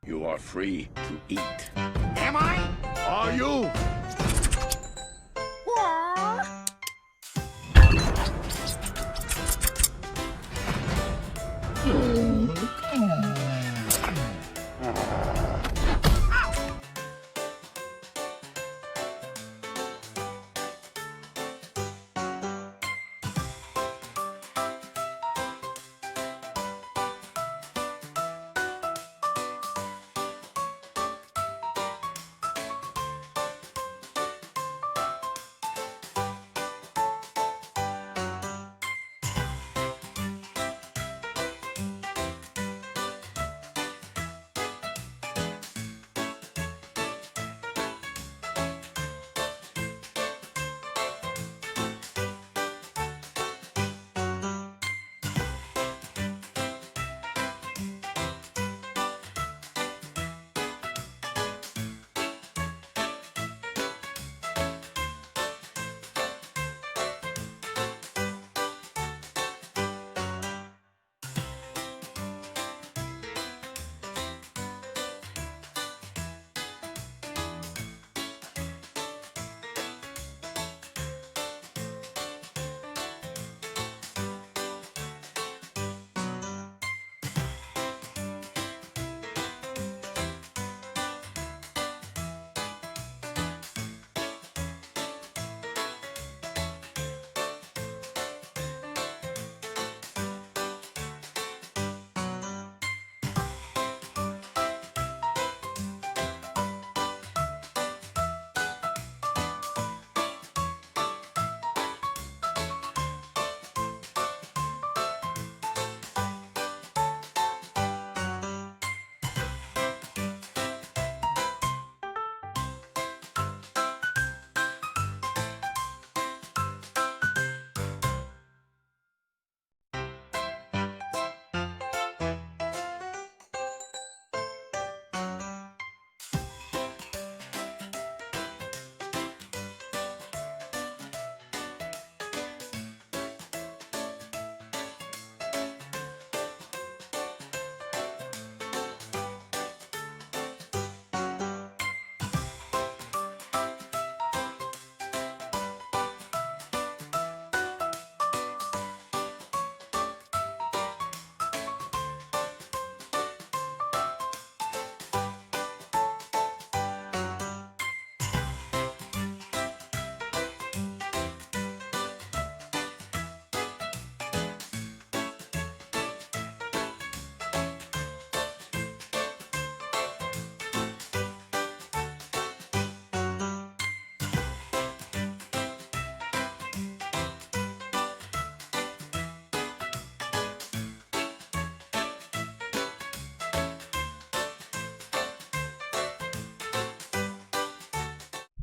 You are free to eat. Am I? Are you?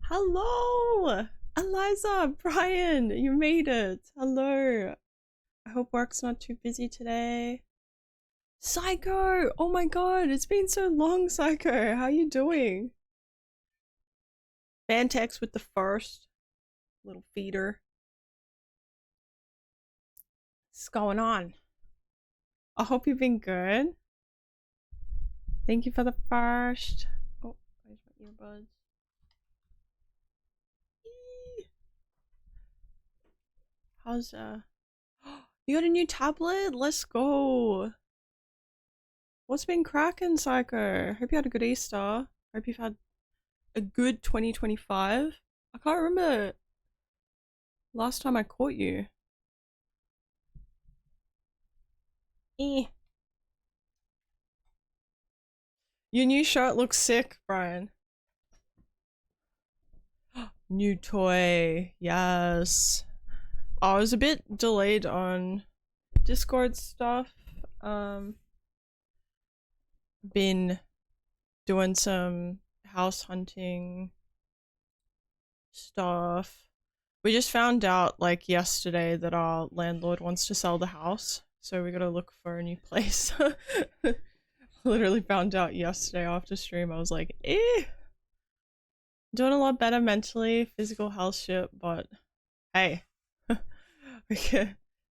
Hello! Eliza, Brian, you made it. Hello. I hope work's not too busy today. Psycho! Oh my god, it's been so long, Psycho. How you doing? Fantex with the first little feeder. What's going on? I hope you've been good. Thank you for the first. Oh, where's my earbuds? How's you got a new tablet? Let's go. What's been cracking, Psycho? Hope you had a good Easter. Hope you've had a good 2025. I can't remember last time I caught you. Eh. Your new shirt looks sick, Brian. New toy. Yes. I was a bit delayed on Discord stuff. Been doing some house hunting stuff. We just found out like yesterday that our landlord wants to sell the house, so we gotta look for a new place. Literally found out yesterday after stream. I was like, doing a lot better mentally, physical health shit, but hey.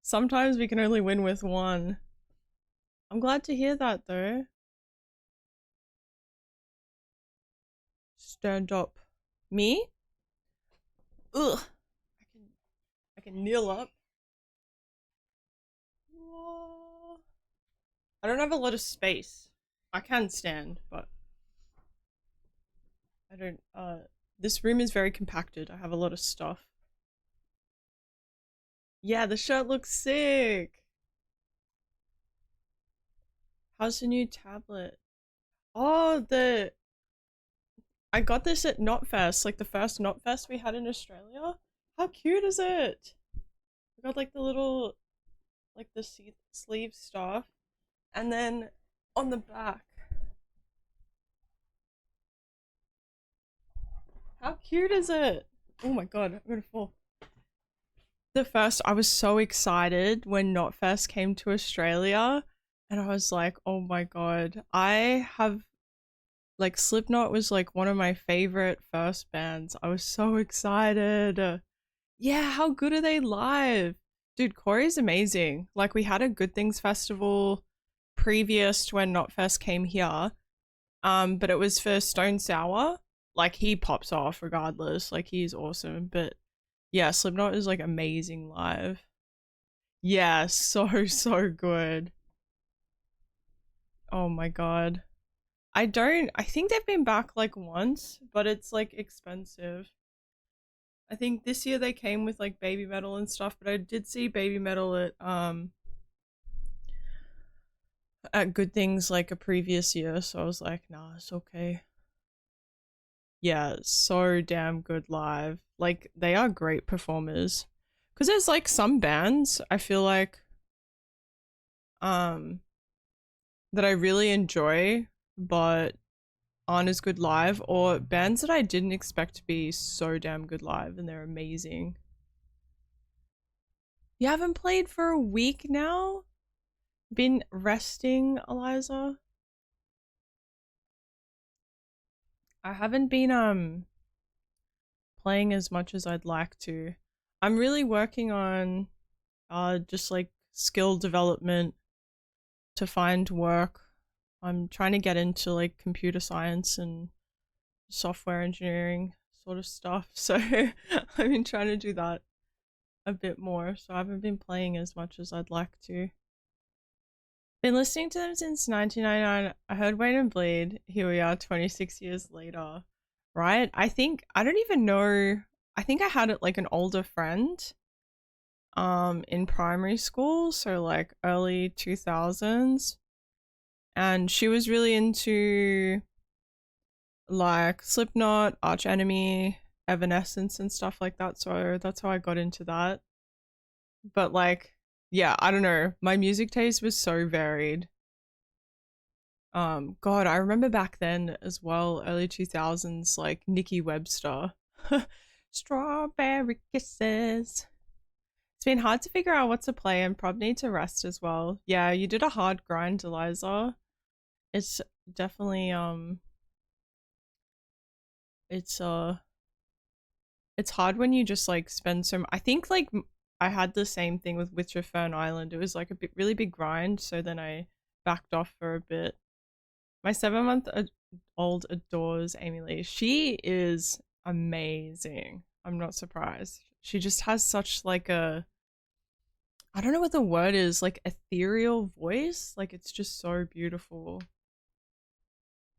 Sometimes we can only win with one. I'm glad to hear that though. Stand up. Me? Ugh. I can kneel up. Whoa. I don't have a lot of space. I can stand, but I don't this room is very compacted. I have a lot of stuff. Yeah, the shirt looks sick. How's the new tablet? Oh, I got this at Knotfest, like the first Knotfest we had in Australia. How cute is it? I got like the little, like the sleeve stuff, and then on the back. How cute is it? Oh my god, I'm gonna fall. I was so excited when Knotfest came to Australia, and I was like, oh my god, I have like Slipknot was like one of my favorite first bands. I was so excited. Yeah, how good are they live? Dude, Corey's amazing. Like we had a Good Things festival previous to when Knotfest came here. But it was for Stone Sour. Like he pops off regardless. Like he's awesome. But yeah, Slipknot is like amazing live. Yeah, so good. Oh my god. I think they've been back like once, but it's like expensive. I think this year they came with like Baby Metal and stuff, but I did see Baby Metal at Good Things like a previous year, so I was like, nah, it's okay. Yeah, so damn good live. Like they are great performers. Cause there's like some bands I feel like um that I really enjoy but aren't as good live, or bands that I didn't expect to be so damn good live and they're amazing. You haven't played for a week now? Been resting, Eliza? I haven't been playing as much as I'd like to. I'm really working on just like skill development to find work. I'm trying to get into like computer science and software engineering sort of stuff. So I've been trying to do that a bit more. So I haven't been playing as much as I'd like to. Been listening to them since 1999. I heard Wait and Bleed. Here we are 26 years later. Right? I don't even know. I think I had it like an older friend in primary school, so like early 2000s. And she was really into like Slipknot, Arch Enemy, Evanescence and stuff like that. So that's how I got into that. But like, yeah, I don't know. My music taste was so varied. God, I remember back then as well, early 2000s, like Nikki Webster. Strawberry Kisses. It's been hard to figure out what to play and probably need to rest as well. Yeah, you did a hard grind, Eliza. It's definitely it's it's hard when you just like spend I think like I had the same thing with Witcher Fern Island. It was like a really big grind, so then I backed off for a bit. My 7-month old adores Amy Lee. She is amazing. I'm not surprised. She just has such like a, I don't know what the word is, like ethereal voice. Like it's just so beautiful.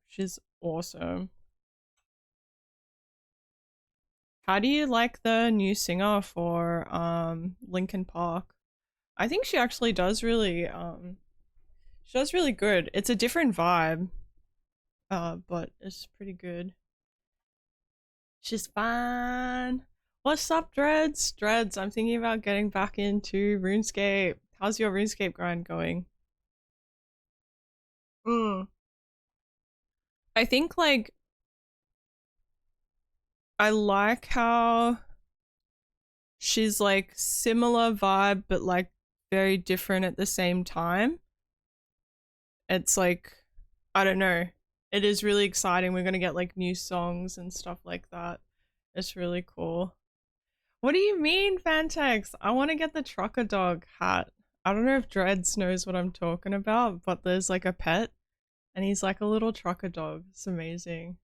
She's awesome. How do you like the new singer for Linkin Park? I think she actually does really she does really good. It's a different vibe, but it's pretty good. She's fine. What's up, Dreads? Dreads, I'm thinking about getting back into RuneScape. How's your RuneScape grind going? Mm. I think like I like how she's like similar vibe but like very different at the same time. It's like I don't know. It is really exciting. We're gonna get like new songs and stuff like that. It's really cool. What do you mean, Fantex? I want to get the trucker dog hat. I don't know if Dreads knows what I'm talking about, but there's like a pet and he's like a little trucker dog. It's amazing.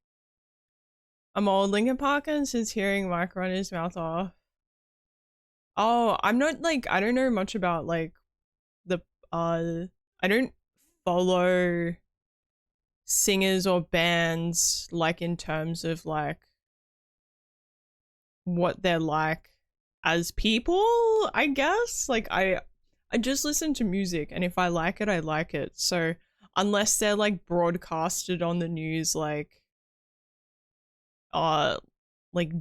I'm old Linkin Park and since hearing Mike run his mouth off. Oh, I'm not like I don't know much about like the I don't follow singers or bands like in terms of like what they're like as people, I guess. Like I just listen to music and if I like it, I like it. So unless they're like broadcasted on the news uh like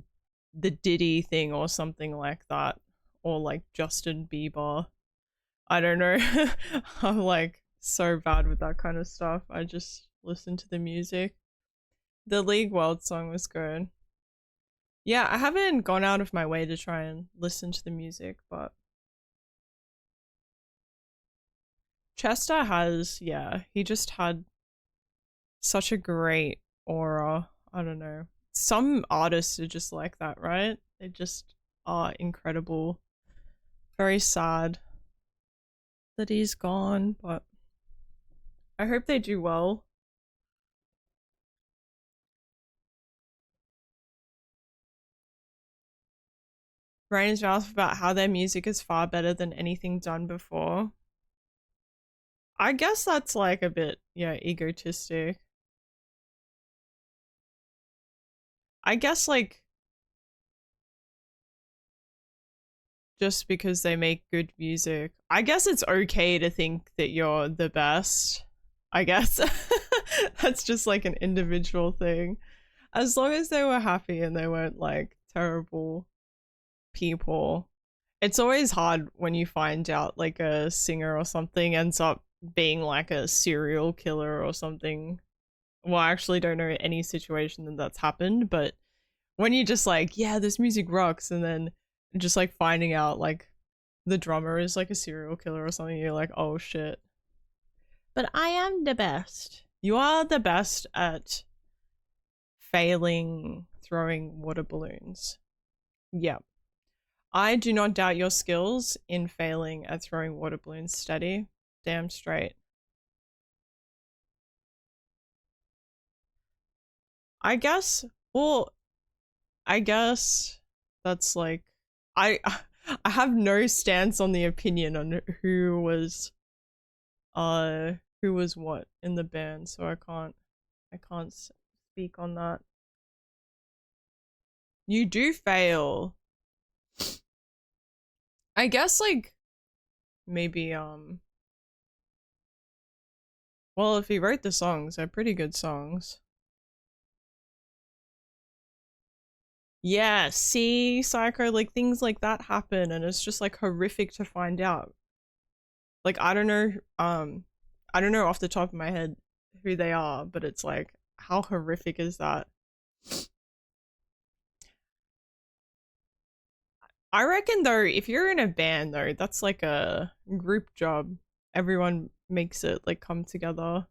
the Diddy thing or something like that or like Justin Bieber. I don't know. I'm like so bad with that kind of stuff. I just listen to the music. The League World song was good. Yeah, I haven't gone out of my way to try and listen to the music, but Chester has, yeah, he just had such a great aura. I don't know. Some artists are just like that, right? They just are incredible. Very sad that he's gone, but I hope they do well. Ryan's mouth about how their music is far better than anything done before. I guess that's like a bit, yeah, egotistic. I guess like just because they make good music. I guess it's okay to think that you're the best. I guess that's just like an individual thing. As long as they were happy and they weren't like terrible people. It's always hard when you find out like a singer or something ends up being like a serial killer or something. Well, I actually don't know any situation that that's happened, but when you just like, yeah, this music rocks, and then just like finding out like the drummer is like a serial killer or something, you're like, oh shit. But I am the best. You are the best at failing throwing water balloons. Yeah. I do not doubt your skills in failing at throwing water balloons steady. Damn straight. I guess, well, I guess that's like I I have no stance on the opinion on who was what in the band, so I can't speak on that. You do fail. I guess like maybe well if he wrote the songs, they're pretty good songs. Yeah, see, Psycho, like things like that happen and it's just like horrific to find out. Like I don't know off the top of my head who they are, but it's like how horrific is that? I reckon though, if you're in a band though, that's like a group job. Everyone makes it like come together.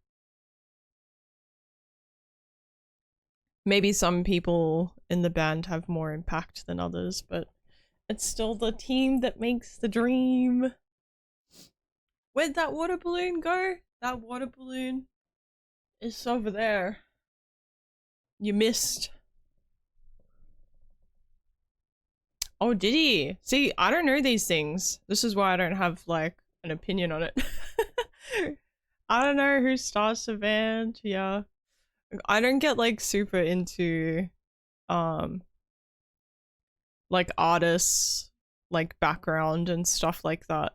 Maybe some people in the band have more impact than others, but it's still the team that makes the dream. Where'd that water balloon go? That water balloon is over there. You missed. Oh, did he? See, I don't know these things. This is why I don't have like an opinion on it. I don't know who starts the band. Yeah. I don't get like super into um like artists like background and stuff like that.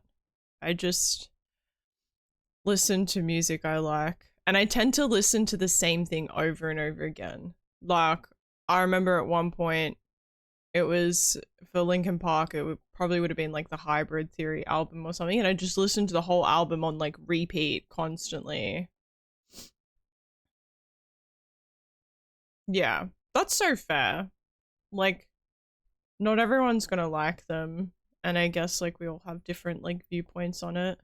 I just listen to music I like. And I tend to listen to the same thing over and over again. Like I remember at one point it was for Linkin Park, probably would have been like the Hybrid Theory album or something, and I just listened to the whole album on like repeat constantly. Yeah, that's so fair. Like, not everyone's gonna like them, and I guess like we all have different like viewpoints on it.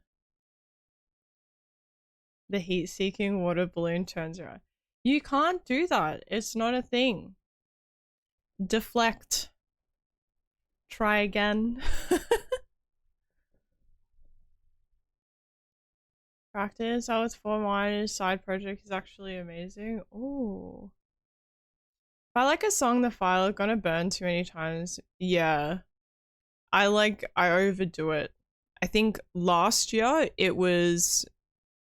The heat-seeking water balloon turns around. You can't do that. It's not a thing. Deflect. Try again. Practice out with 4 minors side project is actually amazing. Oh. I like a song, the file gonna burn too many times. Yeah. I overdo it. I think last year it was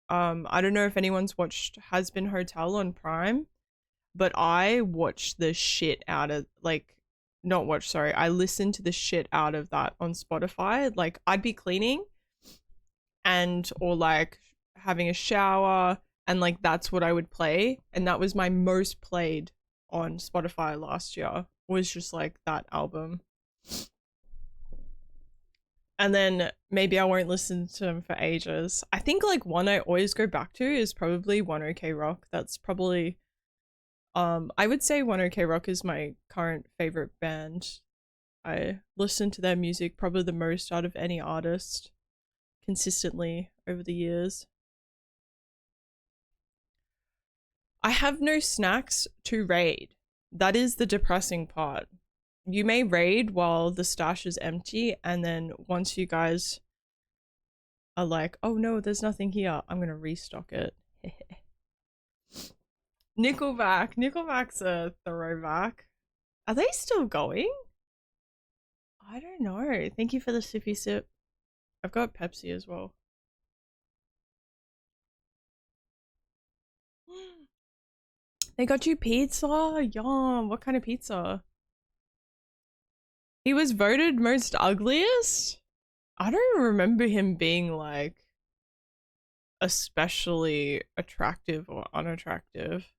I don't know if anyone's watched Has Been Hotel on Prime, but I watched the shit out of like not watch, sorry. I listened to the shit out of that on Spotify. Like I'd be cleaning and or like having a shower and like that's what I would play and that was my most played on Spotify last year was just like that album. And then maybe I won't listen to them for ages. I think like one I always go back to is probably One OK Rock. That's probably I would say One OK Rock is my current favorite band. I listen to their music probably the most out of any artist consistently over the years. I have no snacks to raid. That is the depressing part. You may raid while the stash is empty, and then once you guys are like, oh no, there's nothing here, I'm gonna restock it. Nickelback. Nickelback's a throwback. Are they still going? I don't know. Thank you for the sippy sip. I've got Pepsi as well. They got you pizza? Yum. What kind of pizza? He was voted most ugliest? I don't remember him being like especially attractive or unattractive.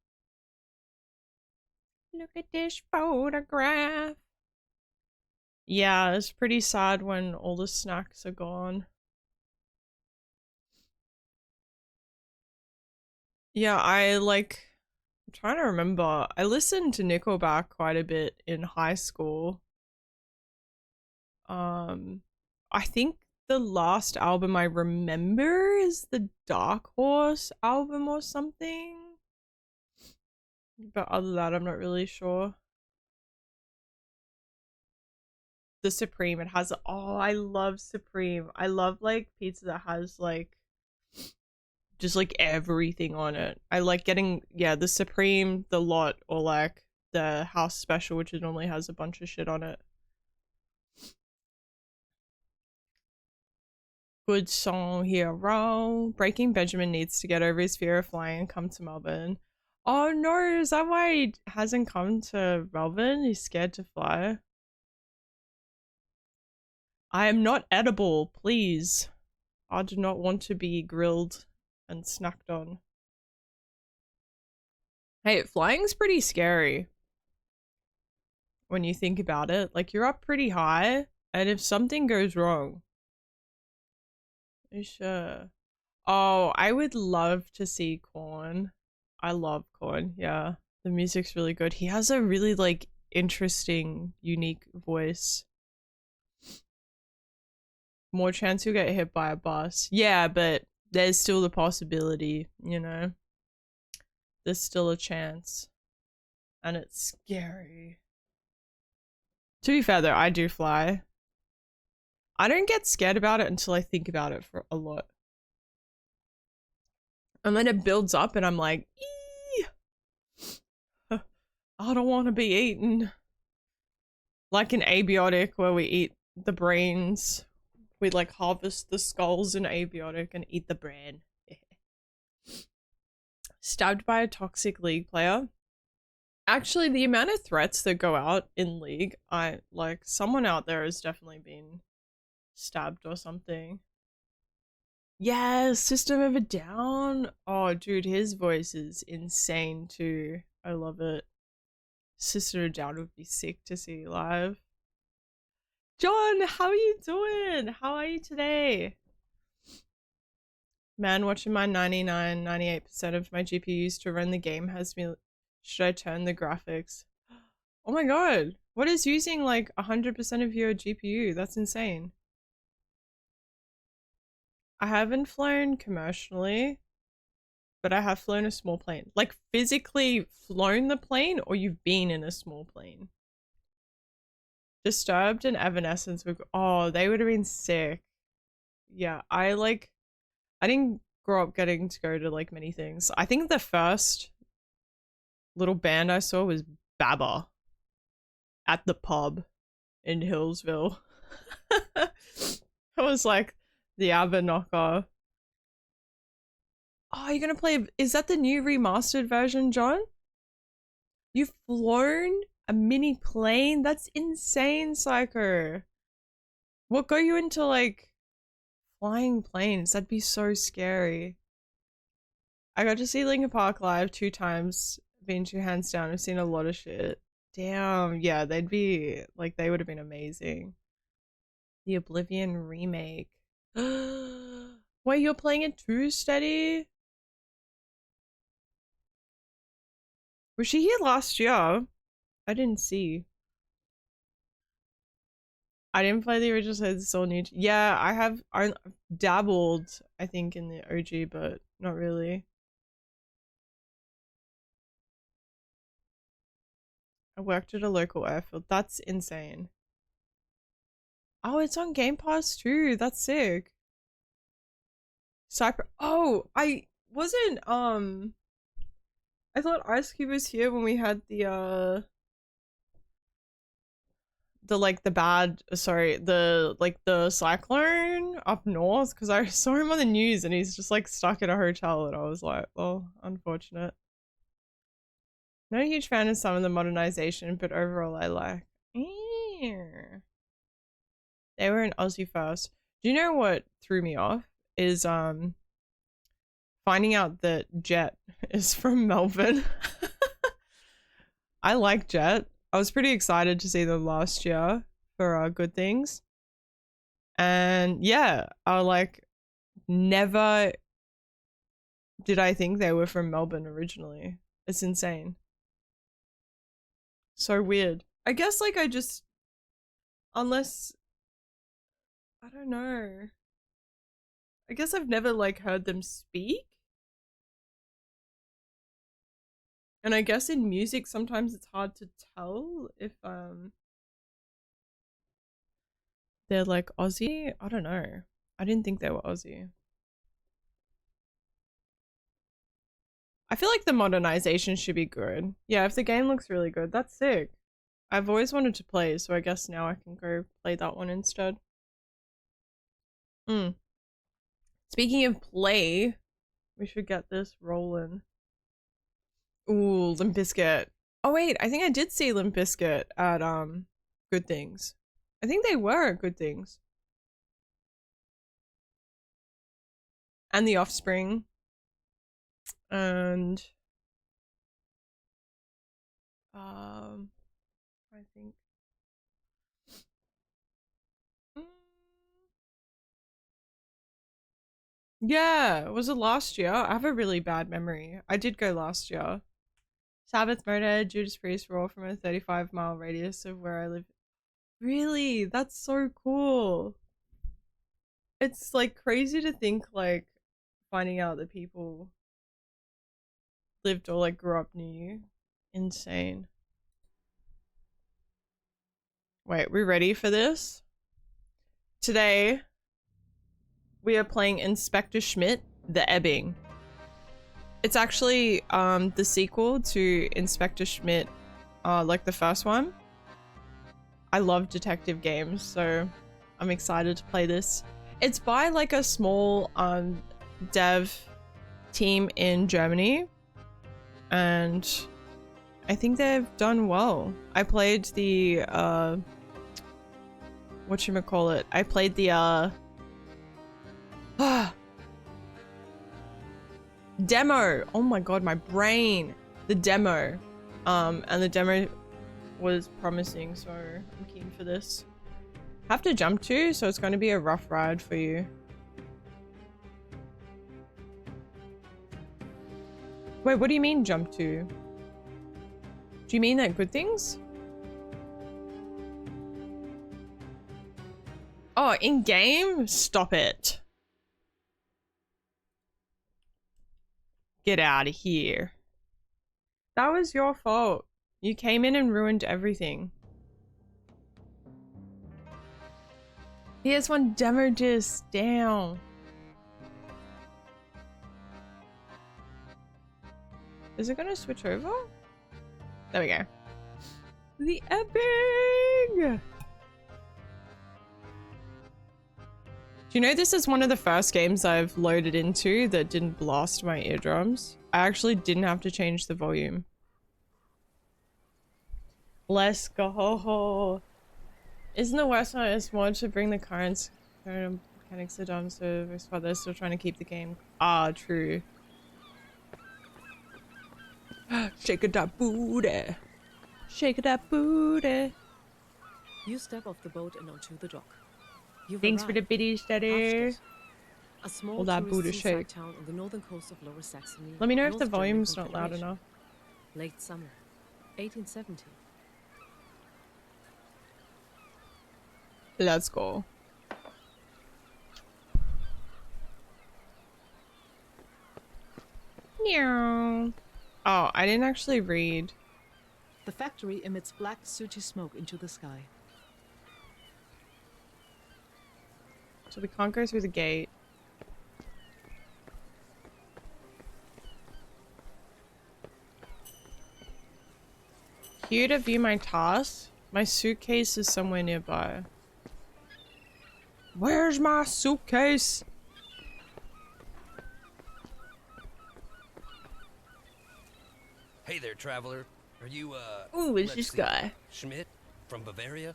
Look at this photograph. Yeah, it's pretty sad when all the snacks are gone. Yeah, I'm trying to remember. I listened to Nickelback quite a bit in high school. Um, I think the last album I remember is the Dark Horse album or something. But other than that, I'm not really sure. The Supreme, it has, oh, I love Supreme. I love like pizza that has like just like everything on it. I like getting, yeah, the Supreme, the lot, or like the house special, which normally has a bunch of shit on it. Good song hero. Breaking Benjamin needs to get over his fear of flying and come to Melbourne. Oh no, is that why he hasn't come to Melbourne? He's scared to fly. I am not edible, please. I do not want to be grilled and snacked on. Hey, flying's pretty scary when you think about it. Like, you're up pretty high, and if something goes wrong, sure. Oh, I would love to see Korn. I love Korn, yeah. The music's really good. He has a really, like, interesting, unique voice. More chance you'll get hit by a bus. Yeah, but there's still the possibility, you know? There's still a chance. And it's scary. To be fair though, I do fly. I don't get scared about it until I think about it for a lot. And then it builds up and I'm like, eee! I don't want to be eaten. Like an abiotic where we eat the brains. We like harvest the skulls in abiotic and eat the brain. Stabbed by a toxic League player. Actually, the amount of threats that go out in League, I like someone out there has definitely been stabbed or something. Yes, System of a Down. Oh, dude, his voice is insane too. I love it. System of a Down would be sick to see live. John, how are you doing? How are you today? Man, watching my 98% of my GPUs to run the game has me. Should I turn the graphics? Oh my god. What is using like 100% of your GPU? That's insane. I haven't flown commercially, but I have flown a small plane. Like physically flown the plane, or you've been in a small plane? Disturbed and Evanescence would, oh, they would have been sick. Yeah, I didn't grow up getting to go to like many things. I think the first little band I saw was Baba at the pub in Hillsville. It was like the ABBA knockoff. Oh, you're gonna play, is that the new remastered version, John? You've flown a mini plane? That's insane, Psycho. What got you into like flying planes? That'd be so scary. I got to see Linkin Park live 2 times. Been 2 hands down. I've seen a lot of shit. Damn, yeah, they'd be like, they would have been amazing. The Oblivion remake. Wait, you're playing it too, Steady? Was she here last year? I didn't see. I didn't play the original, so it's all new. Yeah, I dabbled, I think, in the OG, but not really. I worked at a local airfield. That's insane. Oh, it's on Game Pass too. That's sick. Cyber. Oh, I wasn't. I thought Ice Cube was here when we had the bad, sorry, the cyclone up north, because I saw him on the news and he's just like stuck in a hotel, and I was like, well, unfortunate. Not a huge fan of some of the modernization, but overall I like. They were in Aussie first. Do you know what threw me off? Is finding out that Jet is from Melbourne. I like Jet. I was pretty excited to see them last year for Good Things. And yeah, I like, never did I think they were from Melbourne originally. It's insane. So weird. I guess like I just, unless, I don't know. I guess I've never like heard them speak. And I guess in music sometimes it's hard to tell if they're like Aussie. I don't know. I didn't think they were Aussie. I feel like the modernization should be good. Yeah, if the game looks really good, that's sick. I've always wanted to play, so I guess now I can go play that one instead. Speaking of play, we should get this rolling. Ooh, Limp Bizkit. Oh wait, I think I did see Limp Bizkit at Good Things. I think they were at Good Things. And The Offspring. And I think yeah, was it last year? I have a really bad memory. I did go last year. Sabbath, Motorhead, Judas Priest were all from a 35-mile radius of where I live. Really? That's so cool. It's like crazy to think, like, finding out that people lived or like grew up near you. Insane. Wait, we ready for this? Today, we are playing Inspector Schmidt The Ebbing. It's actually the sequel to Inspector Schmidt, like the first one. I love detective games, so I'm excited to play this. It's by like a small dev team in Germany, and I think they've done well. I played the whatchamacallit? I played the demo. Oh my god, my brain. The demo. And the demo was promising, so I'm keen for this. Have to jump to, so it's going to be a rough ride for you. Wait, what do you mean jump to? Do you mean that Good Things? Oh, in game? Stop it. Get out of here. That was your fault. You came in and ruined everything. PS1 demo disc, damn. Is it gonna switch over? There we go. The Ebbing! Do you know this is one of the first games I've loaded into that didn't blast my eardrums? I actually didn't have to change the volume. Let's go! Isn't the worst one is mod to bring the current mechanics to dumb service while they're still trying to keep the game? Ah, true. Shake it that booty! Shake it that booty! You step off the boat and onto the dock. Thanks for the biddies, Daddy. Hafstead, a small All that tourist Buddha seaside shake. town on the northern coast of Lower Saxony. Let me know if North the German volume's not loud Confederation. enough. Late summer, 1870. Let's go. Meow. Oh, I didn't actually read. The factory emits black, sooty smoke into the sky. So we can't go through the gate. Here to view my task. My suitcase is somewhere nearby. Where's my suitcase? Hey there, traveler. Are you, Ooh, it's let's this see, guy. Schmidt from Bavaria?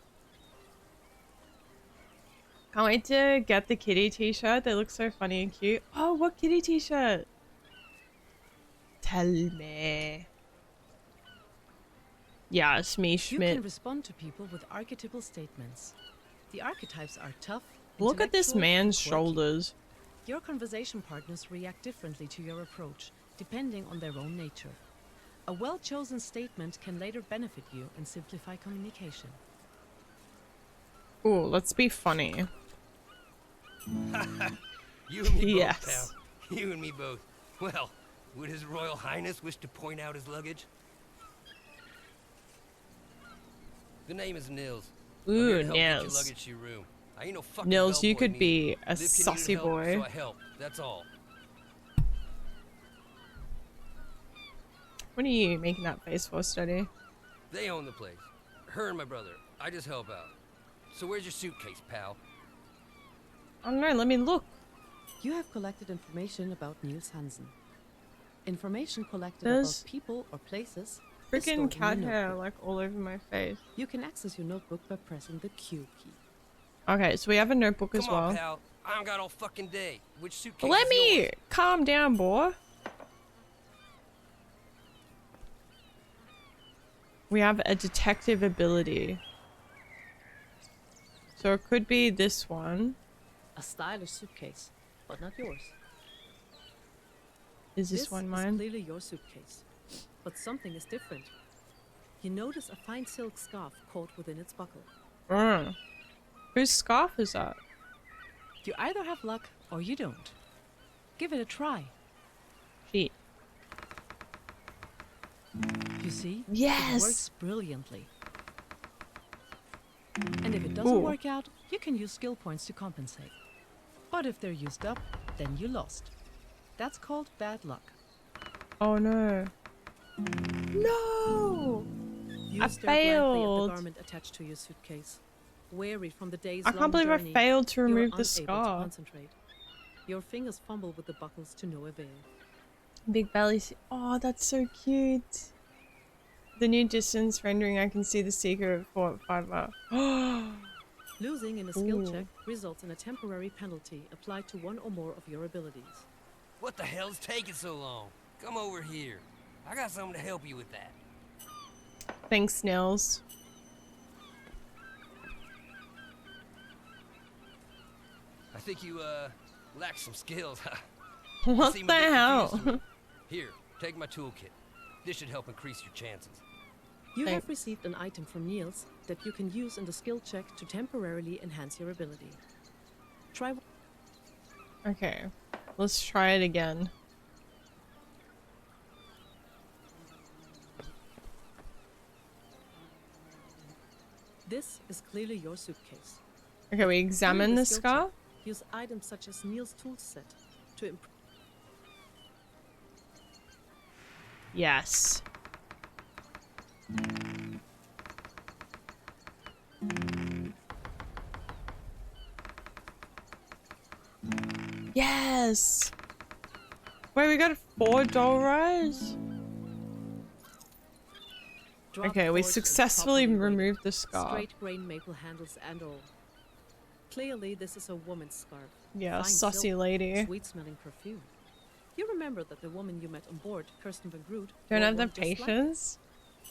Can't wait to get the kitty t-shirt. They look so funny and cute. Oh, what kitty t-shirt? Tell me. Yeah, it's me, You Schmidt. can respond to people with archetypal statements. The archetypes are tough. Look at this intellectual, man's quirky. shoulders. Your conversation partners react differently to your approach, depending on their own nature. A well-chosen statement can later benefit you and simplify communication. Ooh, let's be funny. You and me Yes. both, pal. You and me both. Well, would His Royal Highness wish to point out his luggage? The name is Nils. I'm here Ooh, to help get your Nils. luggage to your room. I ain't no fucking Nils, you bellboy could neither. be a Liv needed sussy help, boy. So I helped. That's all. What are you making that face for, Study? They own the place. Her and my brother. I just help out. So where's your suitcase, pal? I don't know, let me look. You have collected information about Niels Hansen. Information collected There's about people or places is Freaking stored in cat your hair, notebook. like, all over my face. You can access your notebook by pressing the Q key. Okay, so we have a notebook as Come on, well. pal. I don't got all fucking day. Which suitcase Let is me yours? calm down, boy. We have a detective ability. So it could be this one. A stylish suitcase, but not yours. Is this one is mine? clearly your suitcase, but something is different. You notice a fine silk scarf caught within its buckle. Whose scarf is that? You either have luck or you don't. Give it a try. Sheet. You see? Yes! It works brilliantly. And if it doesn't Ooh. work out, you can use skill points to compensate. But if they're used up, then you lost. That's called bad luck. Oh no. No! You I stare blankly at failed. the garment attached to your suitcase. Weary from the day's I long can't believe journey, I failed to you are remove the unable to scarf. concentrate. Your fingers fumble with the buckles to no avail. Big belly. Oh, that's so cute. The new distance rendering, I can see the secret for 5 hours. Losing in a skill Ooh. check results in a temporary penalty applied to one or more of your abilities. What the hell's taking so long? Come over here. I got something to help you with that. Thanks, Nils. I think you, lack some skills. What Seem the a bit hell? confused to me. Here, take my toolkit. This should help increase your chances. You Thanks. have received an item from Niels that you can use in the skill check to temporarily enhance your ability. Try. Okay, let's try it again. This is clearly your suitcase. Okay, we examine During the skill scarf. check, use items such as Niels' toolset to improve. Yes. Yes! Wait, we got $4. Drop Okay, we forged and successfully properly weighted, removed the scarf. Straight grain maple handles and all. Clearly, this is a woman's scarf. Yeah, Fine sussy silk, lady. Sweet-smelling perfume. You remember that the woman you met on board, Kirsten Van Groot, Don't wore have the one just like it. patience.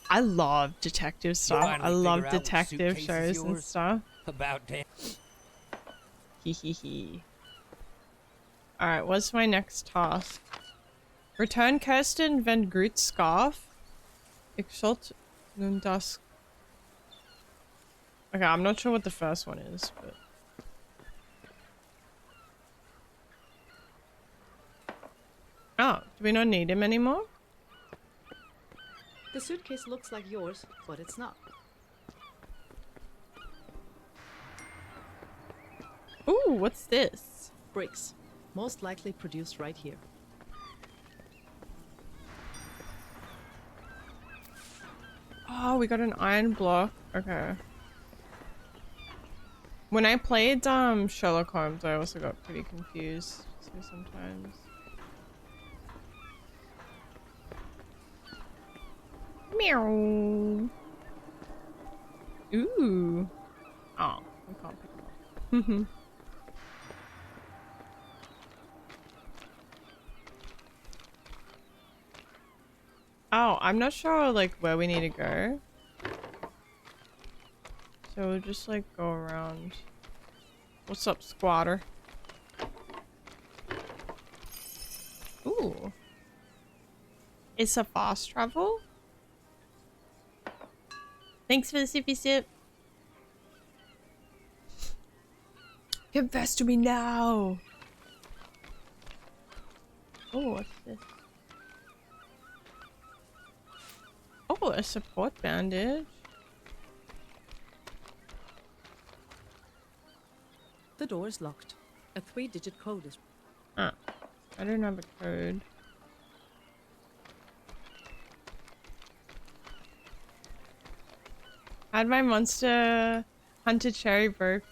I love detective stuff. I finally love figure out which detective suitcase is shows and yours? stuff. About damn. Hee hee hee. Alright, what's my next task? Return Kirsten Van Groot's scarf. Exalt nun das. Okay, I'm not sure what the first one is, but. Oh, do we not need him anymore? The suitcase looks like yours, but it's not. Ooh, what's this? Bricks, most likely produced right here. Oh, we got an iron block. Okay. When I played Sherlock Holmes, I also got pretty confused. So sometimes. Meow. Ooh. Oh, we can't pick them up. Oh, I'm not sure like where we need to go. So we'll just like go around. What's up, squatter? Ooh. It's a fast travel? Thanks for the sippy sip. Confess to me now. Oh, what's this? Oh, a support bandage. The door is locked. A 3-digit code is... Ah, I don't have a code. I had my Monster Hunter cherry broke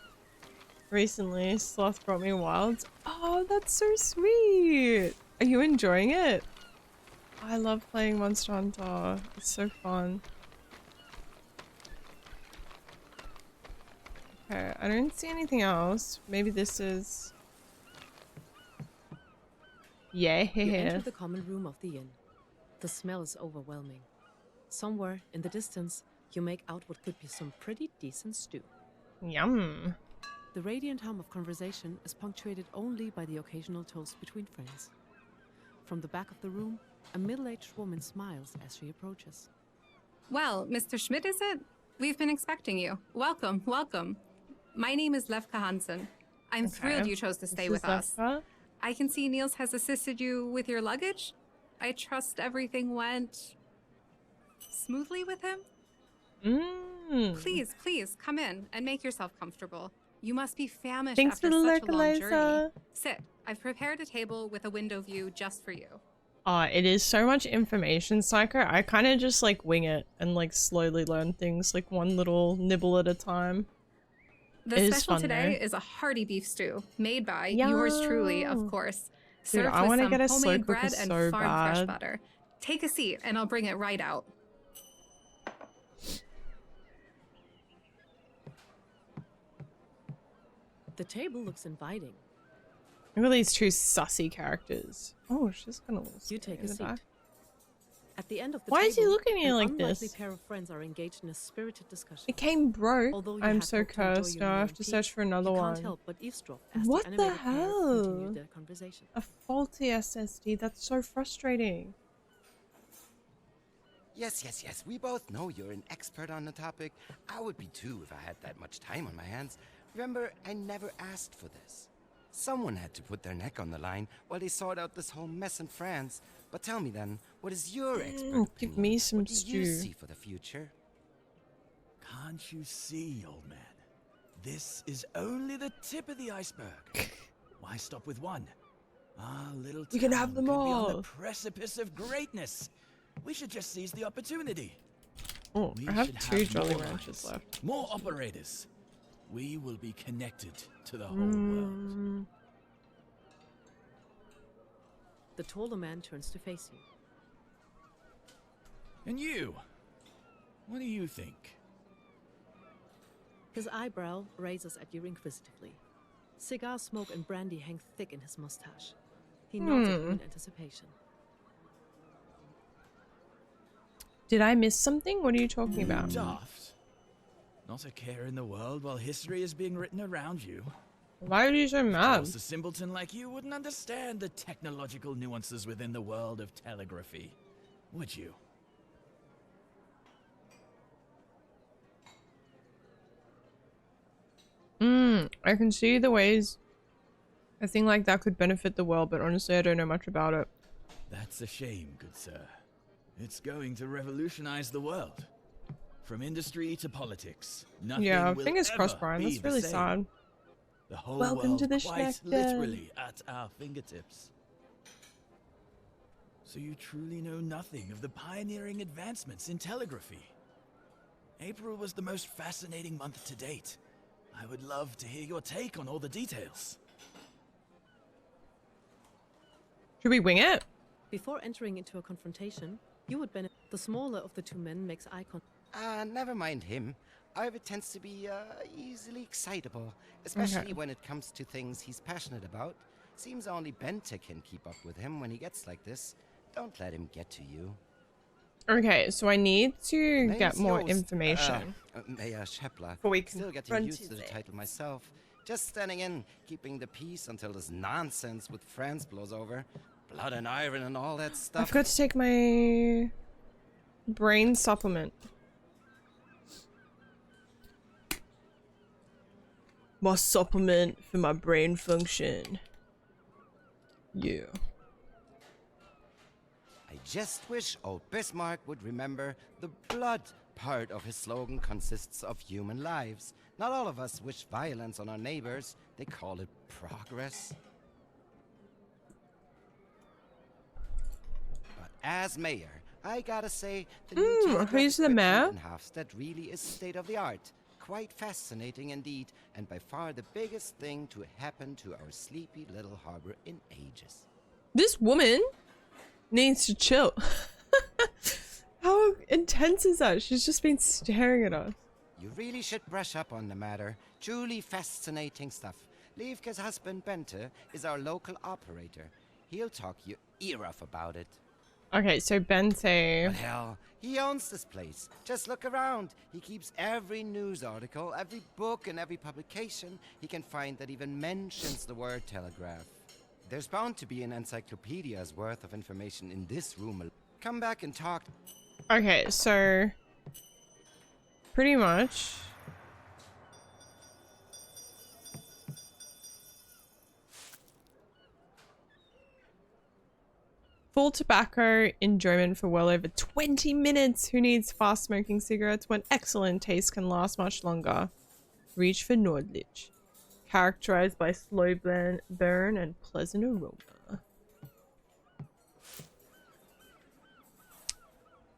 recently. Sloth brought me wilds. Oh, that's so sweet. Are you enjoying it? I love playing Monster Hunter. It's so fun. Okay, I don't see anything else. Maybe this is... Yeah. You enter the common room of the inn. The smell is overwhelming. Somewhere in the distance, you make out what could be some pretty decent stew. Yum. The radiant hum of conversation is punctuated only by the occasional toast between friends. From the back of the room, a middle-aged woman smiles as she approaches. Well, Mr. Schmidt, is it? We've been expecting you. Welcome, welcome. My name is Levka Hansen. I'm thrilled you chose to stay with us. Levka? I can see Niels has assisted you with your luggage. I trust everything went smoothly with him? Please, please, come in and make yourself comfortable. You must be famished after such a long journey. Sit. I've prepared a table with a window view just for you. It is so much information, Psycho. I kind of just like wing it and like slowly learn things like one little nibble at a time. The special today is a hearty beef stew made by yours truly, of course. Dude, Served I with want to some get a slow homemade cooker bread and so farm fresh bad. butter. Take a seat and I'll bring it right out. The table looks inviting. Look at these two sussy characters. Oh, she's gonna lose. You take a seat. At the end of the Why table, is he looking at me an like unlikely this? pair of friends are engaged in a spirited discussion. It came broke. Although you I'm had so hoped to enjoy cursed. your Now I meal have in to peace, search for another you one. can't help but eavesdrop as What the the animated pair hell? continue their conversation. A faulty SSD. That's so frustrating. Yes. We both know you're an expert on the topic. I would be too if I had that much time on my hands. Remember, I never asked for this. Someone had to put their neck on the line while they sort out this whole mess in France. But tell me then, what is your expert opinion? Give me some What do you stew. see for the future? Can't you see, old man? This is only the tip of the iceberg. Why stop with one? Our little town We can have them could be on all. the precipice of greatness. We should just seize the opportunity. Oh, We I have should 2 Jolly more Ranchers lines, left. More operators. We will be connected to the whole world. The taller man turns to face you. And you? What do you think? His eyebrow raises at you inquisitively. Cigar smoke and brandy hang thick in his mustache. He nods at you in anticipation. Did I miss something? What are you talking about? Daft. Not a care in the world while history is being written around you. Why are you so Of mad? course, a simpleton like you wouldn't understand the technological nuances within the world of telegraphy, would you? I can see the ways a thing like that could benefit the world, but honestly I don't know much about it. That's a shame, good sir. It's going to revolutionize the world. From industry to politics. Nothing Yeah, will fingers ever crossed, Brian. be That's the really same. sad. The whole Welcome world to the quite Schneck literally at our fingertips. So you truly know nothing of the pioneering advancements in telegraphy. April was the most fascinating month to date. I would love to hear your take on all the details. Should we wing it? Before entering into a confrontation, you would benefit. The smaller of the two men makes eye contact. Never mind him. Ivor tends to be, easily excitable, especially Okay. when it comes to things he's passionate about. Seems only Bente can keep up with him when he gets like this. Don't let him get to you. Okay, so I need to get Name's more Joost, information. Mayor Schepler. Before we Still getting confront used to the it. title myself. Just standing in, keeping the peace until this nonsense with France blows over. Blood and iron and all that I stuff. forgot to take my brain supplement. My supplement for my brain function. Yeah. I just wish old Bismarck would remember the blood part of his slogan consists of human lives. Not all of us wish violence on our neighbors. They call it progress. But as mayor, I gotta say, the new telegraph who's the equipment mayor? in Hofstad really is state of the art. Quite fascinating indeed, and by far the biggest thing to happen to our sleepy little harbor in ages. This woman needs to chill. How intense is that? She's just been staring at us. You really should brush up on the matter. Truly fascinating stuff. Lievke's husband Bente is our local operator. He'll talk your ear off about it. Okay, so Bente. But hell, he owns this place. Just look around. He keeps every news article, every book, and every publication he can find that even mentions the word telegraph. There's bound to be an encyclopedia's worth of information in this room. Come back and talk. Okay, so pretty much full tobacco enjoyment for well over 20 minutes. Who needs fast smoking cigarettes when excellent taste can last much longer? Reach for Nordlich. Characterized by slow burn and pleasant aroma.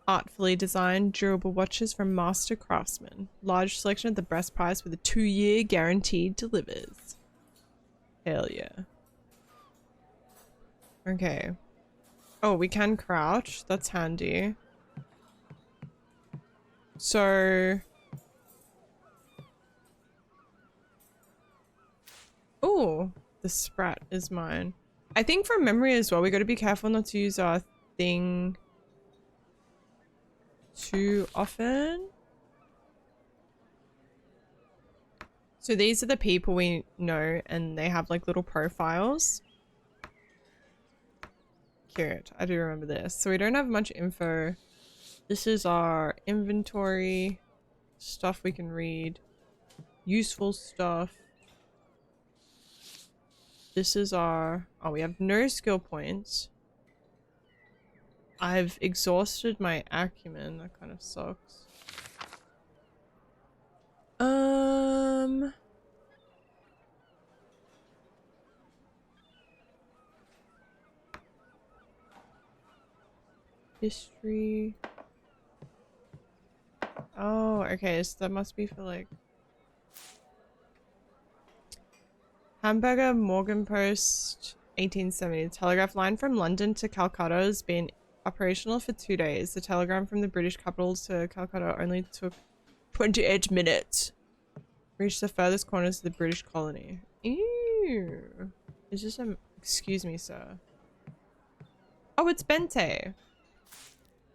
Artfully designed, durable watches from master craftsmen. Large selection at the best price with a 2-year guaranteed delivers. Hell yeah. Okay. Oh, we can crouch. That's handy. So... oh, the sprat is mine. I think from memory as well, we got to be careful not to use our thing too often. So these are the people we know and they have like little profiles. Cute. I do remember this. So we don't have much info. This is our inventory. Stuff we can read. Useful stuff. This is our... oh, we have no skill points. I've exhausted my acumen. That kind of sucks. History. Oh, okay. So that must be for like... Hamburger, Morgenpost, 1870. The telegraph line from London to Calcutta has been operational for 2 days. The telegram from the British capital to Calcutta only took 28 minutes. Reached the furthest corners of the British colony. Ew. Is this a... Excuse me, sir. Oh, it's Bente.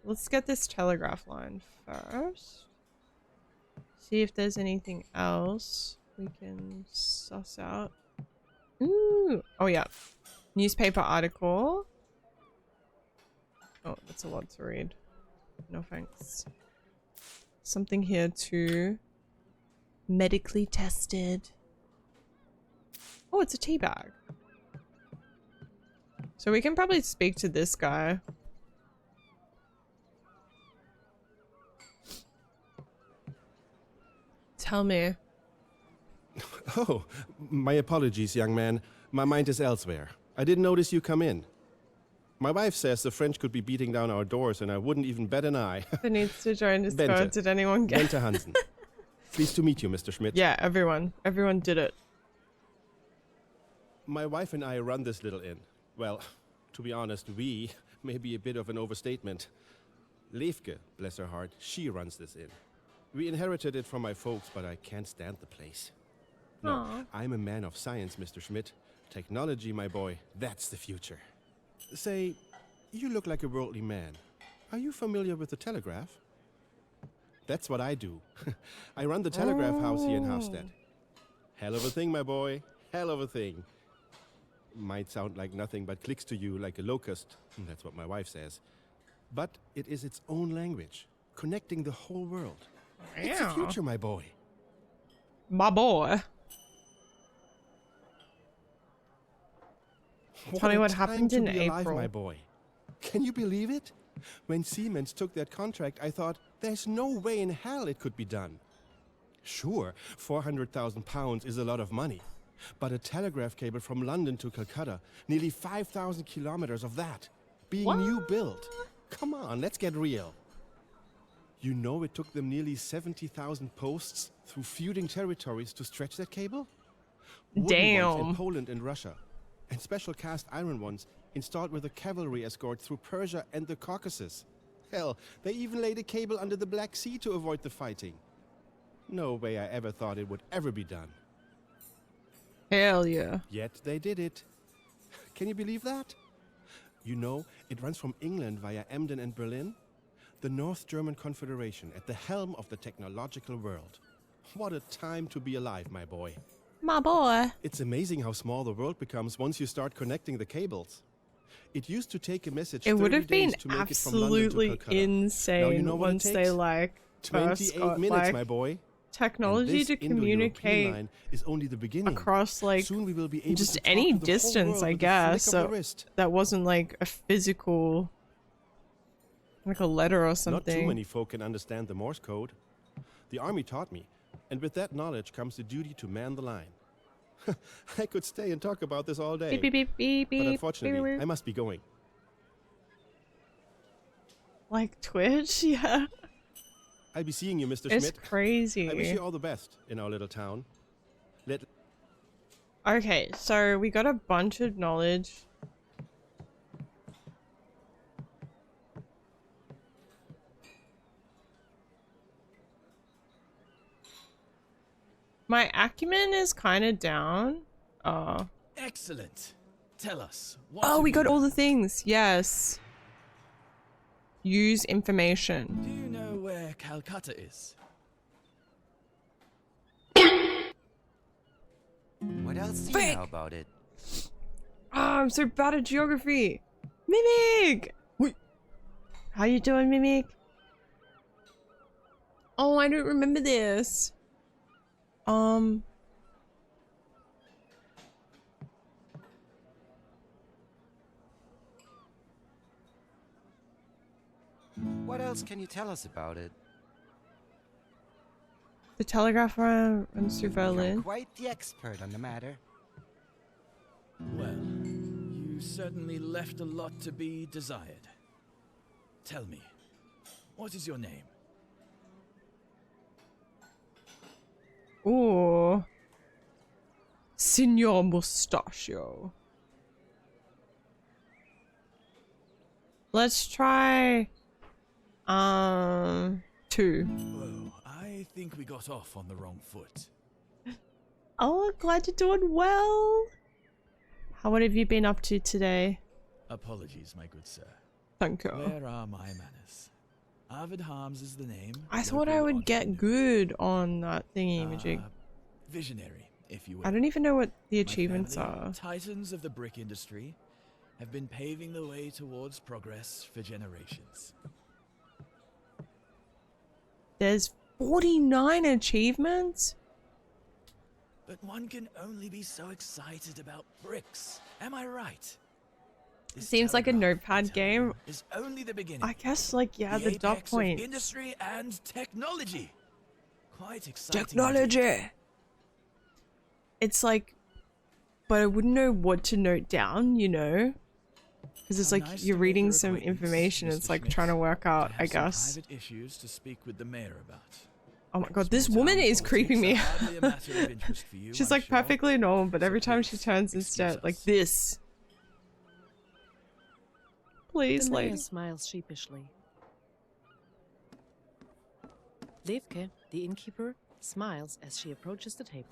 Let's get this telegraph line first. See if there's anything else we can suss out. Ooh. Oh, yeah. Newspaper article. Oh, that's a lot to read. No thanks. Something here too. Medically tested. Oh, it's a tea bag. So we can probably speak to this guy. Tell me. Oh, my apologies, young man. My mind is elsewhere. I didn't notice you come in. My wife says the French could be beating down our doors and I wouldn't even bat an eye. Who needs to join Discord? Bente. Did anyone get Bente Hansen. Pleased to meet you, Mr. Schmidt. Yeah, everyone. Everyone did it. My wife and I run this little inn. Well, to be honest, we may be a bit of an overstatement. Levke, bless her heart, she runs this inn. We inherited it from my folks, but I can't stand the place. No, Aw. I'm a man of science, Mr. Schmidt. Technology, my boy, that's the future. Say, you look like a worldly man. Are you familiar with the telegraph? That's what I do. I run the telegraph house here in Halstead. Hell of a thing, my boy. Hell of a thing. Might sound like nothing but clicks to you like a locust. That's what my wife says. But it is its own language, connecting the whole world. It's the future, my boy. My boy. Tell me what a time happened to in be alive, April. my boy. Can you believe it? When Siemens took that contract, I thought, there's no way in hell it could be done. Sure, £400,000 is a lot of money. But a telegraph cable from London to Calcutta, nearly 5,000 kilometers of that, being new built. Come on, let's get real. You know it took them nearly 70,000 posts through feuding territories to stretch that cable? Wooden ones in Damn. Poland and Russia, and special cast iron ones installed with a cavalry escort through Persia and the Caucasus. Hell, they even laid a cable under the Black Sea to avoid the fighting. No way I ever thought it would ever be done. Hell yeah. Yet they did it. Can you believe that? You know, it runs from England via Emden and Berlin. The North German Confederation at the helm of the technological world. What a time to be alive, my boy. My boy. It's amazing how small the world becomes once you start connecting the cables. It used to take a message It would 30 have been days to make it from London to absolutely Calcutta. insane Now you know what it once they takes? like first 28 got minutes, like my boy. And technology this to Indo-European communicate line is only the beginning. across like Soon we will be able just to talk any to the whole distance, world I with a guess. flick of So the wrist. that wasn't like a physical, like a letter or something. Not too many folk can understand the Morse code. The army taught me, and with that knowledge comes the duty to man the line. I could stay and talk about this all day, Beep, beep, beep, beep, but beep, unfortunately, beep, beep. I must be going. Like Twitch, yeah. I'll be seeing you, Mr. It's Schmidt. crazy. I wish you all the best in our little town. Okay, so we got a bunch of knowledge. My acumen is kind of down. Oh. Excellent. Tell us. What Oh, have we you got all the learned? things. Yes. Use information. Do you know where Calcutta is? What else do you know about it? Ah, I'm so bad at geography. Mimic! Wait. How you doing, Mimic? Oh, I don't remember this. What else can you tell us about it? The telegraph runs through You've become Berlin. quite the expert on the matter. Well, you certainly left a lot to be desired. Tell me, what is your name? Ooh. Signor Mustachio. Let's try 2. Whoa, I think we got off on the wrong foot. Oh, glad you're doing well. What have you been up to today? Apologies, my good sir. Thank you. Where are my manners? Arvid Harms is the name. I thought I would get good on that thingy majig. Visionary, if you will. I don't even know what the My achievements family, are. Titans of the brick industry, have been paving the way towards progress for generations. There's 49 achievements? But one can only be so excited about bricks. Am I right? This Seems like a telegraph, I notepad tell you, game. is only the beginning. I guess, like, yeah, the dot apex of point. industry and technology. Quite exciting. indeed. Technology! It's like, but I wouldn't know what to note down, you know? Because it's How like nice to you're make reading your some acquaintance, information. Mr. It's like Schmidt. trying to work out, I I have some guess. private issues to speak with the mayor about. Oh my god, this Small woman town is creeping me politics are out. hardly a matter of interest for you, She's I'm like sure. perfectly normal, but So every time she please, turns excuse instead, like us. this. Please, The mayor lady. smiles sheepishly. Levke, the innkeeper, smiles as she approaches the table.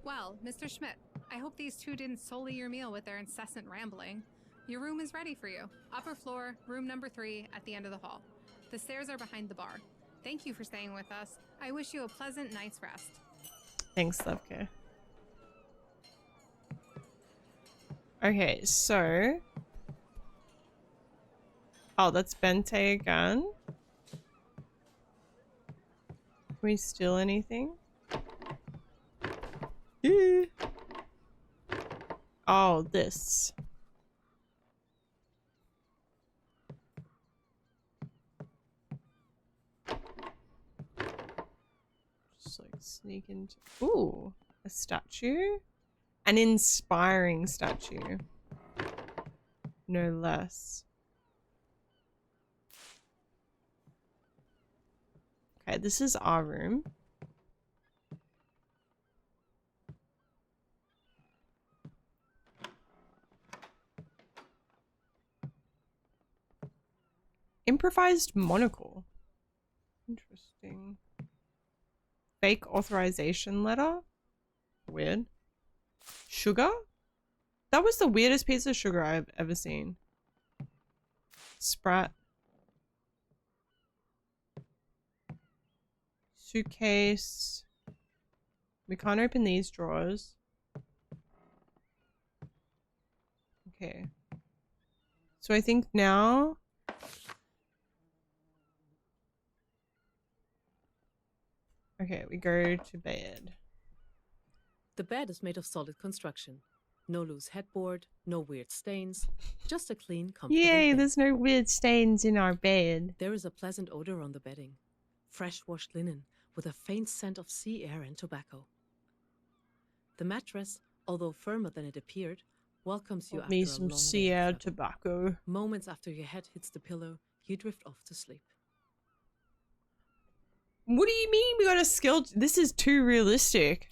Well, Mr. Schmidt, I hope these two didn't sully your meal with their incessant rambling. Your room is ready for you. Upper floor, room number 3, at the end of the hall. The stairs are behind the bar. Thank you for staying with us. I wish you a pleasant night's rest. Thanks, Levke. Okay, so... Oh, that's Bente again. Can we steal anything? Oh, this. Just like sneak into. Ooh, a statue? An inspiring statue. No less. Okay, this is our room. Improvised monocle. Interesting. Fake authorization letter? Weird. Sugar? That was the weirdest piece of sugar I've ever seen. Sprat. Suitcase. We can't open these drawers. Okay. So I think now... Okay, we go to bed. The bed is made of solid construction. No loose headboard, no weird stains, just a clean, comfortable Yay, bed. there's no weird stains in our bed. There is a pleasant odor on the bedding. Fresh washed linen with a faint scent of sea air and tobacco. The mattress, although firmer than it appeared, welcomes you Got after me a some long sea day of air travel. tobacco. Moments after your head hits the pillow, you drift off to sleep. What do you mean we got a skill? This is too realistic.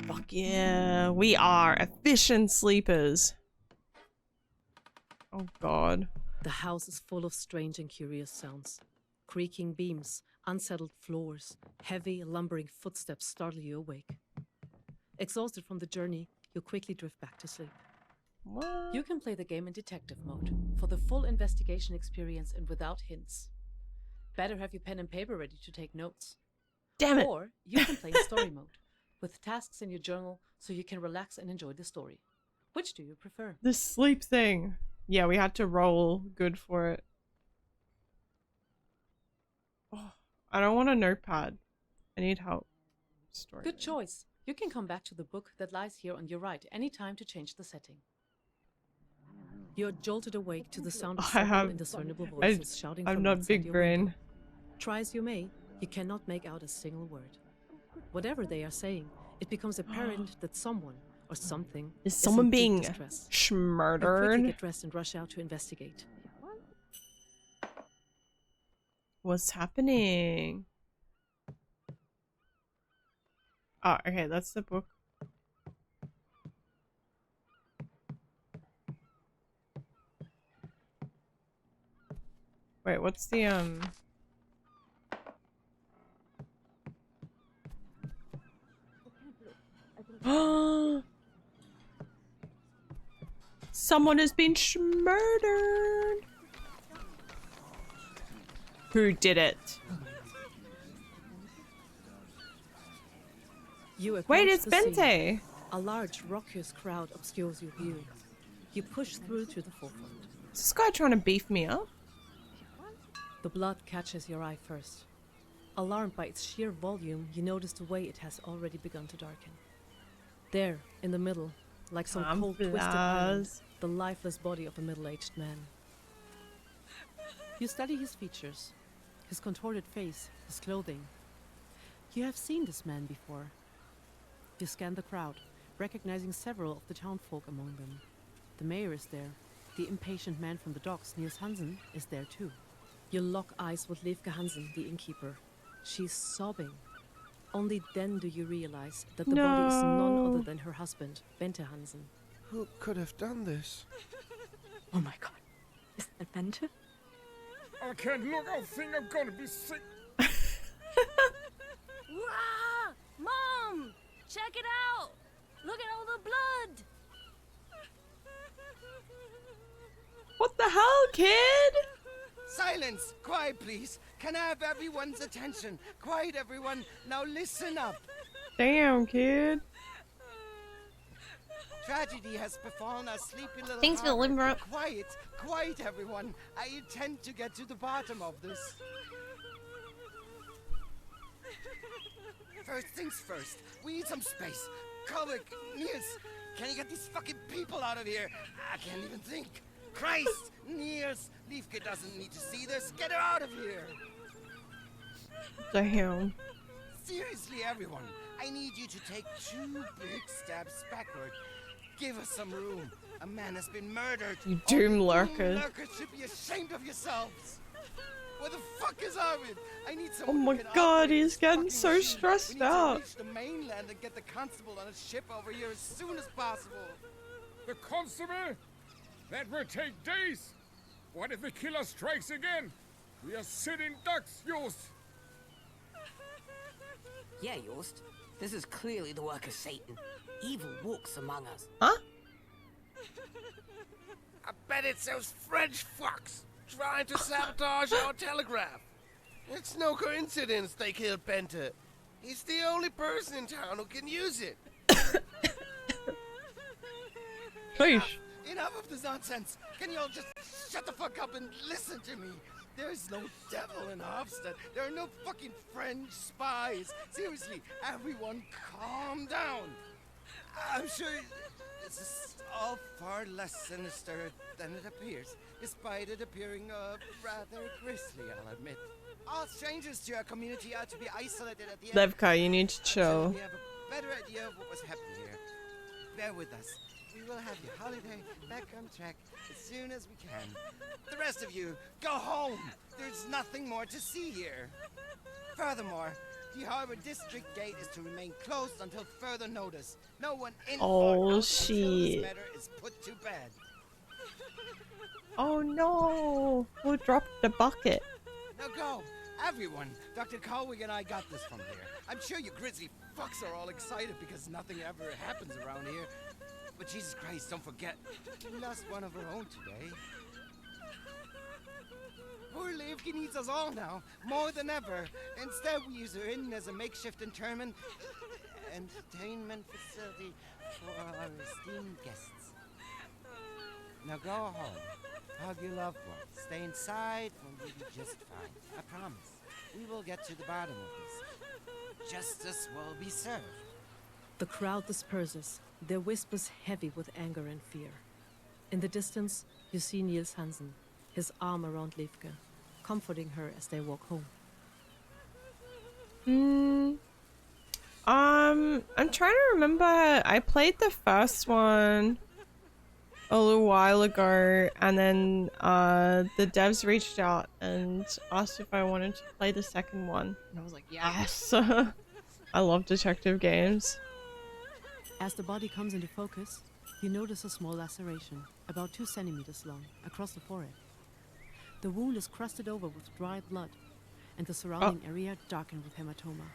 Fuck yeah, we are efficient sleepers. Oh god. The house is full of strange and curious sounds. Creaking beams, unsettled floors, heavy, lumbering footsteps startle you awake. Exhausted from the journey, you quickly drift back to sleep. What? You can play the game in detective mode for the full investigation experience and without hints. Better have your pen and paper ready to take notes. Damn it. Or you can play in story mode with tasks in your journal so you can relax and enjoy the story. Which do you prefer? The sleep thing. Yeah, we had to roll good for it. Oh, I don't want a notepad. I need help. Story Good mode. choice. You can come back to the book that lies here on your right anytime to change the setting. You're jolted awake to the sound of I several have- indiscernible voices shouting I'm from not outside big your brain. window. Try as you may, you cannot make out a single word. Whatever they are saying, it becomes apparent that someone or something Is someone in deep being distress. You quickly schmurdered? get dressed and rush out to investigate. What's happening? Oh, okay, that's the book. Wait, what's the Someone has been murdered. Who did it? You Wait, approach it's the scene. Bente. A large, raucous crowd obscures your view. You push through to the forefront. Is this guy trying to beef me up? The blood catches your eye first. Alarmed by its sheer volume, you notice the way it has already begun to darken. There, in the middle, like some cold, twisted island, the lifeless body of a middle-aged man. You study his features, his contorted face, his clothing. You have seen this man before. You scan the crowd, recognizing several of the townfolk among them. The mayor is there. The impatient man from the docks, Niels Hansen, is there too. You lock eyes with Levke Hansen, the innkeeper. She's sobbing. Only then do you realize that the body is none other than her husband, Bente Hansen. Who could have done this? Oh my god. Is that Bente? I can't look. I think I'm gonna be sick. Wow! Mom! Check it out! Look at all the blood! What the hell, kid? Silence! Quiet, please. Can I have everyone's attention? Quiet, everyone. Now listen up. Damn, kid. Tragedy has befallen our sleepy little Thanks for the harbor. limber up. Quiet, quiet, everyone. I intend to get to the bottom of this. First things first, we need some space. Kovic, Niels, can you get these fucking people out of here? I can't even think. Christ, Niels, Levke doesn't need to see this. Get her out of here. Damn. Seriously, everyone, I need you to take 2 big steps backward. Give us some room. A man has been murdered. You doom lurker. Lurkers should be ashamed of yourselves. Where the fuck is Arvid? I need Oh someone who my can god, operate he's this getting fucking so machine. stressed We need out. to reach the mainland and get the constable on a ship over here as soon as possible. The constable? That will take days. What if the killer strikes again? We are sitting ducks, Jost. Yeah, Jost. This is clearly the work of Satan. Evil walks among us. Huh? I bet it's those French fucks trying to sabotage our telegraph. It's no coincidence they killed Bente. He's the only person in town who can use it. Sheesh. Enough of this nonsense. Can you all just shut the fuck up and listen to me? There's no devil in Hofstad. There are no fucking French spies. Seriously, everyone calm down. I'm sure this is all far less sinister than it appears, despite it appearing rather grisly, I'll admit. All strangers to our community are to be isolated at the end. Levka, you need to Until chill. we have a better idea of what was happening here. Bear with us. We will have your holiday back on track as soon as we can. The rest of you, go home. There's nothing more to see here. Furthermore, the Harbor District Gate is to remain closed until further notice. No one in or out until this shit. matter is put to bed. Oh no! Who dropped the bucket? Now go, everyone. Dr. Colwig and I got this from here. I'm sure you grizzly fucks are all excited because nothing ever happens around here. But Jesus Christ, don't forget, we lost one of our own today. Poor Levke needs us all now, more than ever. Instead, we use her in as a makeshift entertainment facility for our esteemed guests. Now go home, hug your loved ones, stay inside, and we'll be just fine. I promise. We will get to the bottom of this. Justice will be served. The crowd disperses, their whispers heavy with anger and fear. In the distance, you see Niels Hansen, his arm around Levke, comforting her as they walk home. I'm trying to remember. I played the first one a little while ago, and then the devs reached out and asked if I wanted to play the second one, and I was like, yes. I love detective games. As the body comes into focus, you notice a small laceration, about 2 centimeters long, across the forehead. The wound is crusted over with dried blood, and the surrounding area darkened with hematoma.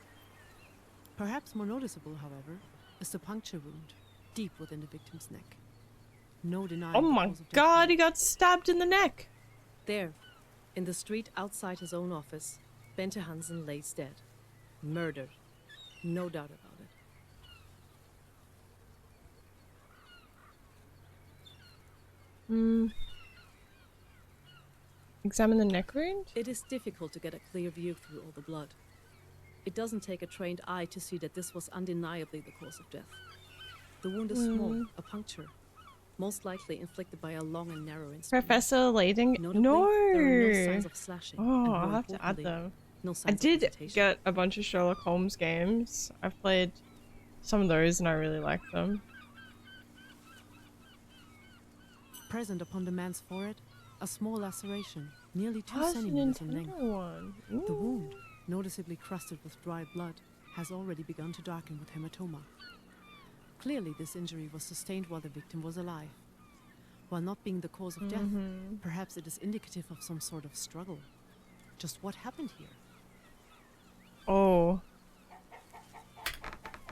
Perhaps more noticeable, however, is the puncture wound, deep within the victim's neck. No denying Oh the my cause of death god, here. he got stabbed in the neck! There, in the street outside his own office, Bente Hansen lays dead. Murdered. No doubt about it. Examine the neck wound? It is difficult to get a clear view through all the blood. It doesn't take a trained eye to see that this was undeniably the cause of death. The wound is small, a puncture, most likely inflicted by a long and narrow instrument. Professor Lading? Notably, No! there are no signs of slashing. Oh, and I'll more have to add importantly, them. No I signs of did hesitation. get a bunch of Sherlock Holmes games. I've played some of those and I really like them. Present upon the man's forehead, a small laceration, nearly 2 Oh, it's a centimeters in Nintendo length. one. The Ooh. wound, noticeably crusted with dried blood, has already begun to darken with hematoma. Clearly, this injury was sustained while the victim was alive. While not being the cause of death, perhaps it is indicative of some sort of struggle. Just what happened here? Oh.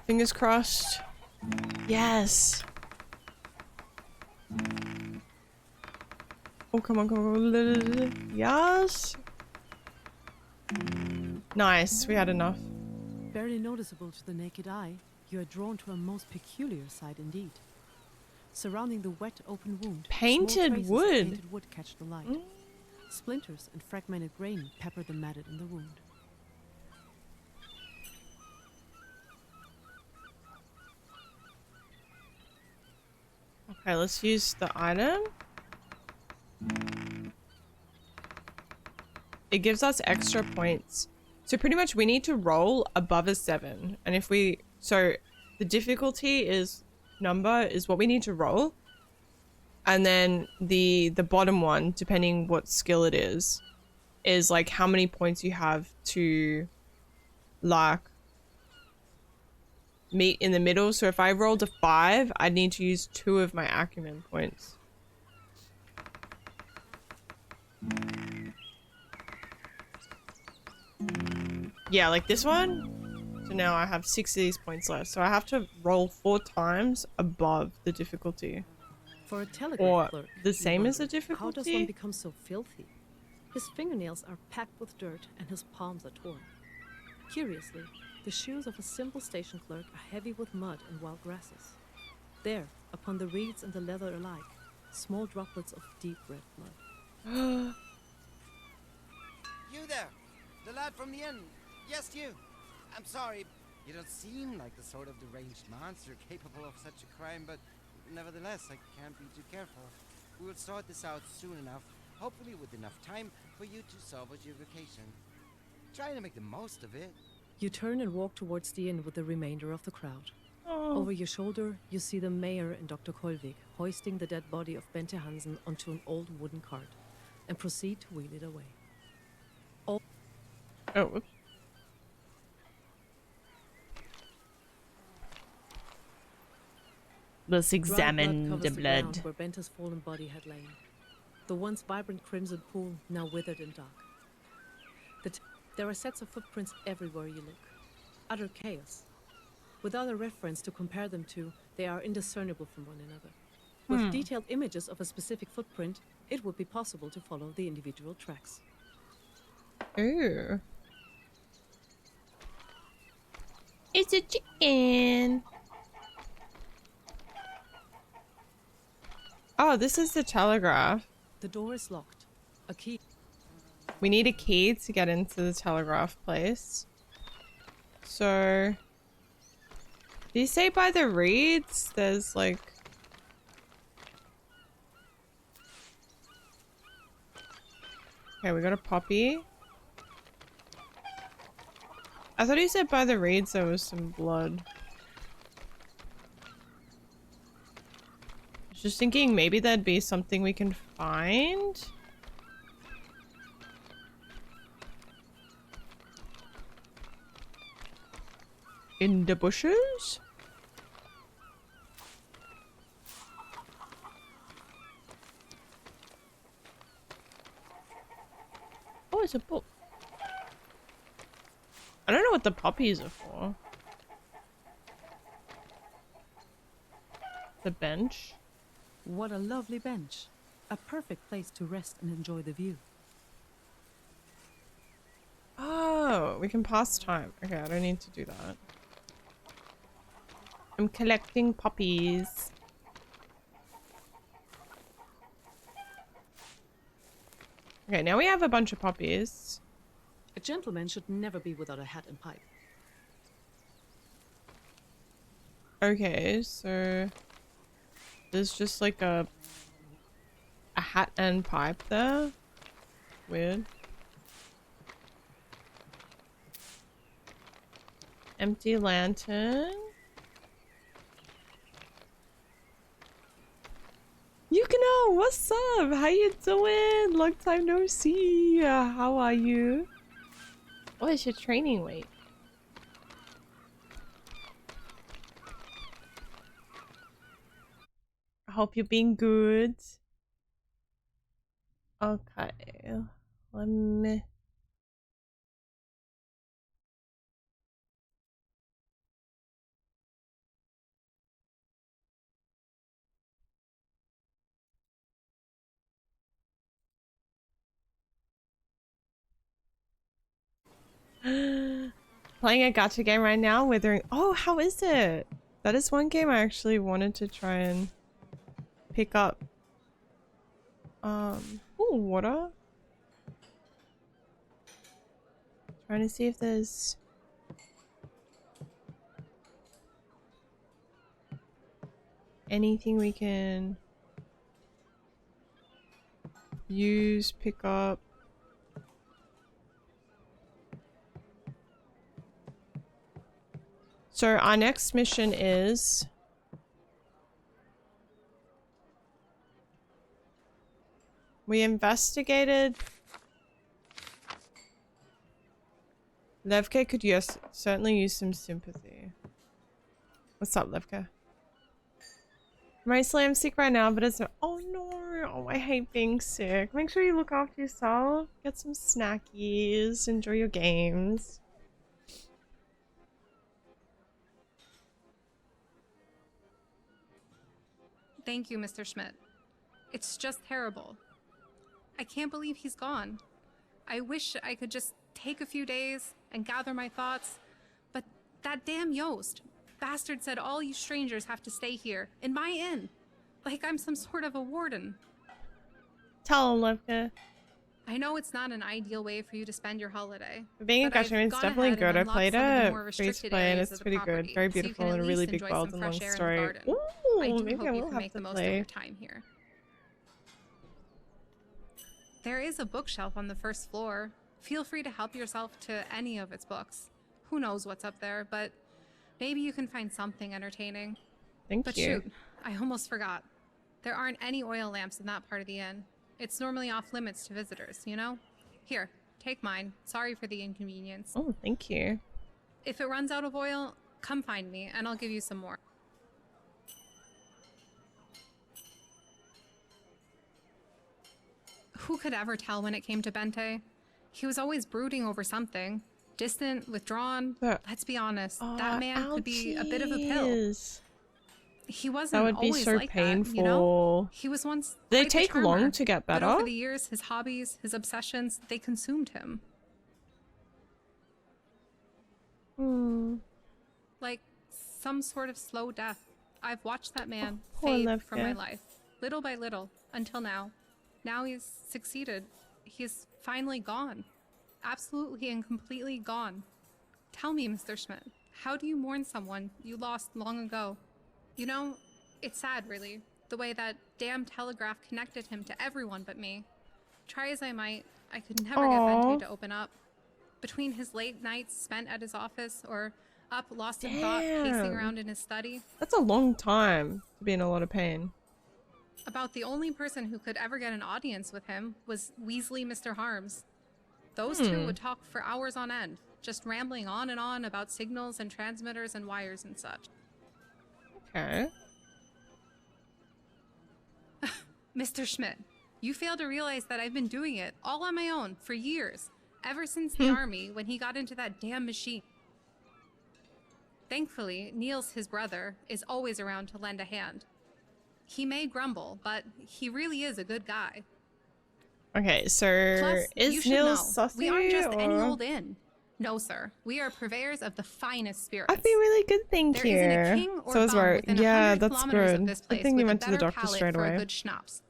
Fingers crossed. Yes. Oh, come on, come on. Yes. Nice, we had enough. Barely noticeable to the naked eye, you are drawn to a most peculiar sight indeed. Surrounding the wet, open wound, Painted small traces of wood. painted wood catch the light. Splinters and fragmented grain pepper the matted in the wound. Okay, let's use the item. It gives us extra points. So pretty much we need to roll above a 7. And if we... So the difficulty is... Number is what we need to roll. And then the bottom one, depending what skill it is like how many points you have to like meet in the middle. So if I rolled a 5, I'd need to use 2 of my acumen points. Yeah, like this one. So now I have 6 of these points left. So I have to roll 4 times above the difficulty. For a telegraph Or clerk, the you same as the wonder, how does one difficulty? become so filthy? His fingernails are packed with dirt and his palms are torn. Curiously, the shoes of a simple station clerk are heavy with mud and wild grasses. There, upon the reeds and the leather alike, small droplets of deep red blood. You there! The lad from the inn! Yes, you! I'm sorry, you don't seem like the sort of deranged monster capable of such a crime, but nevertheless, I can't be too careful. We will sort this out soon enough, hopefully with enough time for you to salvage your vacation. Try to make the most of it. You turn and walk towards the inn with the remainder of the crowd. Oh. Over your shoulder, you see the mayor and Dr. Kolvik hoisting the dead body of Bente Hansen onto an old wooden cart and proceed to wheel it away. Oh, whoops. Let's examine covers the the ground blood. where Bente's fallen body had lain. The once vibrant crimson pool now withered and dark. There are sets of footprints everywhere you look. Utter chaos. Without a reference to compare them to, they are indiscernible from one another. With detailed images of a specific footprint, it would be possible to follow the individual tracks. Ooh. It's a chicken. Oh, this is the telegraph. The door is locked. A key. We need a key to get into the telegraph place. So... Do you say by the reeds? There's like... Okay, we got a poppy. I thought you said by the reeds there was some blood. Just thinking maybe there'd be something we can find. In the bushes? Oh, it's a book. I don't know what the poppies are for. The bench. What a lovely bench. A perfect place to rest and enjoy the view. Oh, we can pass time. Okay, I don't need to do that. I'm collecting poppies. Okay, now we have a bunch of poppies. A gentleman should never be without a hat and pipe. Okay, so there's just like a hat and pipe there. Weird. Empty lantern. Yukino, what's up? How you doing? Long time no see. How are you? What is your training weight? I hope you're being good. Okay. Let me... Playing a gacha game right now, Withering. Oh, how is it? That is one game I actually wanted to try and pick up. Ooh, water. Trying to see if there's anything we can use, pick up. So our next mission is we investigated. Levka could certainly use some sympathy. What's up, Levka? Mostly I'm sick right now, but it's not. Oh no! Oh, I hate being sick. Make sure you look after yourself. Get some snackies. Enjoy your games. Thank you, Mr. Schmidt. It's just terrible. I can't believe he's gone. I wish I could just take a few days and gather my thoughts, but that damn Yost bastard said all you strangers have to stay here in my inn, like I'm some sort of a warden. Tell him, Levka. I know it's not an ideal way for you to spend your holiday. Being a gacha is definitely good. I played it free to play and it's pretty good. Very beautiful and a really big world and long story. Ooh, maybe I will have to play. Time here. There is a bookshelf on the first floor. Feel free to help yourself to any of its books. Who knows what's up there, but maybe you can find something entertaining. Thank you. But shoot, I almost forgot. There aren't any oil lamps in that part of the inn. It's normally off limits to visitors, you know? Here, take mine. Sorry for the inconvenience. Oh, thank you. If it runs out of oil, come find me and I'll give you some more. Who could ever tell when it came to Bente? He was always brooding over something. Distant, withdrawn. Let's be honest, that man could be a bit of a pill. He wasn't that would be always so like painful. That, you know? He was once They quite the take charmer, long to get better. But over the years, his hobbies, his obsessions, they consumed him. Like some sort of slow death. I've watched that man fade from my life, little by little, until now. Now he's succeeded. He's finally gone. Absolutely and completely gone. Tell me, Mr. Schmidt, how do you mourn someone you lost long ago? You know, it's sad, really, the way that damn telegraph connected him to everyone but me. Try as I might, I could never get Bente to open up. Between his late nights spent at his office or up lost in thought, pacing around in his study. That's a long time to be in a lot of pain. About the only person who could ever get an audience with him was Weasley Mr. Harms. Those two would talk for hours on end, just rambling on and on about signals and transmitters and wires and such. Okay. Mr. Schmidt, you fail to realize that I've been doing it all on my own for years, ever since the army when he got into that damn machine. Thankfully, Niels, his brother, is always around to lend a hand. He may grumble, but he really is a good guy. Okay, so Plus, you is should Niels know, sussy we aren't just any or- old inn. No, sir. We are purveyors of the finest spirits. I've been really good, thank There you. isn't a king or So is bum where, within yeah, 100 that's kilometers of good. this Good place thing with you a went to the better doctor palate straight for a away. good schnapps.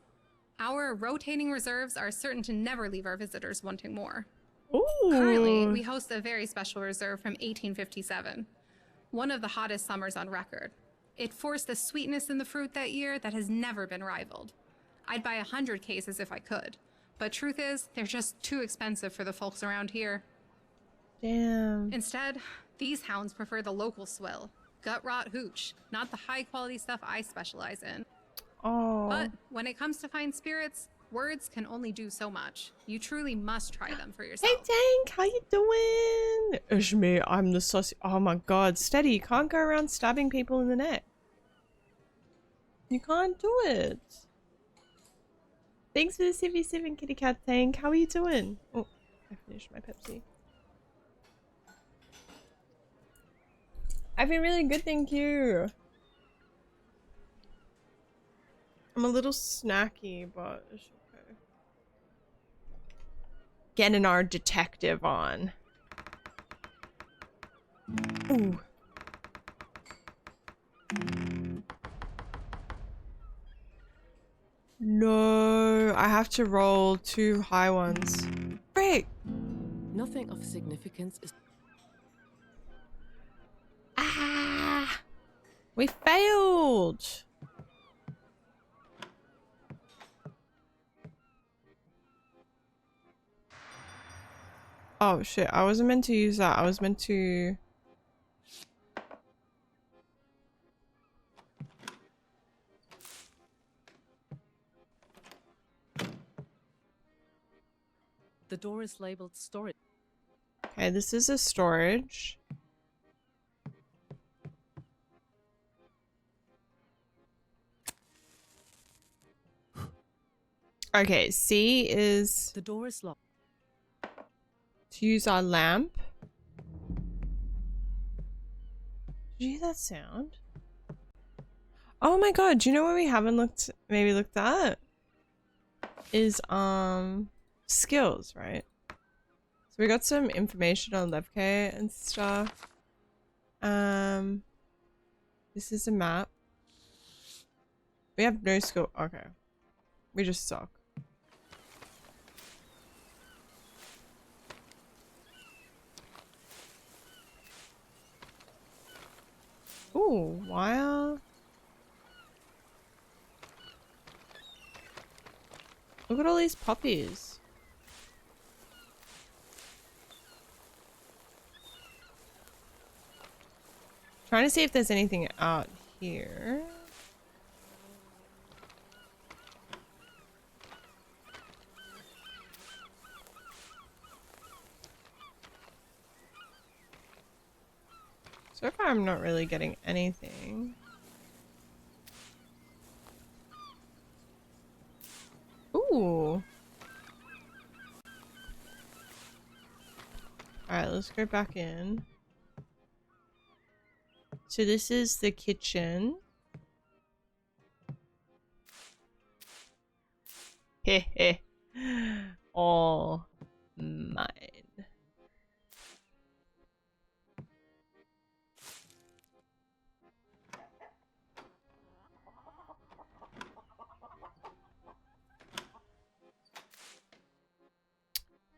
Our rotating reserves are certain to never leave our visitors wanting more. Ooh. Currently, we host a very special reserve from 1857, one of the hottest summers on record. It forced a sweetness in the fruit that year that has never been rivaled. I'd buy 100 cases if I could, but truth is, they're just too expensive for the folks around here. Damn. Instead, these hounds prefer the local swill, gut rot hooch, not the high quality stuff I specialize in. Oh. But when it comes to fine spirits, words can only do so much. You truly must try them for yourself. Hey Tank, how you doing? Ishmi, I'm the sussy. Oh my god, steady. You can't go around stabbing people in the neck. You can't do it. Thanks for the CV7 kitty cat Tank. How are you doing? Oh, I finished my Pepsi. I've been really good, thank you. I'm a little snacky, but it's okay. Getting our detective on. Ooh. No, I have to roll 2 high ones. Frick! Nothing of significance is. Ah! We failed! Oh shit, I wasn't meant to use that. I was meant to... The door is labeled storage. Okay, this is a storage. Okay, C is The door is locked. to use our lamp. Did you hear that sound? Oh my god, do you know what we haven't maybe looked at? Is skills, right? So we got some information on Levke and stuff. This is a map. We have no skill. Okay. We just suck. Ooh, wow. Look at all these puppies. Trying to see if there's anything out here. So far I'm not really getting anything. Ooh. Alright, let's go back in. So this is the kitchen. Heh. All mine.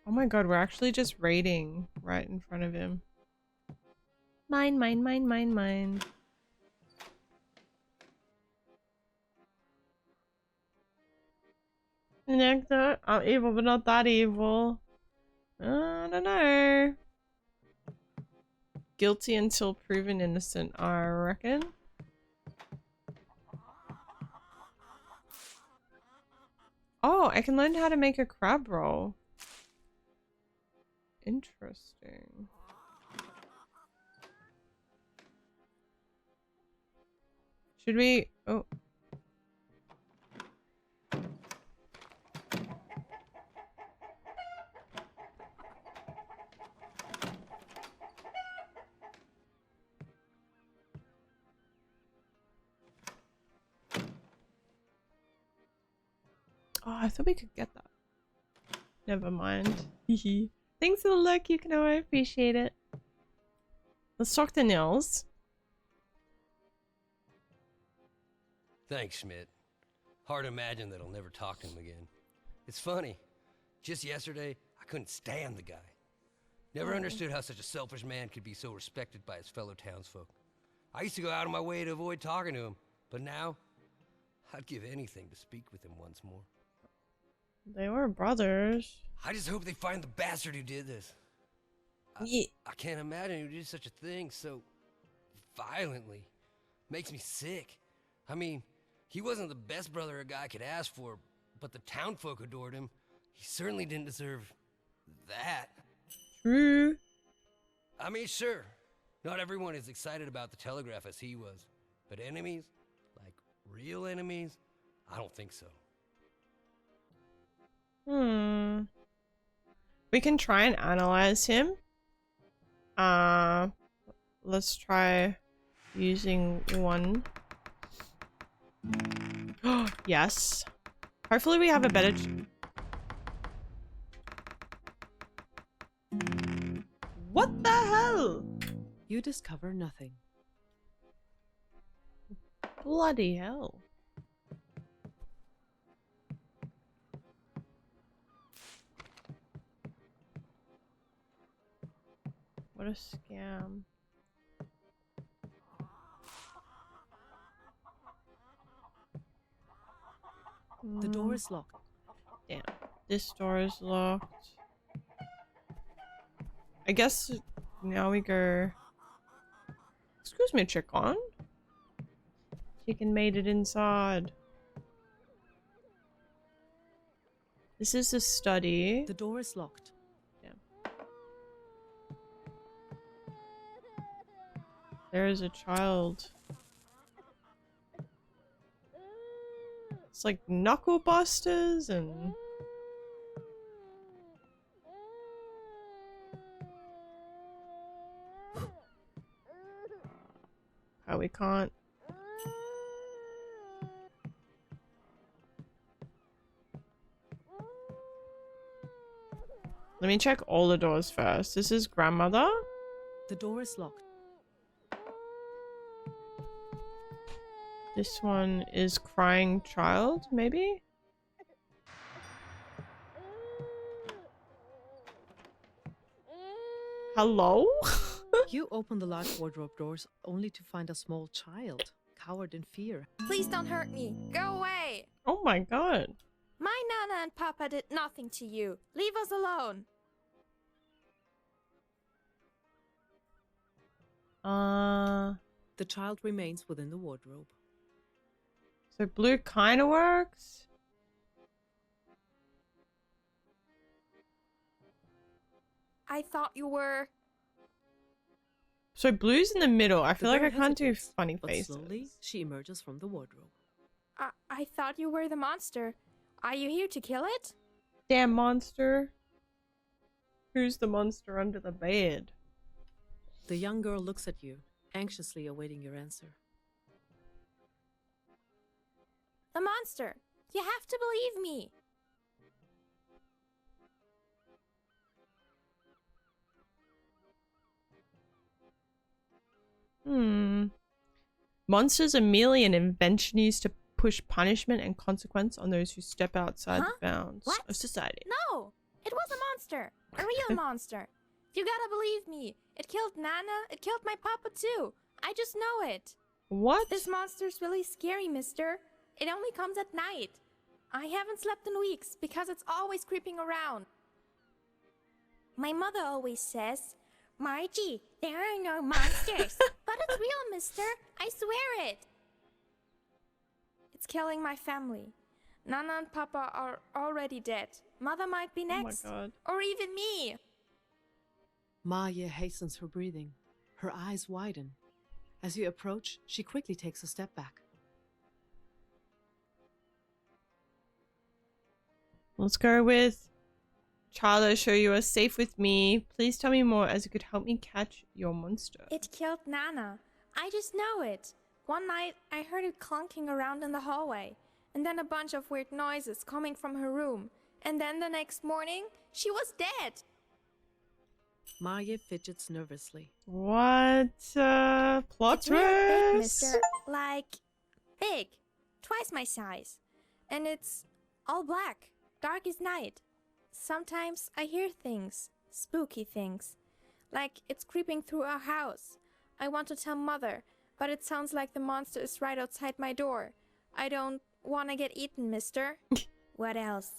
Oh my god, we're actually just raiding right in front of him. Mine. Nectar? I'm evil, but not that evil. I don't know. Guilty until proven innocent, I reckon. Oh, I can learn how to make a crab roll. Interesting. Should we... Oh. Oh, I thought we could get that. Never mind. Hehe. Thanks for the look, Yukino. I appreciate it. Let's talk to Nils. Thanks, Schmidt. Hard to imagine that I'll never talk to him again. It's funny. Just yesterday, I couldn't stand the guy. Never understood how such a selfish man could be so respected by his fellow townsfolk. I used to go out of my way to avoid talking to him, but now, I'd give anything to speak with him once more. They were brothers. I just hope they find the bastard who did this. I can't imagine who did such a thing so violently. Makes me sick. I mean, he wasn't the best brother a guy could ask for, but the townfolk adored him. He certainly didn't deserve that. True. I mean, sure, not everyone is excited about the Telegraph as he was, but enemies, like real enemies, I don't think so. We can try and analyze him. Let's try using one. Yes. Hopefully we have a better... What the hell? You discover nothing. Bloody hell. What a scam. The door is locked. Damn. This door is locked. I guess now we go... Excuse me, chicken. Chicken made it inside. This is the study. The door is locked. There is a child. It's like knuckle busters and... How we can't... Let me check all the doors first. This is grandmother. The door is locked. This one is crying child, maybe? Hello? You open the large wardrobe doors only to find a small child, cowered in fear. Please don't hurt me. Go away. Oh my god. My Nana and Papa did nothing to you. Leave us alone. The child remains within the wardrobe. So blue kind of works? I thought you were... So blue's in the middle. I The feel like I girl can't do hesitates, funny but faces. slowly, she emerges from the wardrobe. I thought you were the monster. Are you here to kill it? Damn monster. Who's the monster under the bed? The young girl looks at you, anxiously awaiting your answer. The monster. You have to believe me. Monsters are merely an invention used to push punishment and consequence on those who step outside the bounds of society. No! It was a monster. A real monster. You gotta believe me. It killed Nana. It killed my papa too. I just know it. What? This monster's really scary, mister. It only comes at night. I haven't slept in weeks because it's always creeping around. My mother always says, Margie, there are no monsters. But it's real, mister. I swear it. It's killing my family. Nana and Papa are already dead. Mother might be next. Oh my god. Or even me. Maya hastens her breathing. Her eyes widen. As you approach, she quickly takes a step back. Let's go with Charlo, show you are safe with me. Please tell me more as it could help me catch your monster. It killed Nana. I just know it. One night, I heard it clunking around in the hallway. And then a bunch of weird noises coming from her room. And then the next morning, she was dead. Maya fidgets nervously. What? Plot It's really big, twist? mister. Like, big. Twice my size. And it's all black. Dark as night. Sometimes I hear things. Spooky things. Like it's creeping through our house. I want to tell Mother, but it sounds like the monster is right outside my door. I don't want to get eaten, mister. What else?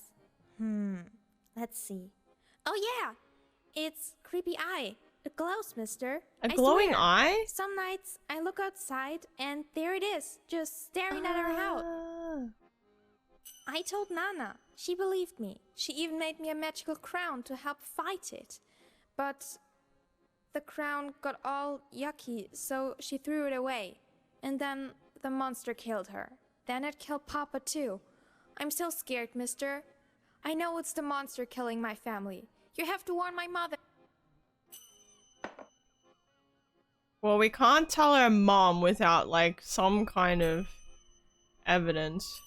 Let's see. Oh yeah! It's creepy eye. It glows, mister. A I glowing swear. eye? Some nights I look outside and there it is, just staring at our house. I told Nana. She believed me. She even made me a magical crown to help fight it. But the crown got all yucky, so she threw it away. And then the monster killed her. Then it killed Papa too. I'm so scared, mister. I know it's the monster killing my family. You have to warn my mother. Well, we can't tell her mom without, like, some kind of evidence.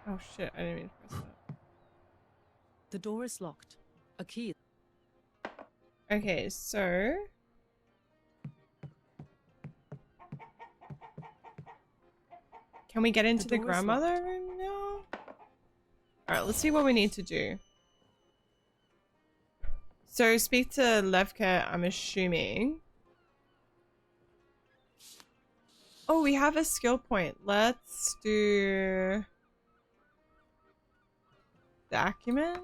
Oh shit, I didn't mean to press that. The door is locked. A key. Okay, so... Can we get into the door is grandmother locked. room now? Alright, let's see what we need to do. So, speak to Levka, I'm assuming. Oh, we have a skill point. Let's do... the acumen?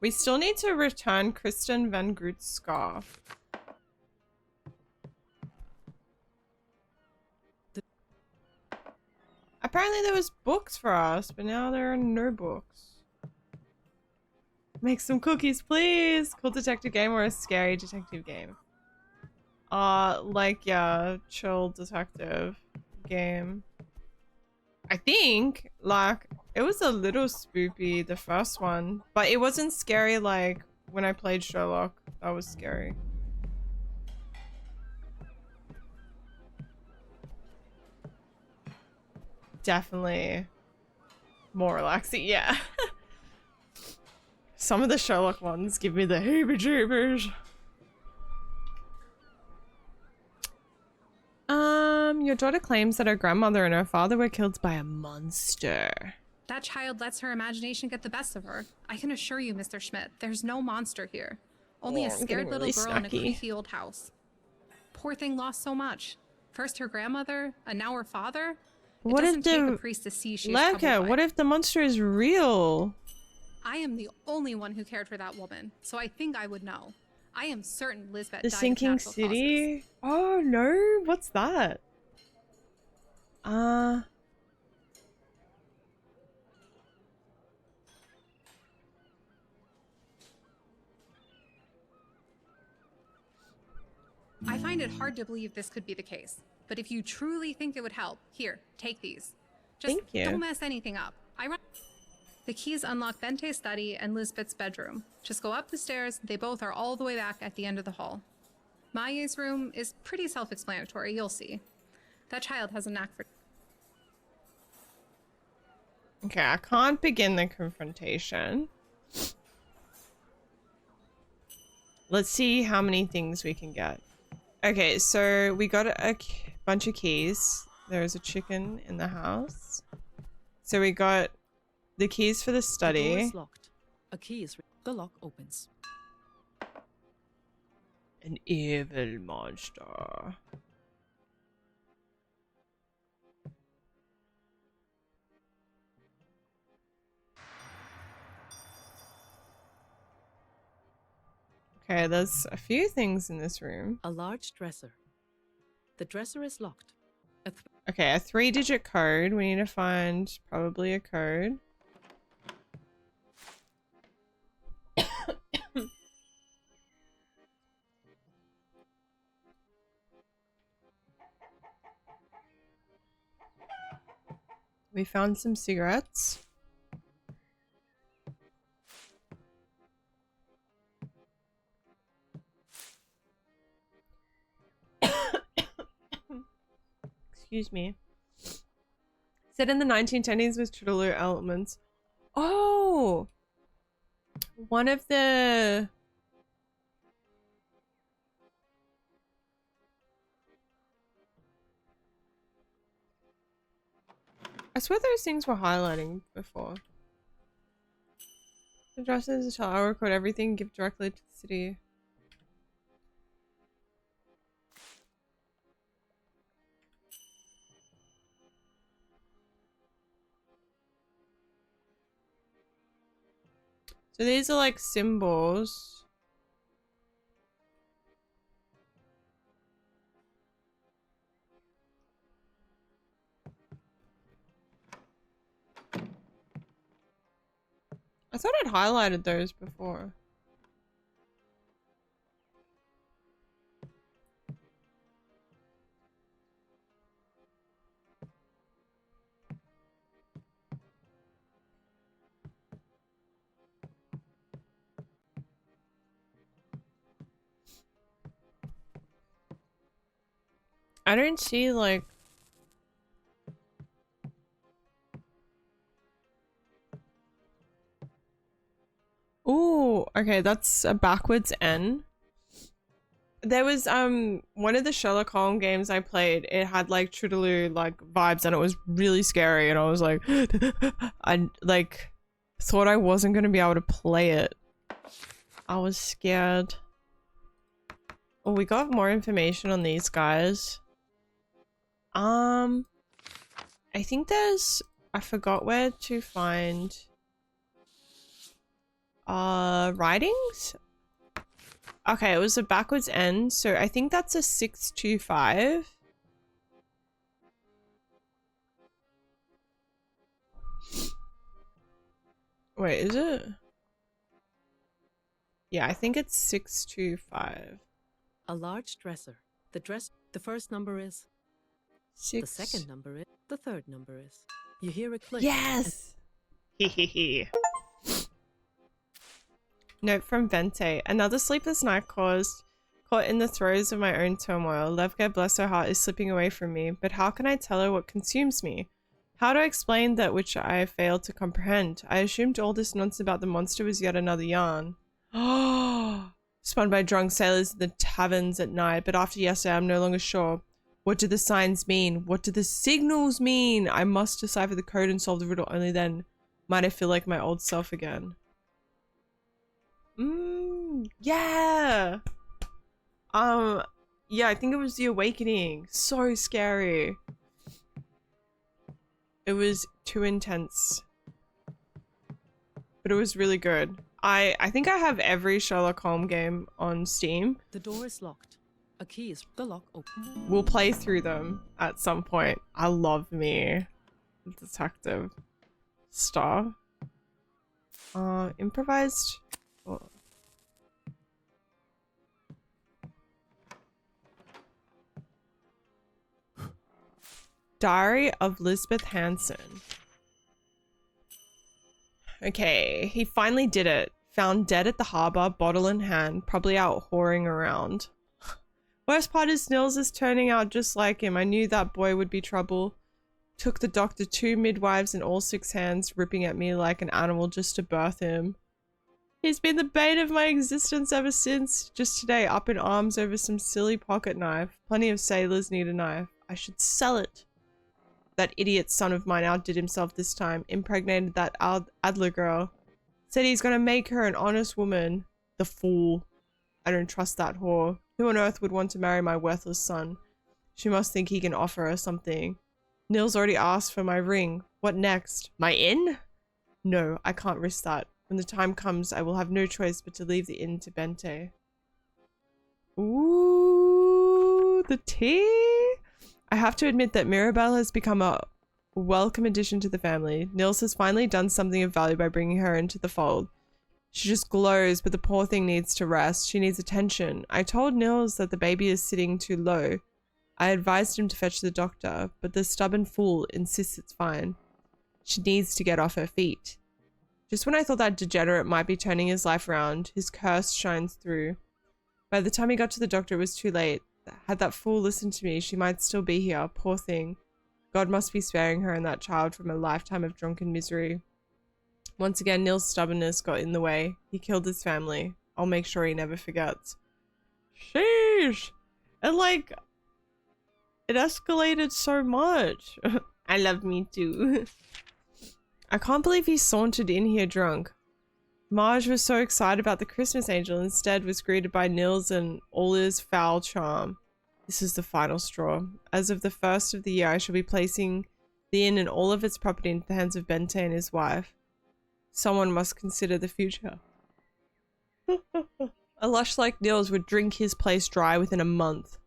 We still need to return Kristen Van Groot's scarf. Apparently there was books for us, but now there are no books. Make some cookies, please! Cool detective game or a scary detective game? Like, yeah, chill detective game. I think, like, it was a little spoopy, the first one. But it wasn't scary like when I played Sherlock. That was scary. Definitely more relaxing, yeah. Some of the Sherlock ones give me the heebie-jeebies. Your daughter claims that her grandmother and her father were killed by a monster. That child lets her imagination get the best of her. I can assure you, Mr. Schmidt, there's no monster here. Only a I'm getting scared little really girl in a snacky. creepy old house. Poor thing lost so much. First her grandmother, and now her father. It What if doesn't take a the... priest to see she's troubled Levka, by what if the monster is real? I am the only one who cared for that woman, so I think I would know. I am certain Lisbeth The died of sinking natural city? causes. Oh no, what's that? I find it hard to believe this could be the case, but if you truly think it would help, here, take these. Just Thank you. don't mess anything up. The keys unlock Bente's study and Lisbeth's bedroom. Just go up the stairs, they both are all the way back at the end of the hall. Maya's room is pretty self-explanatory, you'll see. That child has a knack for... Okay, I can't begin the confrontation. Let's see how many things we can get. Okay, so we got a bunch of keys. There's a chicken in the house. So we got the keys for the The door study. is locked. A key is... The lock opens. An evil monster. Okay, there's a few things in this room. A large dresser. The dresser is locked. Okay, a 3-digit code. We need to find probably a code. We found some cigarettes. Excuse me. Set in the 1920s with Chudaloo elements. Oh! One of the... I swear those things were highlighting before. Addresses, I'll record everything, give directly to the city. So these are like symbols. I thought I'd highlighted those before. I don't see like... Ooh, okay, that's a backwards N. There was one of the Sherlock Holmes games I played, it had like Trudaloo like vibes and it was really scary and I was like I like thought I wasn't gonna be able to play it. I was scared. Oh, we got more information on these guys. I think there's... I forgot where to find... writings? Okay, it was a backwards N, so I think that's a 625. Wait, is it? Yeah, I think it's 625. A large dresser. The first number is... 6. The second number is... The third number is... You hear a click. Yes! Hehehe. Note from Vente. Another sleepless night caught in the throes of my own turmoil. Levka, bless her heart, is slipping away from me, but how can I tell her what consumes me? How do I explain that which I failed to comprehend? I assumed all this nonsense about the monster was yet another yarn. Spun by drunk sailors in the taverns at night, but after yesterday I'm no longer sure. What do the signs mean? What do the signals mean? I must decipher the code and solve the riddle. Only then might I feel like my old self again. Yeah! Yeah, I think it was The Awakening. So scary. It was too intense. But it was really good. I think I have every Sherlock Holmes game on Steam. The door is locked. A key is the lock open. We'll play through them at some point. I love me detective stuff. Improvised. Oh. Diary of Lisbeth Hansen. Okay, he finally did it. Found dead at the harbour, bottle in hand, probably out whoring around. Worst part is Nils is turning out just like him. I knew that boy would be trouble. Took the doctor 2 midwives and all 6 hands, ripping at me like an animal just to birth him. He's been the bane of my existence ever since. Just today, up in arms over some silly pocket knife. Plenty of sailors need a knife. I should sell it. That idiot son of mine outdid himself this time. Impregnated that Adler girl. Said he's gonna make her an honest woman. The fool. I don't trust that whore. Who on earth would want to marry my worthless son? She must think he can offer her something. Nils already asked for my ring. What next? My inn? No, I can't risk that. When the time comes, I will have no choice but to leave the inn to Bente. Ooh, the tea? I have to admit that Mirabelle has become a welcome addition to the family. Nils has finally done something of value by bringing her into the fold. She just glows, but the poor thing needs to rest. She needs attention. I told Nils that the baby is sitting too low. I advised him to fetch the doctor, but the stubborn fool insists it's fine. She needs to get off her feet. Just when I thought that degenerate might be turning his life around, his curse shines through. By the time he got to the doctor, it was too late. Had that fool listened to me, she might still be here. Poor thing. God must be sparing her and that child from a lifetime of drunken misery. Once again, Nils' stubbornness got in the way. He killed his family. I'll make sure he never forgets. Sheesh! And like, it escalated so much. I love me too. I can't believe he sauntered in here drunk. Marge was so excited about the Christmas angel, instead was greeted by Nils and all his foul charm. This is the final straw. As of the first of the year, I shall be placing the inn and all of its property into the hands of Bente and his wife. Someone must consider the future. A lush like Nils would drink his place dry within a month.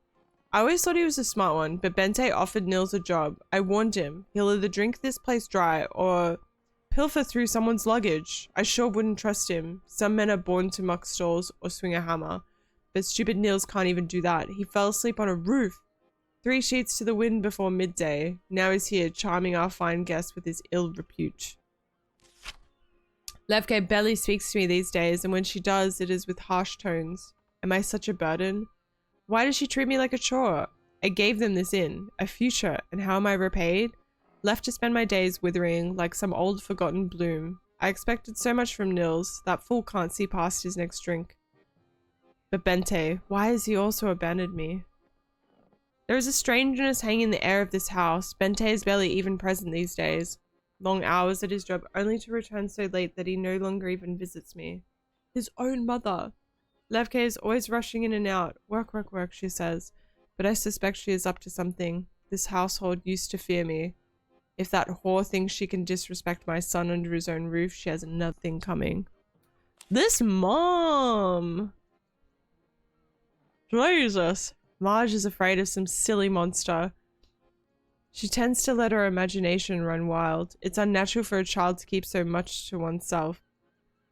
I always thought he was a smart one, but Bente offered Nils a job. I warned him, he'll either drink this place dry or pilfer through someone's luggage. I sure wouldn't trust him. Some men are born to muck stalls or swing a hammer, but stupid Nils can't even do that. He fell asleep on a roof. 3 sheets to the wind before midday. Now he's here, charming our fine guest with his ill repute. Levke barely speaks to me these days, and when she does, it is with harsh tones. Am I such a burden? Why does she treat me like a chore? I gave them this inn, a future, and how am I repaid? Left to spend my days withering like some old forgotten bloom. I expected so much from Nils. That fool can't see past his next drink. But Bente, why has he also abandoned me? There is a strangeness hanging in the air of this house. Bente is barely even present these days. Long hours at his job, only to return so late that he no longer even visits me. His own mother. Levke is always rushing in and out. Work, work, work, she says. But I suspect she is up to something. This household used to fear me. If that whore thinks she can disrespect my son under his own roof, she has another thing coming. This mom! Jesus. Marge is afraid of some silly monster. She tends to let her imagination run wild. It's unnatural for a child to keep so much to oneself.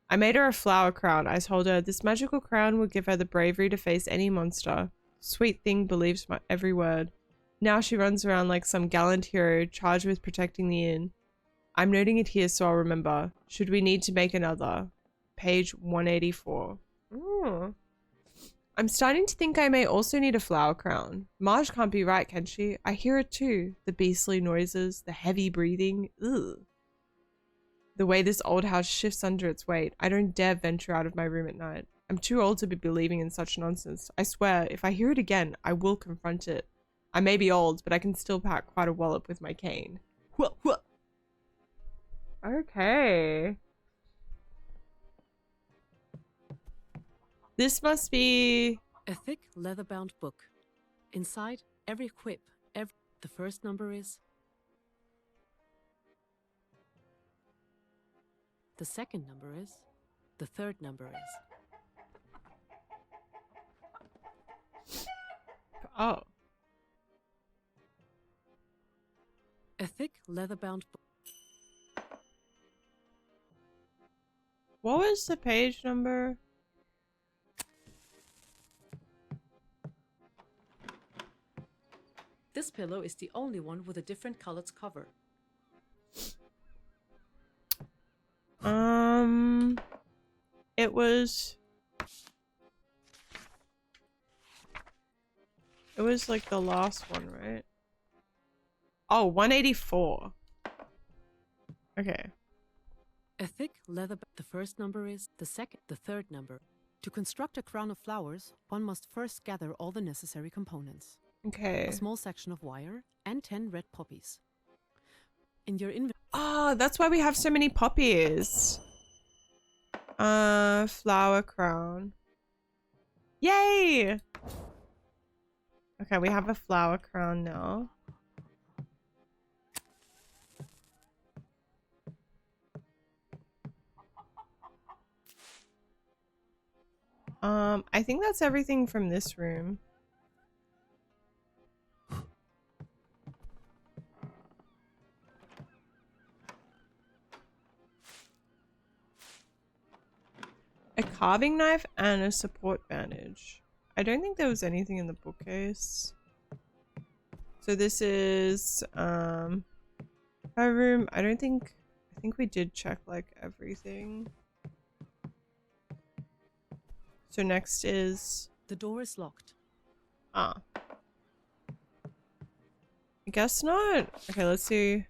I made her a flower crown. I told her this magical crown would give her the bravery to face any monster. Sweet thing believes my every word. Now she runs around like some gallant hero charged with protecting the inn. I'm noting it here so I'll remember. Should we need to make another? Page 184. Ooh. I'm starting to think I may also need a flower crown. Marge can't be right, can she? I hear it too. The beastly noises, the heavy breathing. Ugh. The way this old house shifts under its weight. I don't dare venture out of my room at night. I'm too old to be believing in such nonsense. I swear, if I hear it again, I will confront it. I may be old, but I can still pack quite a wallop with my cane. Okay. This must be... A thick, leather-bound book. Inside, every quip, the first number is... The second number is... The third number is... Oh. A thick, leather-bound book. What was the page number? This pillow is the only one with a different colored cover. It was like the last one, right? Oh, 184. Okay. A thick leather the first number is the second, the third number. To construct a crown of flowers, one must first gather all the necessary components. Okay. A small section of wire and 10 red poppies. In your inventory. Oh, that's why we have so many poppies. Flower crown. Yay! Okay, we have a flower crown now. I think that's everything from this room. A carving knife and a support bandage. I don't think there was anything in the bookcase. So this is her room. I think we did check like everything. So next is The door is locked. I guess not. Okay, let's see.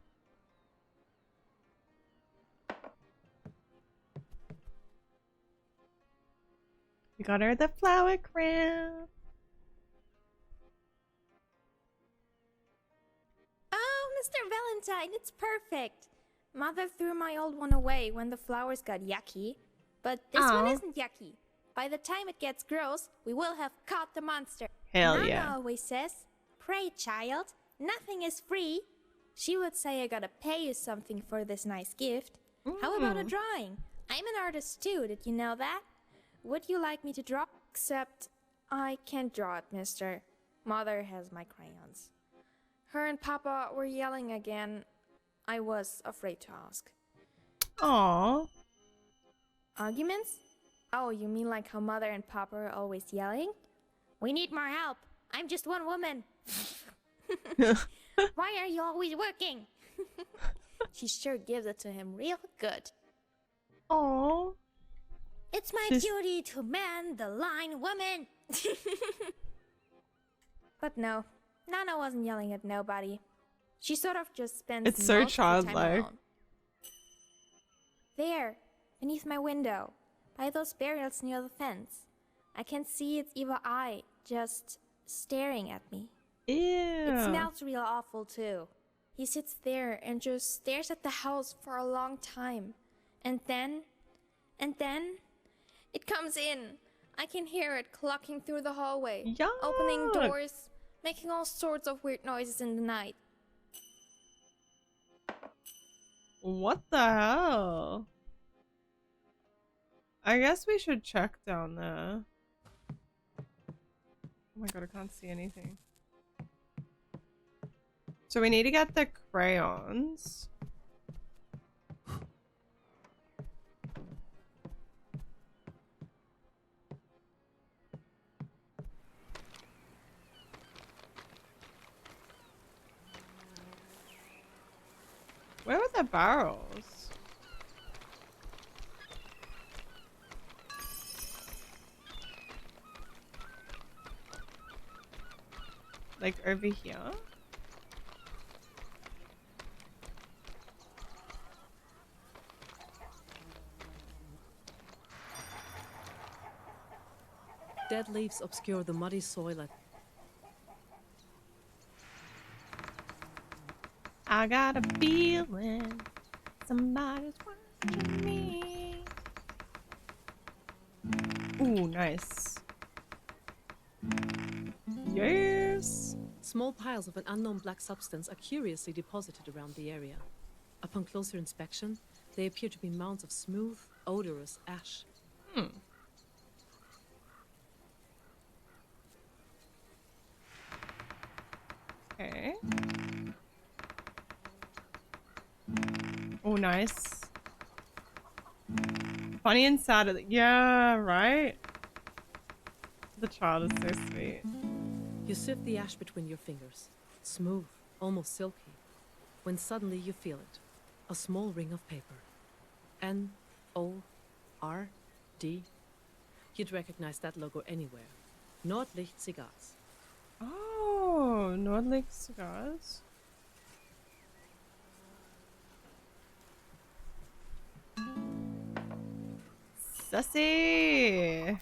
We got her the flower crown. Oh, Mr. Valentine, it's perfect. Mother threw my old one away when the flowers got yucky. But this one isn't yucky. By the time it gets gross, we will have caught the monster. Hell Nana yeah. always says, "Pray, child, nothing is free." She would say I gotta pay you something for this nice gift. How about a drawing? I'm an artist too, did you know that? Would you like me to draw? Except I can't draw it, mister. Mother has my crayons. Her and Papa were yelling again. I was afraid to ask. Aww. Arguments? Oh, you mean like how Mother and Papa are always yelling? We need more help. I'm just one woman. Why are you always working? She sure gives it to him real good. Aww. It's my duty to man the line, woman. But no, Nana wasn't yelling at nobody. She sort of just spends It's so most of the time childlike. alone. There, beneath my window, by those burials near the fence. I can see its evil eye just staring at me. Ew. It smells real awful too. He sits there and just stares at the house for a long time. And then, it comes in. I can hear it clucking through the hallway, opening Yuck. doors, making all sorts of weird noises in the night. What the hell? I guess we should check down there. Oh my god, I can't see anything. So we need to get the crayons. Where were the barrels? Like over here? Dead leaves obscure the muddy soil at I got a feeling somebody's watching me. Ooh, nice. Yes. Small piles of an unknown black substance are curiously deposited around the area. Upon closer inspection, they appear to be mounds of smooth, odorous ash. Okay. Oh, nice. Funny and sad. Yeah, right? The child is so sweet. You sift the ash between your fingers, smooth, almost silky, when suddenly you feel it, a small ring of paper. N-O-R-D. You'd recognize that logo anywhere. Nordlicht Cigars. Oh, Nordlicht Cigars. Sussy.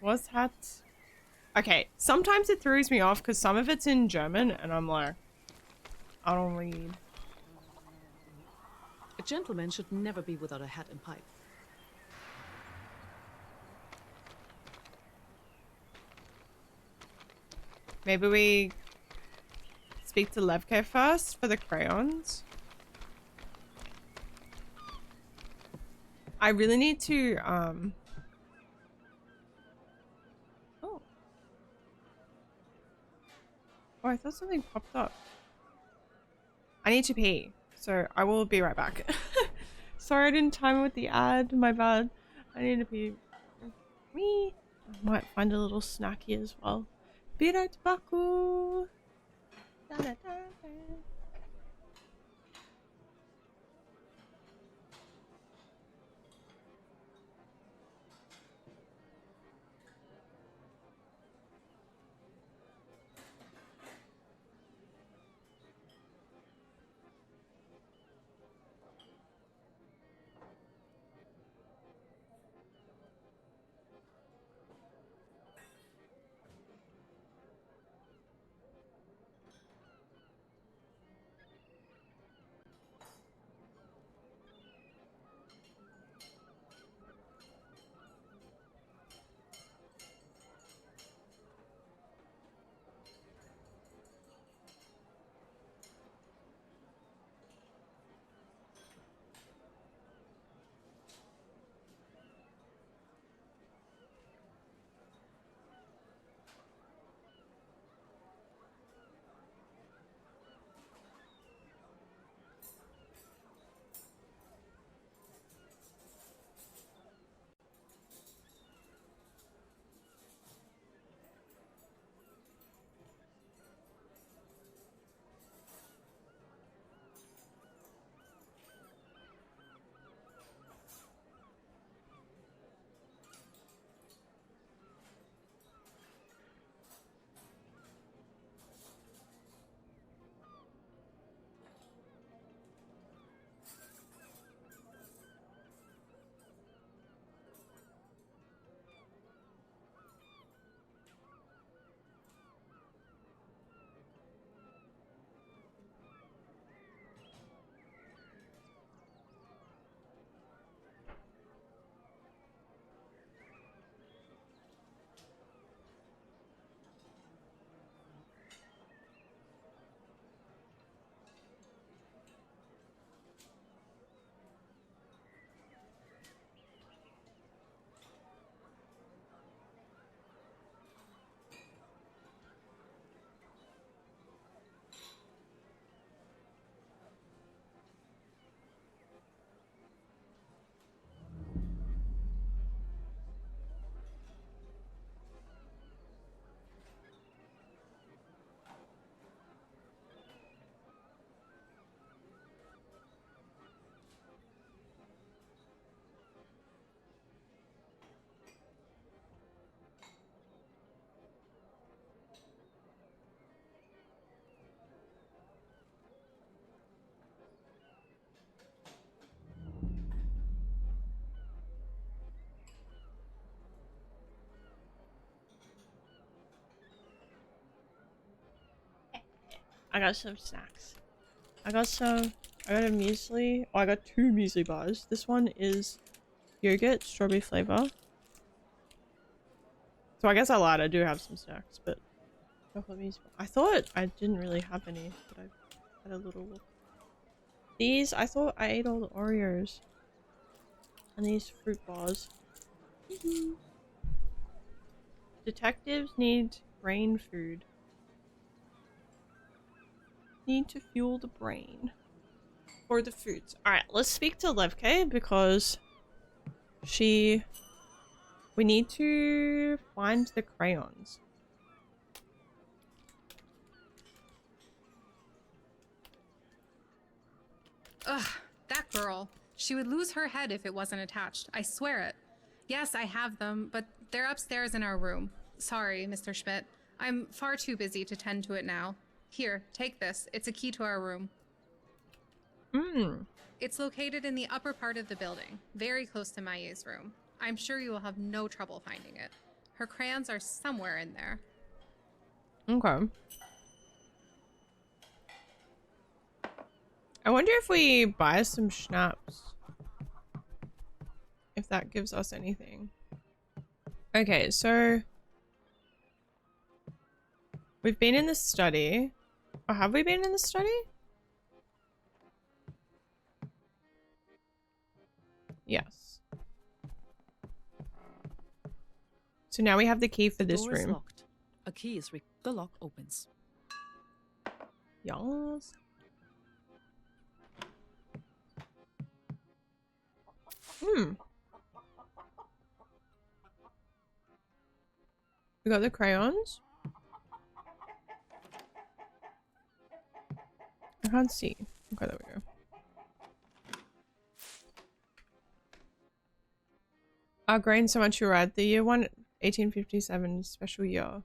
What's that? Okay, sometimes it throws me off because some of it's in German and I'm like, I don't read. A gentleman should never be without a hat and pipe. Maybe we speak to Levke first for the crayons. I really need to oh. Oh, I thought something popped up. I need to pee, so I will be right back. Sorry I didn't time it with the ad, my bad. I need to pee. Me. I might find a little snacky as well. Be right back. Da, da, da, da. I got some snacks. I got a muesli. Oh, I got 2 muesli bars. This one is yogurt, strawberry flavor. So I guess I lied. I do have some snacks, but chocolate muesli. I thought I didn't really have any, but I had a little look. These, I thought I ate all the Oreos. And these fruit bars. Detectives need brain food. Need to fuel the brain. For the foods. Alright, let's speak to Levke because we need to find the crayons. Ugh, that girl. She would lose her head if it wasn't attached. I swear it. Yes, I have them, but they're upstairs in our room. Sorry, Mr. Schmidt. I'm far too busy to tend to it now. Here, take this. It's a key to our room. It's located in the upper part of the building, very close to Maye's room. I'm sure you will have no trouble finding it. Her crayons are somewhere in there. Okay. I wonder if we buy some schnapps. If that gives us anything. Okay, so we've been in the study. Or have we been in the study? Yes. So now we have the key for The this door is room. locked. A key is the lock opens. Yes. Hmm. We got the crayons. I can't see. Okay, there we go. Our grain so much you're right. The year 1857 special year.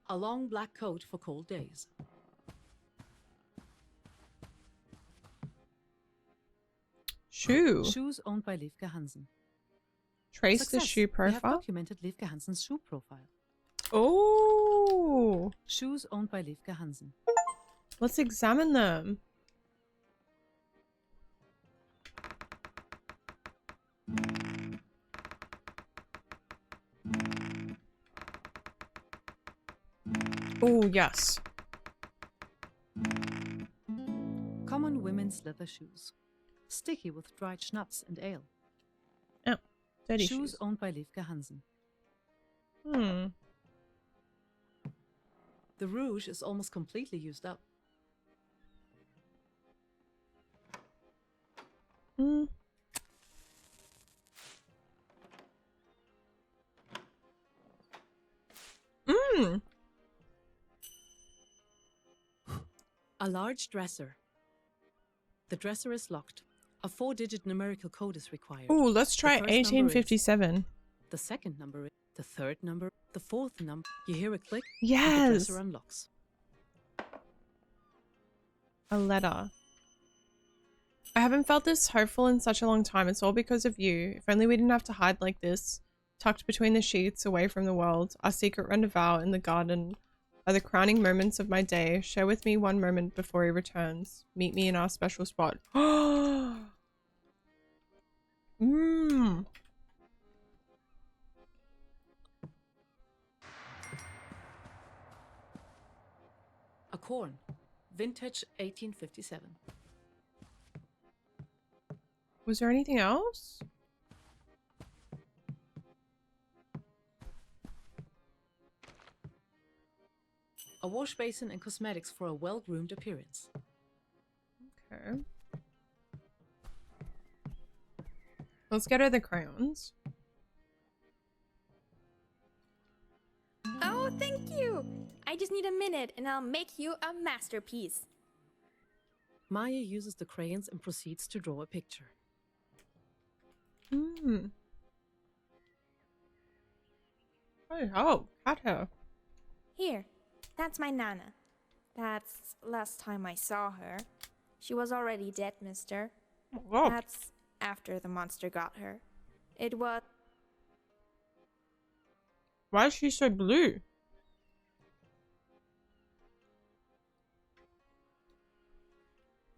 A long black coat for cold days. Shoe. Shoes owned by Liefke Hansen. Trace the Success. shoe We have profile. documented Liefke Hansen's shoe profile. Oh. Shoes owned by Liefke Hansen. Let's examine them. Oh, yes. Common women's leather shoes. Sticky with dried schnapps and ale. Oh, dirty Shoes shoes. owned by Liefke Hansen. Hmm. The rouge is almost completely used up. Hmm. Hmm. A large dresser. The dresser is locked. A 4-digit numerical code is required. Oh, let's try The first number is- 1857. The second number is the third number, the fourth number. You hear a click, and the Yes. dresser unlocks. A letter. I haven't felt this hopeful in such a long time. It's all because of you. If only we didn't have to hide like this, tucked between the sheets, away from the world. Our secret rendezvous in the garden are the crowning moments of my day. Share with me one moment before he returns. Meet me in our special spot. Mmm. A corn. Vintage 1857. Was there anything else? A wash basin and cosmetics for a well-groomed appearance. Okay. Let's get her the crayons. Oh, thank you! I just need a minute and I'll make you a masterpiece. Maya uses the crayons and proceeds to draw a picture. Hmm. Oh, cat hair. Here, that's my Nana. That's last time I saw her. She was already dead, mister. Oh. That's after the monster got her. It was... Why is she so blue?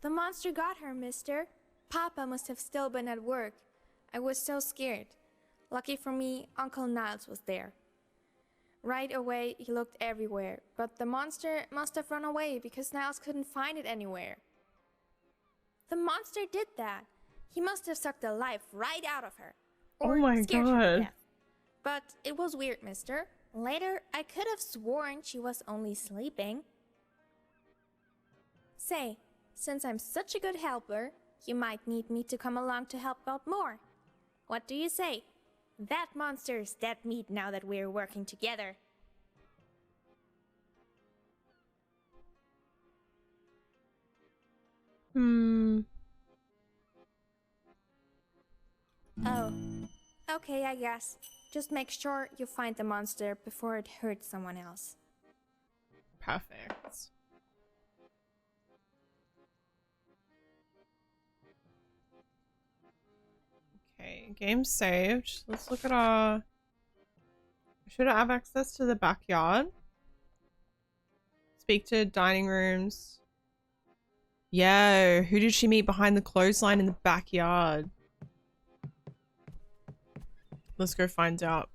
The monster got her, mister. Papa must have still been at work. I was so scared. Lucky for me, Uncle Niles was there. Right away, he looked everywhere, but the monster must have run away because Niles couldn't find it anywhere. The monster did that. He must have sucked the life right out of her. Or Oh my scared her to God. death. But it was weird, mister. Later, I could have sworn she was only sleeping. Say, since I'm such a good helper, you might need me to come along to help out more. What do you say? That monster's dead meat now that we're working together. Hmm. Oh, okay, I guess. Just make sure you find the monster before it hurts someone else. Perfect. Okay, game saved. Let's look at our Should I have access to the backyard? Speak to dining rooms. Yeah, who did she meet behind the clothesline in the backyard? Let's go find out.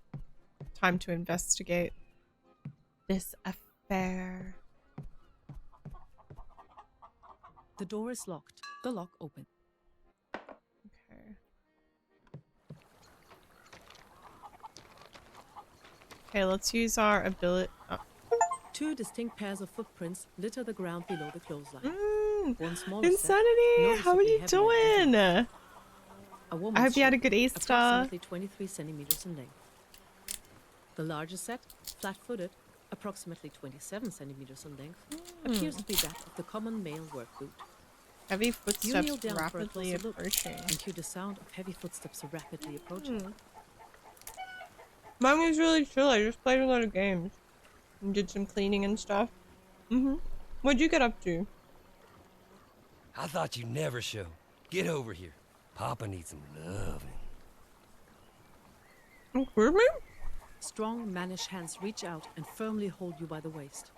Time to investigate this affair. The door is locked. The lock open. Okay. Okay, let's use our ability. Oh. Two distinct pairs of footprints litter the ground below the clothesline. One smaller Insanity! How are you doing? A I hope you had a good Easter. Approximately 23 centimeters in length. The larger set, flat-footed, approximately 27 centimeters in length, appears to be that of the common male work boot. Heavy You footsteps kneel down for a rapidly closer look approaching. and hear the sound of heavy footsteps rapidly approaching. Mine was really chill. I just played a lot of games and did some cleaning and stuff. What'd you get up to? I thought you'd never show. Get over here. Papa needs some loving. Excuse me? Strong, mannish hands reach out and firmly hold you by the waist.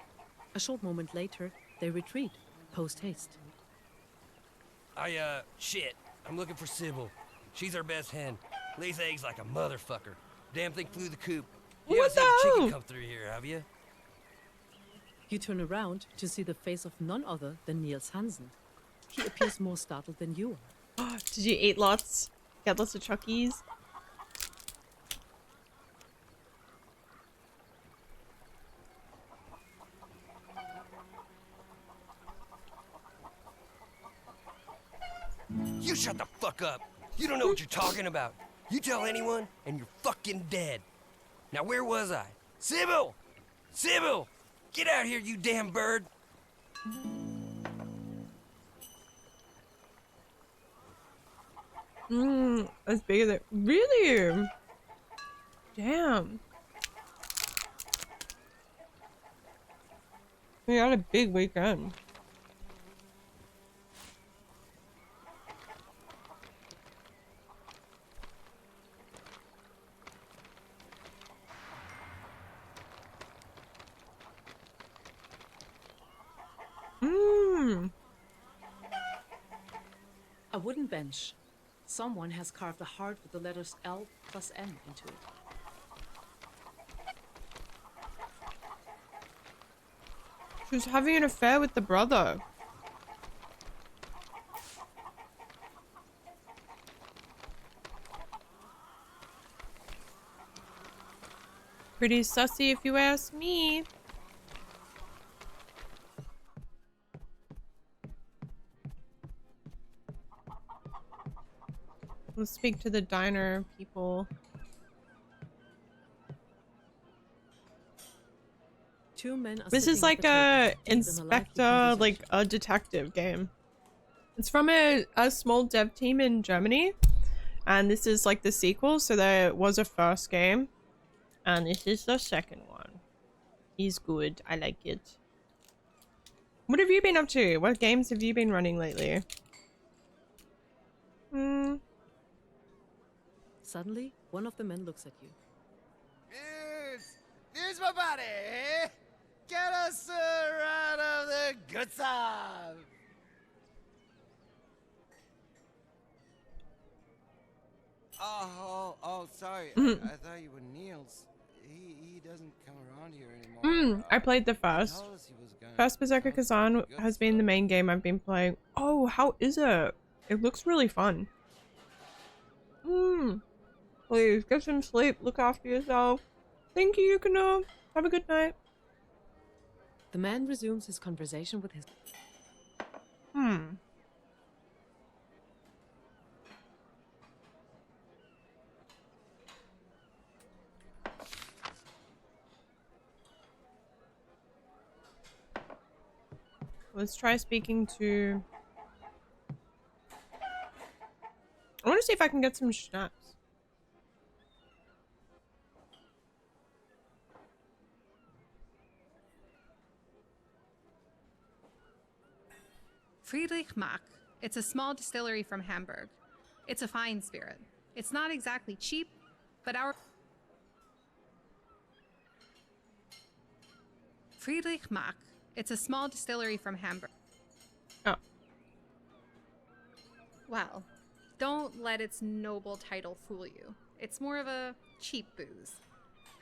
A short moment later, they retreat, post-haste. Shit. I'm looking for Sybil. She's our best hen. Lays eggs like a motherfucker. Damn thing flew the coop. You What haven't seen a the chicken hell? come through here, have you? You turn around to see the face of none other than Niels Hansen. He appears more startled than you are. Did you eat lots? Get lots of Chuckies? You shut the fuck up. You don't know what you're talking about. You tell anyone, and you're fucking dead. Now where was I? Sybil! Sybil! Get out here, you damn bird! As big as it. Really? Damn. We had a big weekend. A wooden bench. Someone has carved a heart with the letters L plus N into it. She was having an affair with the brother. Pretty sussy if you ask me. Let's speak to the diner people. Two men are This sitting is at like the table, a deep in a lively inspector, conversation. like a detective game. It's from a small dev team in Germany, and this is like the sequel. So there was a first game, and this is the second one. He's good. I like it. What have you been up to? What games have you been running lately? Suddenly, one of the men looks at you. Here's my body. Get us out of the good stuff. Oh, sorry. I thought you were Niels. He doesn't come around here anymore. I played the first. Told us he was gonna First Berserker tell us Kazan about the good has been the stuff. main game I've been playing. Oh, how is it? It looks really fun. Please, get some sleep. Look after yourself. Thank you, Yukino. Have a good night. The man resumes his conversation with his... Let's try speaking to... I want to see if I can get some schnapps. Friedrich Mack. It's a small distillery from Hamburg. It's a fine spirit. It's not exactly cheap, but our... Friedrich Mack. It's a small distillery from Hamburg. Oh. Well, don't let its noble title fool you. It's more of a cheap booze.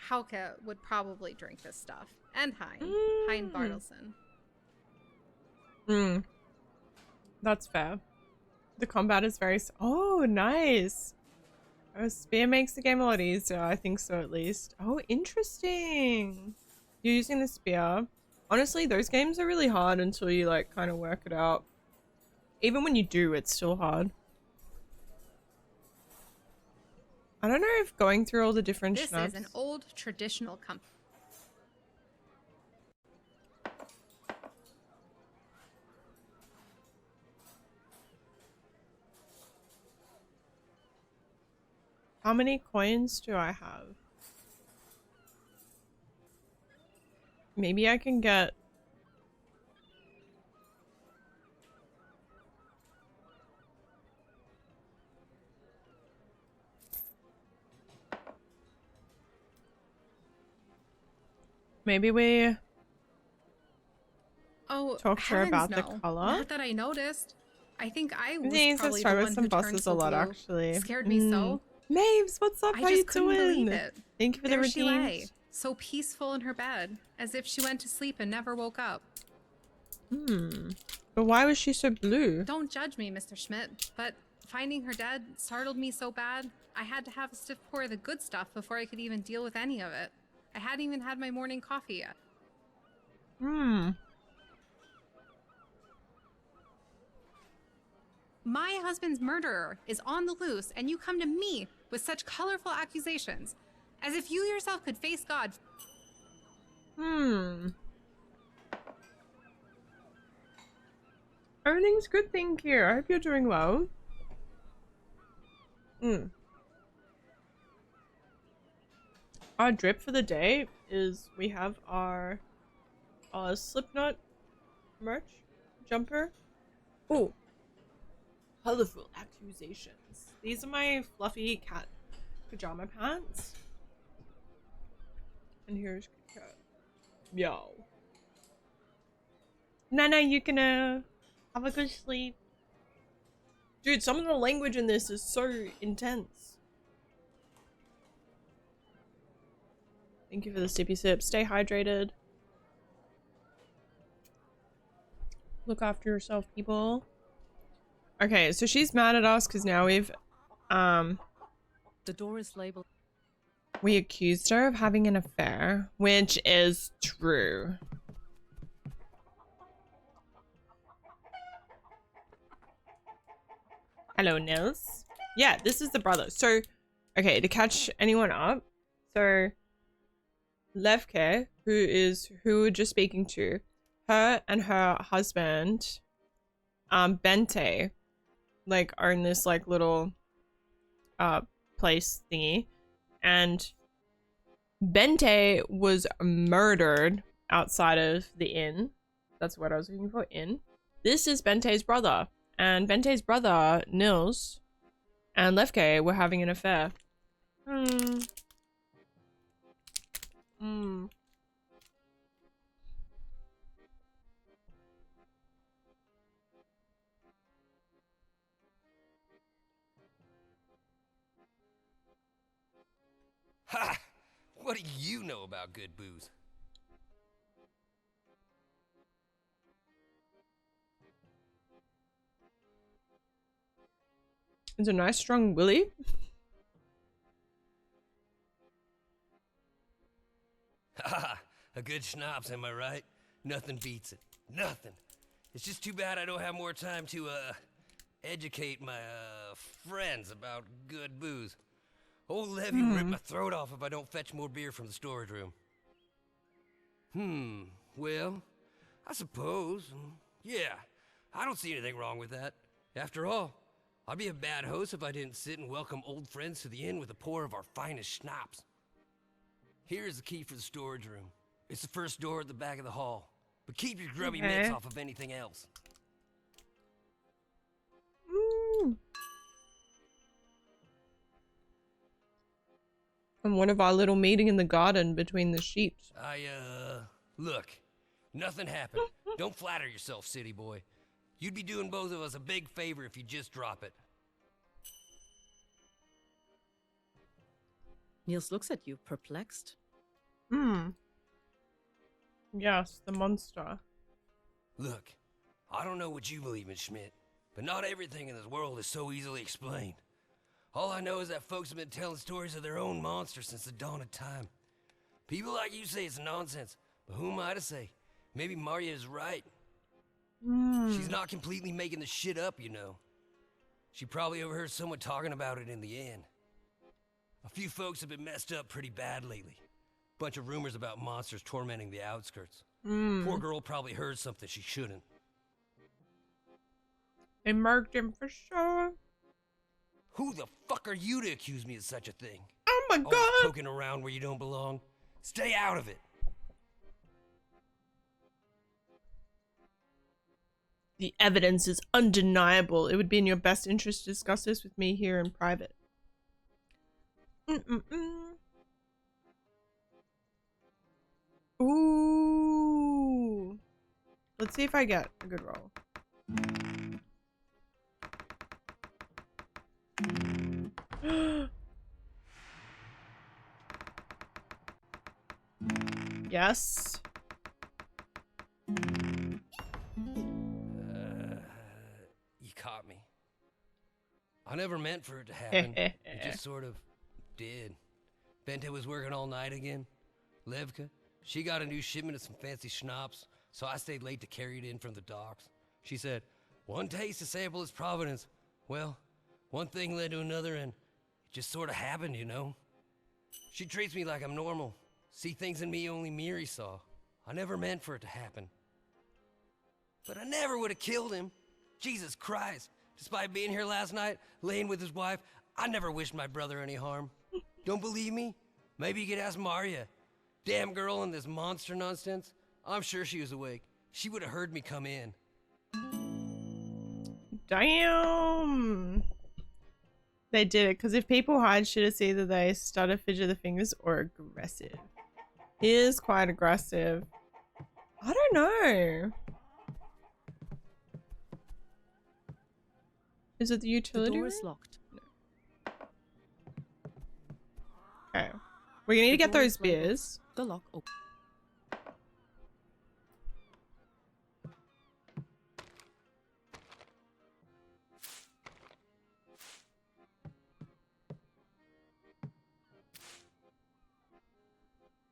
Hauke would probably drink this stuff. And Hein Bartelson. That's fair. The combat is very... Oh, nice. Oh, spear makes the game a lot easier. I think so, at least. Oh, interesting. You're using the spear. Honestly, those games are really hard until you, like, kind of work it out. Even when you do, it's still hard. I don't know if going through all the different schnapps... This is an old traditional company. How many coins do I have? Maybe I can get... Maybe we... Oh, talk to her about no. the color. Not that I noticed. I think I was These probably have the one some who turned bosses so a lot, blue. actually. Scared me so. Maves, what's up? I How just you couldn't doing? believe it. Thank you for There the she lay, redeems. so peaceful in her bed, as if she went to sleep and never woke up. But why was she so blue? Don't judge me, Mr. Schmidt, but finding her dead startled me so bad, I had to have a stiff pour of the good stuff before I could even deal with any of it. I hadn't even had my morning coffee yet. My husband's murderer is on the loose, and you come to me with such colorful accusations, as if you yourself could face God. Everything's good, thank you. I hope you're doing well. Our drip for the day is we have our Slipknot merch jumper. Oh, colorful accusations. These are my fluffy cat pajama pants. And here's cat. Yo. Nana, you can have a good sleep. Dude, some of the language in this is so intense. Thank you for the sippy sip. Stay hydrated. Look after yourself, people. Okay, so she's mad at us because now we've The door is labeled. we accused her of having an affair, which is true. Hello, Nils. Yeah, this is the brother. So, okay, to catch anyone up, so Levke, who we're just speaking to, her and her husband, Bente, like own this like little place thingy, and Bente was murdered outside of the inn. That's what I was looking for. Inn. This is Bente's brother. And Bente's brother, Nils, and Levke were having an affair. Ha! What do you know about good booze? It's a nice strong willy. Ha! A good schnapps, am I right? Nothing beats it. Nothing. It's just too bad I don't have more time to, educate my, friends about good booze. Old Levy will rip my throat off if I don't fetch more beer from the storage room. Well, I suppose, yeah, I don't see anything wrong with that. After all, I'd be a bad host if I didn't sit and welcome old friends to the inn with a pour of our finest schnapps. Here's the key for the storage room. It's the first door at the back of the hall. But keep your grubby mitts off of anything else. And what of our little meeting in the garden between the sheep? Look, Nothing happened. Don't flatter yourself, city boy. You'd be doing both of us a big favor if you just drop it. Niels looks at you, perplexed. Yes, the monster. Look, I don't know what you believe in, Schmidt, but not everything in this world is so easily explained. All I know is that folks have been telling stories of their own monsters since the dawn of time. People like you say it's nonsense, but who am I to say? Maybe Maria is right. She's not completely making the shit up, you know. She probably overheard someone talking about it in the inn. A few folks have been messed up pretty bad lately. Bunch of rumors about monsters tormenting the outskirts. Poor girl probably heard something she shouldn't. They murked him for sure. Who the fuck are you to accuse me of such a thing? Oh my Always god! poking around where you don't belong. Stay out of it. The evidence is undeniable. It would be in your best interest to discuss this with me here in private. Ooh. Let's see if I get a good roll. Yes. You caught me. I never meant for it to happen. It just sort of did. Bente was working all night again. Levka, she got a new shipment of some fancy schnapps, so I stayed late to carry it in from the docks. She said, one taste to sample its provenance. Well, one thing led to another, and it just sort of happened, you know? She treats me like I'm normal. See things in me only Miri saw. I never meant for it to happen. But I never would have killed him. Jesus Christ. Despite being here last night, laying with his wife, I never wished my brother any harm. Don't believe me? Maybe you could ask Maria. Damn girl and this monster nonsense. I'm sure she was awake. She would have heard me come in. Damn. They did it, because if people hide shit, it's either they stutter, fidget the fingers, or aggressive. He is quite aggressive. I don't know. Is it the utility The door room? is locked. Okay. We're gonna need to get door those is labeled. beers. The lock open.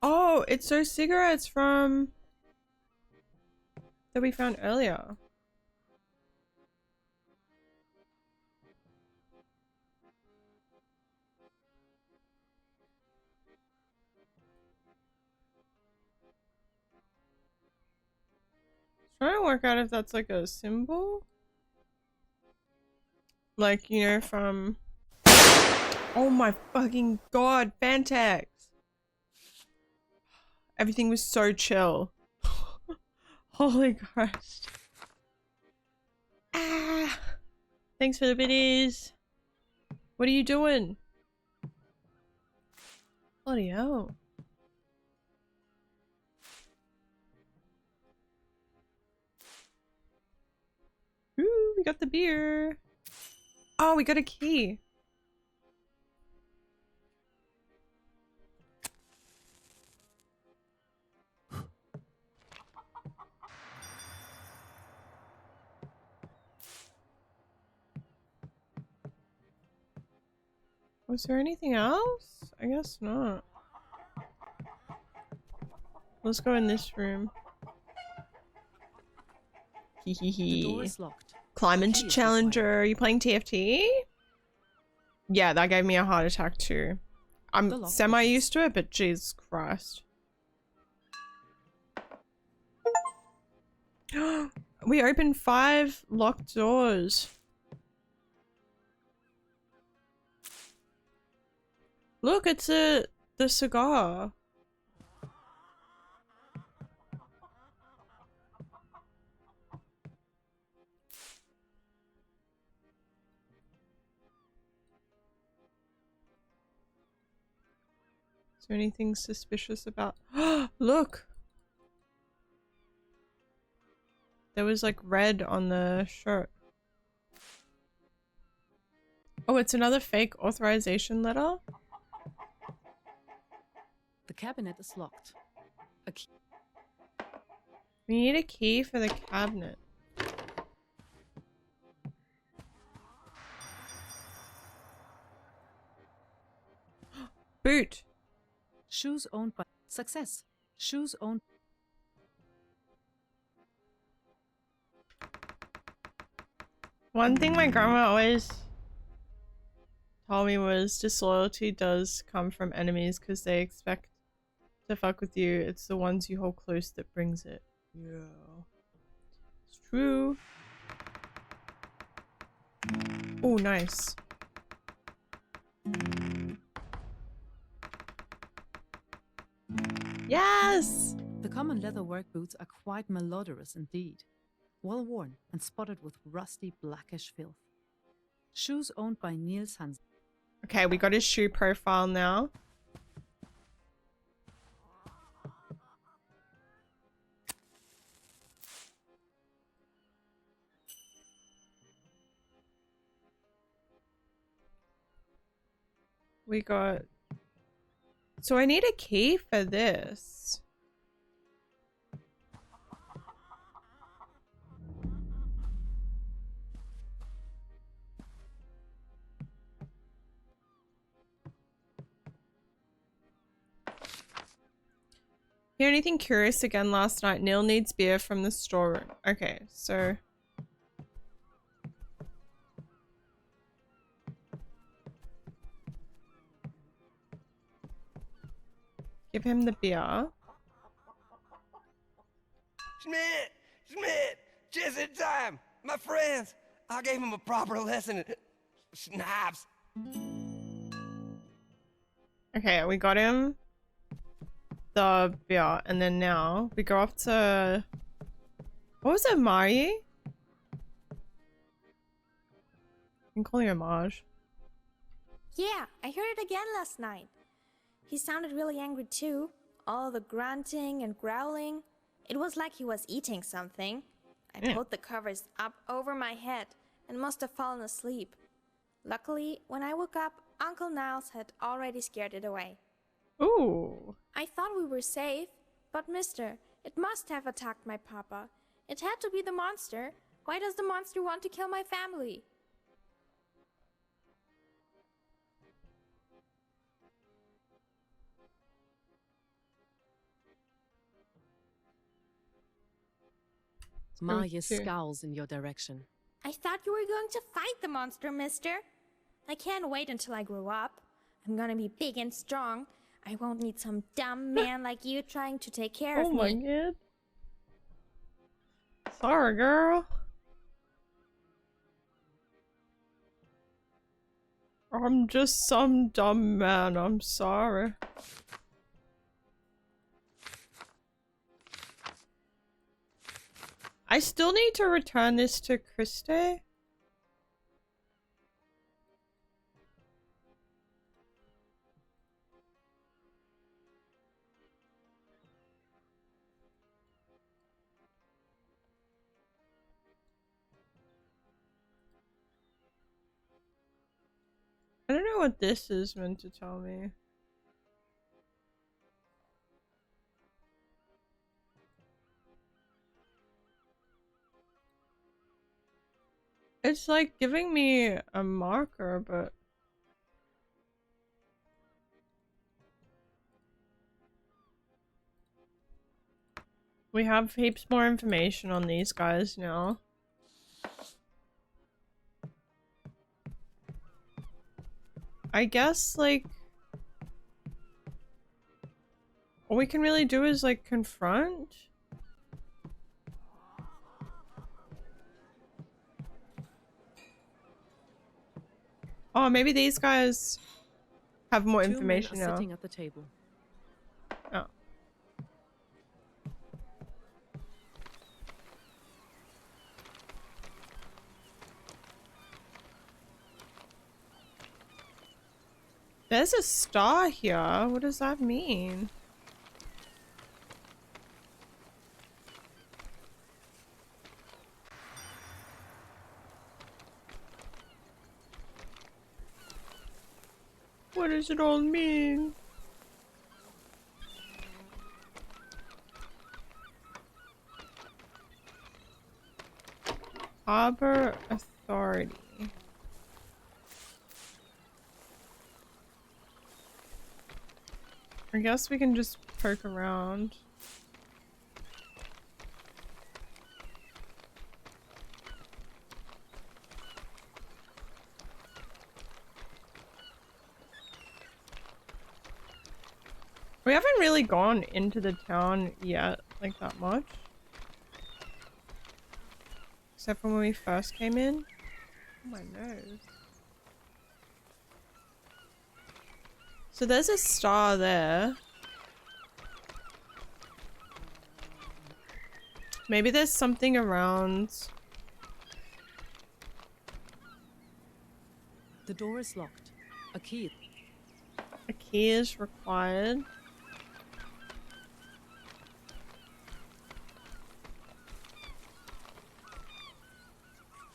Oh, it's those cigarettes from that we found earlier. Trying to work out if that's like a symbol. Like, you know, from... Oh my fucking god, Fantex! Everything was so chill. Holy Christ. Ah! Thanks for the biddies. What are you doing? Bloody hell. Ooh, we got the beer. Oh, we got a key. Was there anything else? I guess not. Let's go in this room. Hee hee The door hee. is locked. Climb Key into is Challenger. required. Are you playing TFT? Yeah, that gave me a heart attack too. The I'm lock semi opens. used to it, but Jesus Christ. We opened 5 locked doors. Look, it's the cigar. Is there anything suspicious about? Look! There was like red on the shirt. Oh, it's another fake authorization letter? The cabinet is locked. A key. We need a key for the cabinet. Boot. Shoes owned by success. Shoes owned. One thing my grandma always told me was disloyalty does come from enemies because they expect to fuck with you. It's the ones you hold close that brings it. Yeah. It's true. Oh, nice. Yes! The common leather work boots are quite malodorous indeed. Well worn and spotted with rusty blackish filth. Shoes owned by Niels Hansen. Okay, we got his shoe profile now. We got... So I need a key for this. Hear anything curious again last night? Neil needs beer from the storeroom. Okay, so... Give him the beer. Schmidt! Schmidt! Just in time! My friends! I gave him a proper lesson in schnapps. Okay, we got him the beer, and then now we go off to... What was it, Mari? I'm calling her Marge. Yeah, I heard it again last night. He sounded really angry too. All the grunting and growling. It was like he was eating something. I pulled the covers up over my head and must have fallen asleep. Luckily, when I woke up, Uncle Niles had already scared it away. Ooh. I thought we were safe, but mister, it must have attacked my papa. It had to be the monster. Why does the monster want to kill my family? Marya scowls in your direction. I thought you were going to fight the monster, mister. I can't wait until I grow up. I'm gonna be big and strong. I won't need some dumb man like you trying to take care of me. Oh my god. Sorry, girl. I'm just some dumb man. I'm sorry. I still need to return this to Christy. I don't know what this is meant to tell me. It's like giving me a marker, but... We have heaps more information on these guys now. I guess, like... all we can really do is, like, confront? Oh, maybe these guys have more information Two men are now. sitting at the table. Oh. There's a star here. What does that mean? What does it all mean? Harbor Authority. I guess we can just poke around. We haven't really gone into the town yet, like that much. Except for when we first came in. Oh my nose. So there's a star there. Maybe there's something around. The door is locked. A key. A key is required.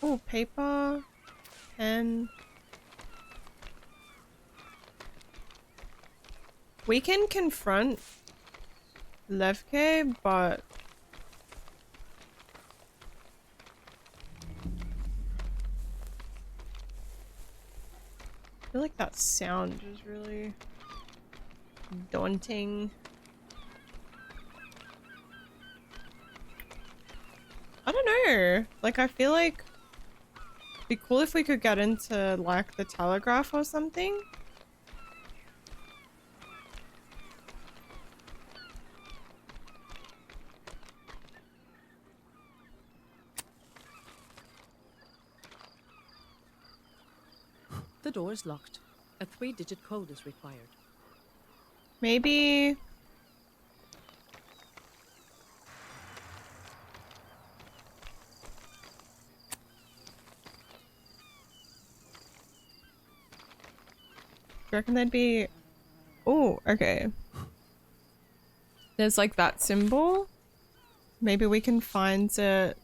Oh, paper, pen. We can confront Levke, but I feel like that sound is really daunting. I don't know. Like, I feel like it'd be cool if we could get into, like, the telegraph or something. The door is locked. A 3-digit code is required. Maybe... Do you reckon they'd be... Oh, okay. There's like that symbol. Maybe we can find it.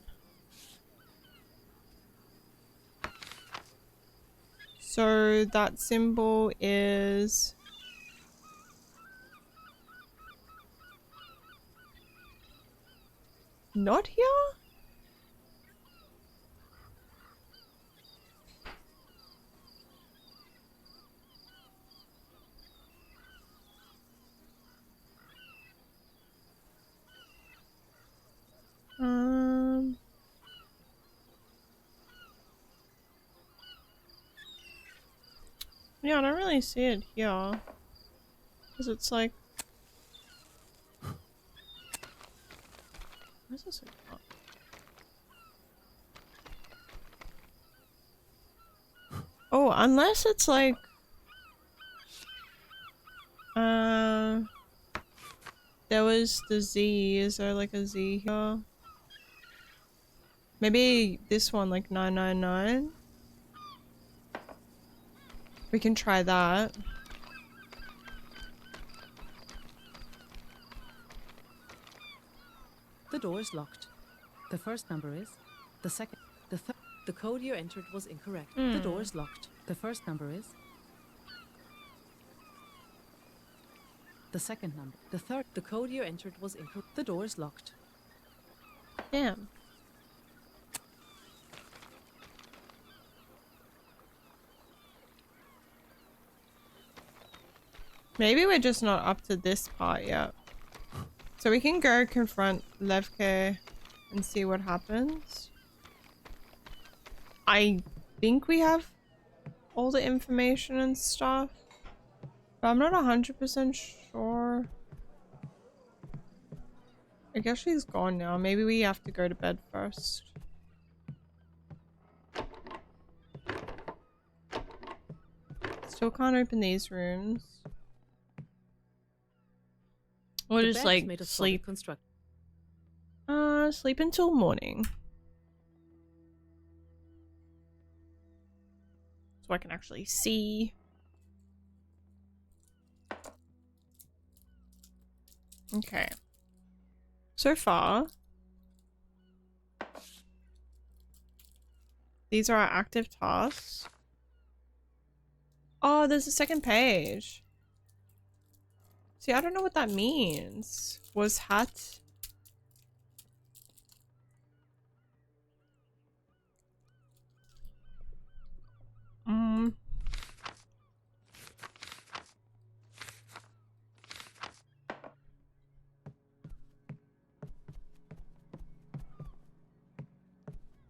So that symbol is... not here? Yeah, I don't really see it here. Because it's like... Where's this like that? Oh, unless it's like... There was the Z. Is there like a Z here? Maybe this one, like 999? We can try that. The door is locked. The first number is. The second. The code you entered was incorrect. The door is locked. The first number is. The second number. The third. The code you entered was incorrect. The door is locked. Damn. Maybe we're just not up to this part yet. So we can go confront Levke and see what happens. I think we have all the information and stuff. But I'm not 100% sure. I guess she's gone now. Maybe we have to go to bed first. Still can't open these rooms. Or just like sleep. Sleep until morning. So I can actually see. Okay. So far, these are our active tasks. Oh, Oh, there's a second page. See, I don't know what that means. Was hat...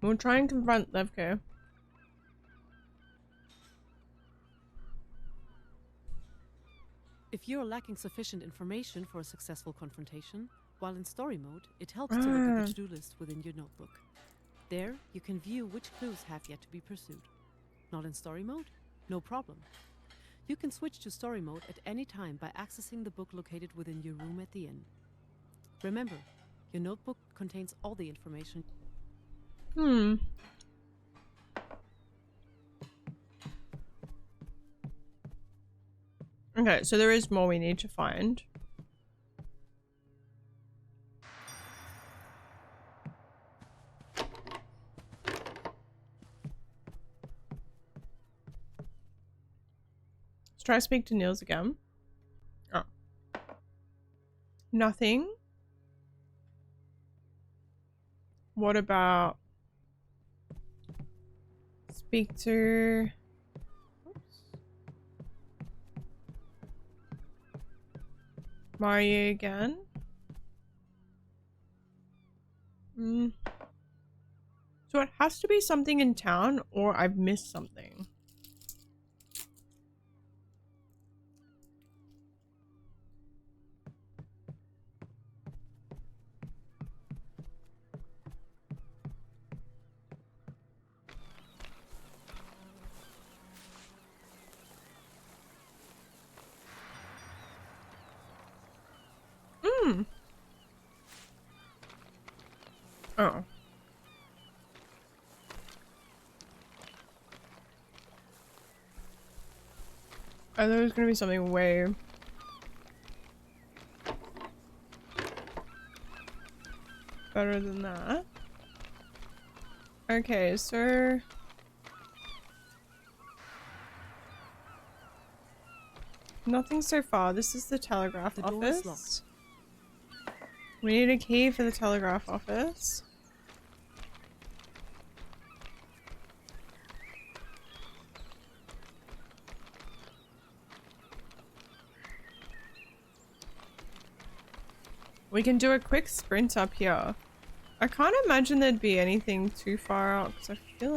We'll try and confront Levko. If you're lacking sufficient information for a successful confrontation, while in story mode, it helps to look at the to-do list within your notebook. There, you can view which clues have yet to be pursued. Not in story mode? No problem. You can switch to story mode at any time by accessing the book located within your room at the inn. Remember, your notebook contains all the information. Okay, so there is more we need to find. Let's try to speak to Niels again. Oh. Nothing. What about... Speak to... Mario again. So it has to be something in town, or I've missed something. Oh. I thought it was gonna be something way better than that. Okay, so nothing so far. This is the telegraph The door is office. locked. We need a key for the telegraph office. We can do a quick sprint up here. I can't imagine there'd be anything too far out because I feel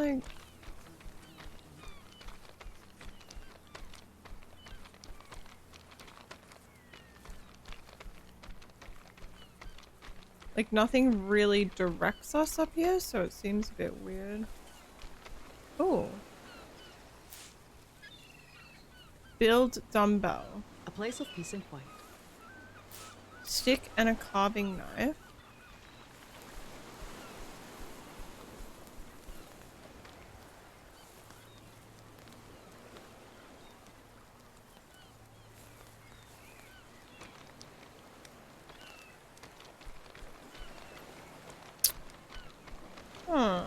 like nothing really directs us up here, so it seems a bit weird. Oh. Build dumbbell. A place of peace and quiet. Stick and a carving knife. Huh.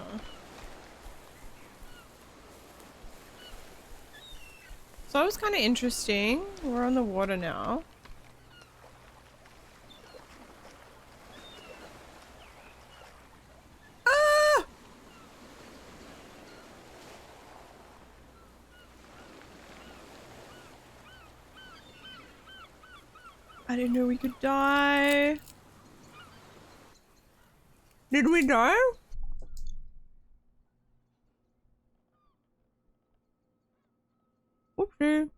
So that was kind of interesting. We're on the water now. Ah! I didn't know we could die. Did we die? Oopsie.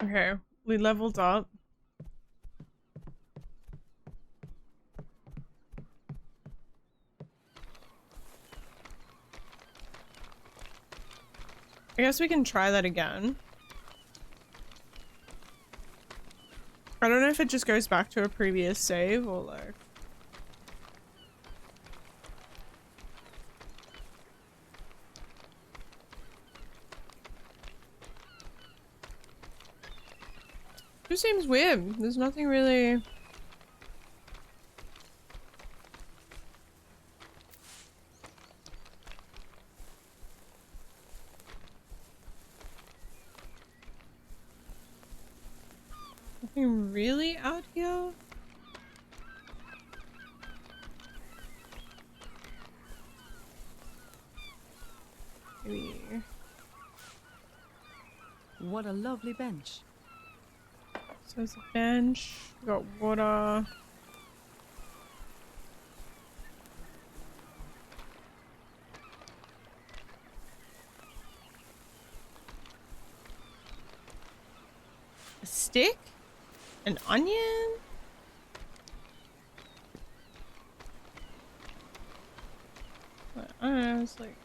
Okay, we leveled up. I guess we can try that again. I don't know if it just goes back to a previous save or like... Just seems weird. There's nothing really. Nothing really out here. Maybe. What a lovely bench. So there's a bench. We got water. A stick? An onion? I don't know, it's like...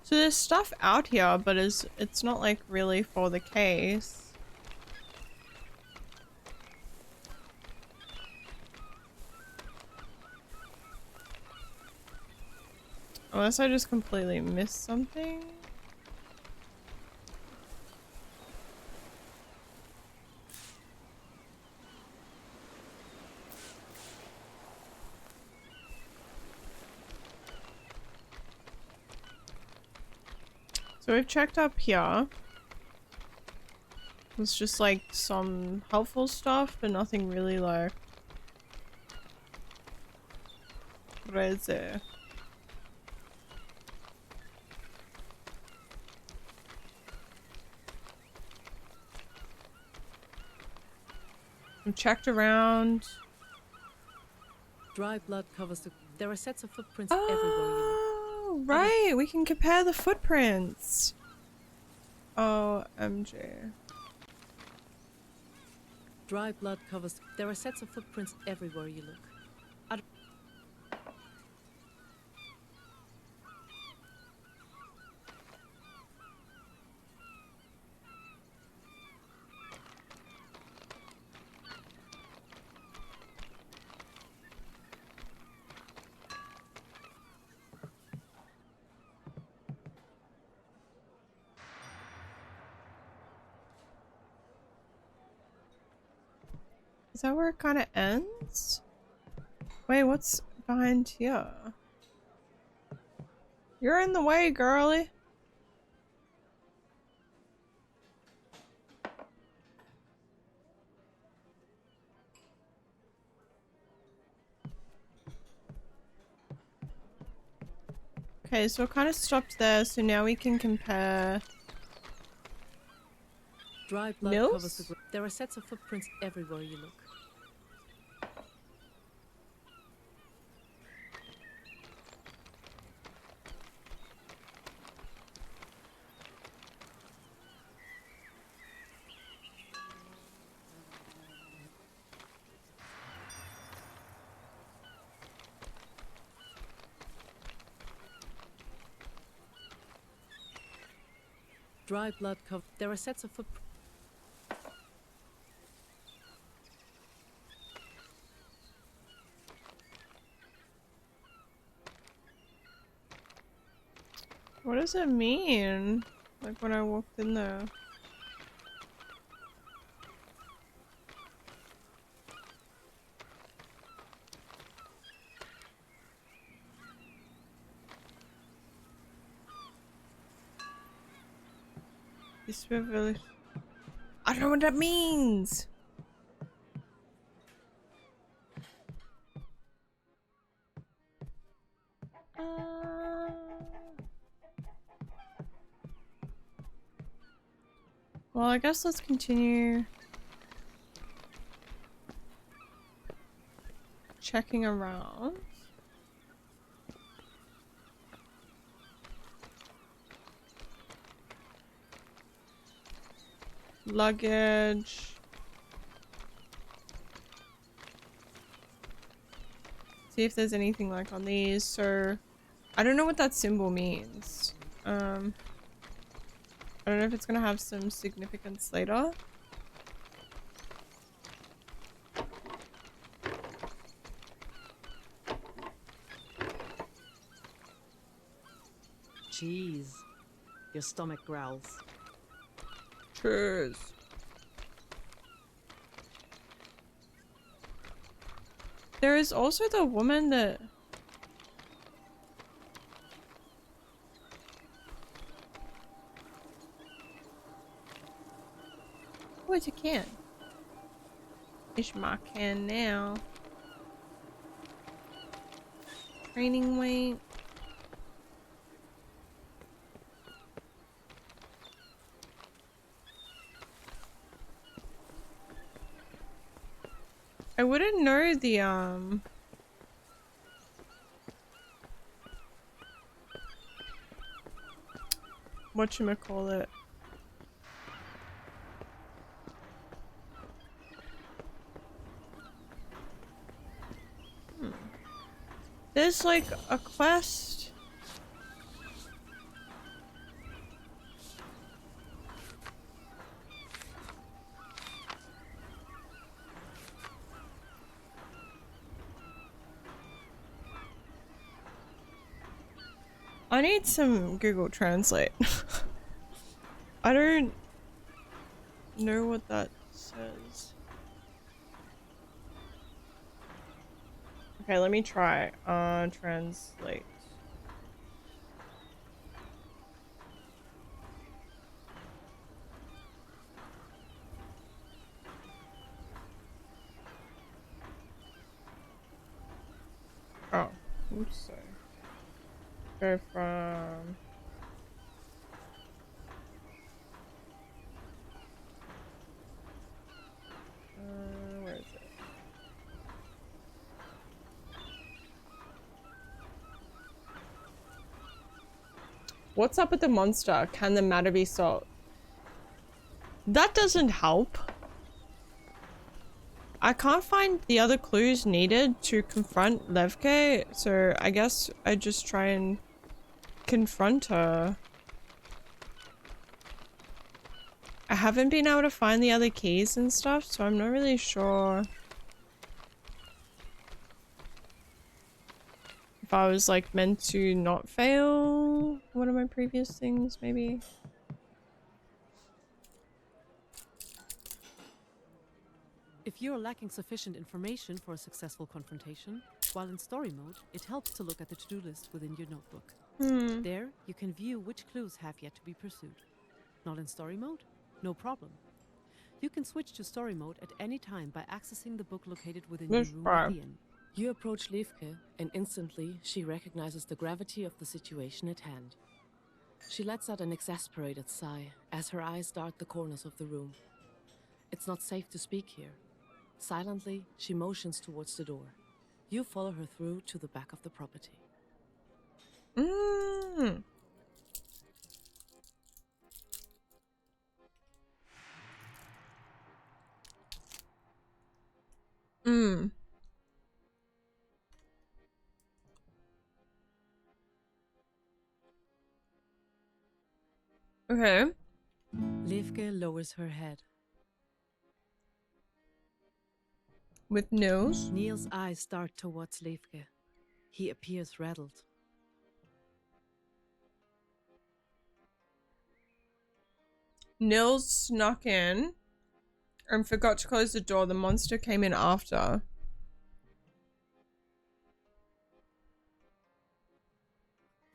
So there's stuff out here, but it's not like really for the case. Unless I just completely missed something. So we've checked up here. It's just like some helpful stuff, but nothing really like crazy. I've checked around. Dry blood covers the... There are sets of footprints everywhere you look. Oh, right. We can compare the footprints. OMG. Dry blood covers... There are sets of footprints everywhere you look. Is that where it kind of ends? Wait, what's behind here? You're in the way, girly. Okay, so it kind of stopped there, so now we can compare. Dry blood Mills? covers the... There are sets of footprints everywhere you look. Dry blood cover... There are sets of footprints... What does it mean? Like when I walked in there. This really... I don't know what that means! Well, I guess let's continue checking around. Luggage. See if there's anything like on these. So I don't know what that symbol means. I don't know if it's gonna have some significance later. cheese. Your stomach growls. Cheers. There is also the woman that... Oh, it's a can. It's my can now. Training weight. I wouldn't know the whatchamacallit. There's like a quest. I need some Google Translate. I don't know what that says. Okay, let me try. Translate. Oh, oops, sorry. Go from... where is it? What's up with the monster? Can the matter be solved? That doesn't help. I can't find the other clues needed to confront Levke, so I guess I just try and confront her. I haven't been able to find the other keys and stuff, so I'm not really sure if I was like meant to not fail one of my previous things, maybe. If you're lacking sufficient information for a successful confrontation, while in story mode, it helps to look at the to-do list within your notebook. There, you can view which clues have yet to be pursued. Not in story mode? No problem. You can switch to story mode at any time by accessing the book located within your room at the inn. You approach Levke, and instantly she recognizes the gravity of the situation at hand. She lets out an exasperated sigh as her eyes dart the corners of the room. It's not safe to speak here. Silently, she motions towards the door. You follow her through to the back of the property. Okay. Levke lowers her head. With Nils? Neil's eyes dart towards Levke. He appears rattled. Nils snuck in and forgot to close the door. The monster came in after.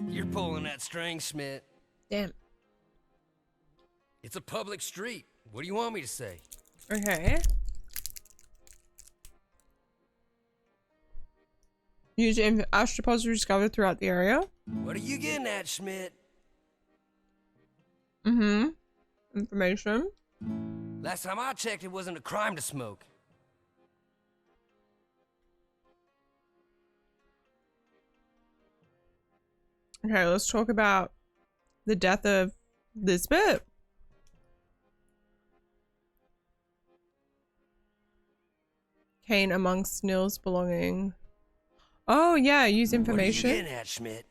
You're pulling that string, Schmidt. Damn. It's a public street. What do you want me to say? Okay. Use ash deposits discovered throughout the area. What are you getting at, Schmidt? Information. Last time I checked, it wasn't a crime to smoke. Okay, let's talk about the death of this bit. Kane amongst Nils' belonging. Oh yeah, use information. What are you getting at, Schmidt?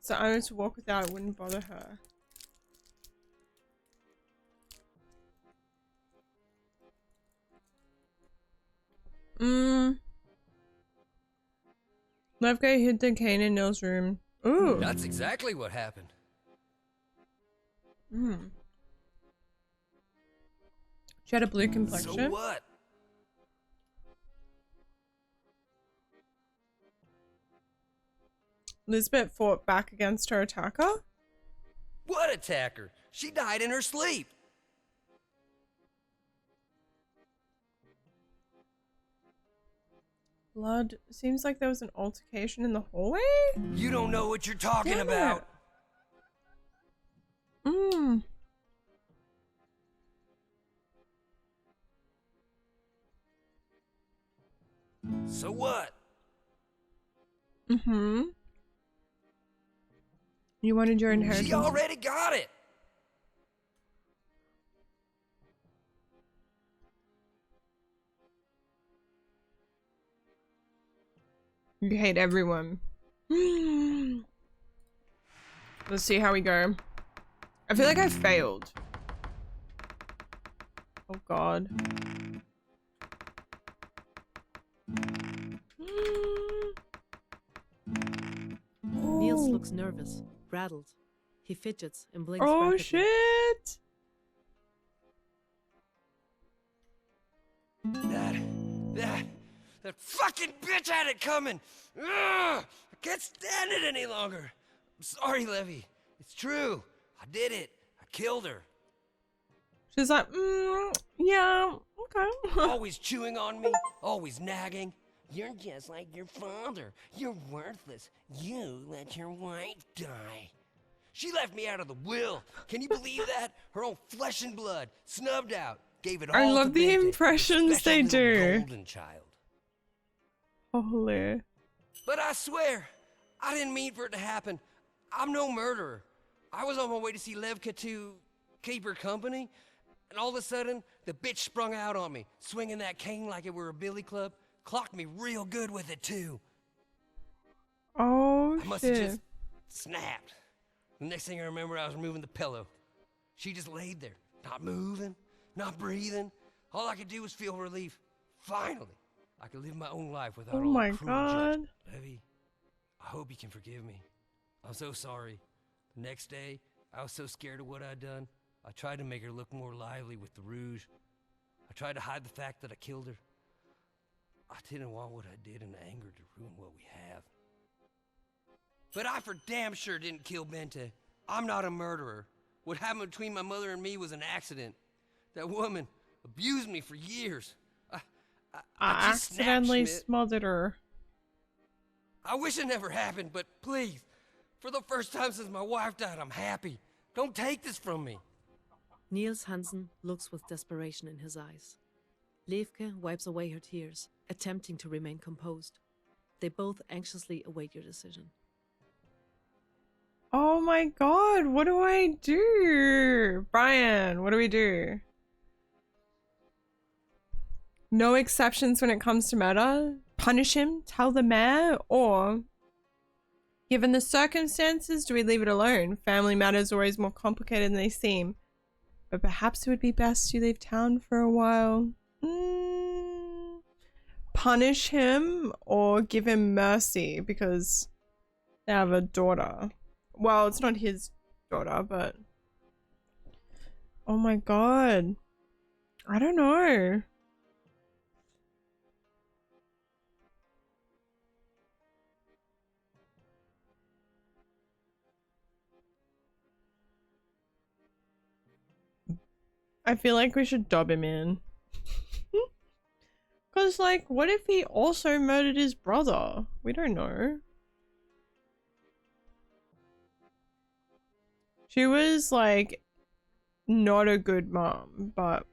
So I wanted to walk without, it wouldn't bother her. Levke hid the cane in Nils' room. Ooh. That's exactly what happened. She had a blue complexion. So what? Lisbeth fought back against her attacker. What attacker? She died in her sleep. Blood. Seems like there was an altercation in the hallway. You don't know what you're talking Damn about. it. So what? You wanted your inheritance. She already got it. You hate everyone. Let's see how we go. I feel like I failed. Oh god. Niels looks nervous, rattled. He fidgets and blinks Oh rapidly. shit! That fucking bitch had it coming. Ugh, I can't stand it any longer. I'm sorry, Levy. It's true. I did it. I killed her. She's like, yeah, okay. Always chewing on me, always nagging. You're just like your father. You're worthless. You let your wife die. She left me out of the will. Can you believe that? Her own flesh and blood, snubbed out. Gave it all I to love the Bente, impressions special they little do. Golden child. Holy. But I swear, I didn't mean for it to happen. I'm no murderer. I was on my way to see Levka to keep her company, and all of a sudden, the bitch sprung out on me, swinging that cane like it were a billy club. Clocked me real good with it, too. Oh, I must have just snapped. The next thing I remember, I was removing the pillow. She just laid there, not moving, not breathing. All I could do was feel relief. Finally, I could live my own life without all my the cruel God. judgment. Levy, I hope you can forgive me. I'm so sorry. The next day, I was so scared of what I'd done. I tried to make her look more lively with the rouge. I tried to hide the fact that I killed her. I didn't want what I did in anger to ruin what we have. But I for damn sure didn't kill Bente. I'm not a murderer. What happened between my mother and me was an accident. That woman abused me for years. I just accidentally snapped, Schmidt. smothered her. I wish it never happened, but please, for the first time since my wife died, I'm happy. Don't take this from me. Niels Hansen looks with desperation in his eyes. Levke wipes away her tears, attempting to remain composed. They both anxiously await your decision. Oh my god, what do I do? Brian, what do we do? No exceptions when it comes to murder? Punish him? Tell the mayor? Or, given the circumstances, do we leave it alone? Family matters are always more complicated than they seem. But perhaps it would be best you leave town for a while. Punish him or give him mercy because they have a daughter. Well, it's not his daughter, but... Oh my god. I don't know. I feel like we should dob him in. Because, like, what if he also murdered his brother? We don't know. She was, like, not a good mom, but...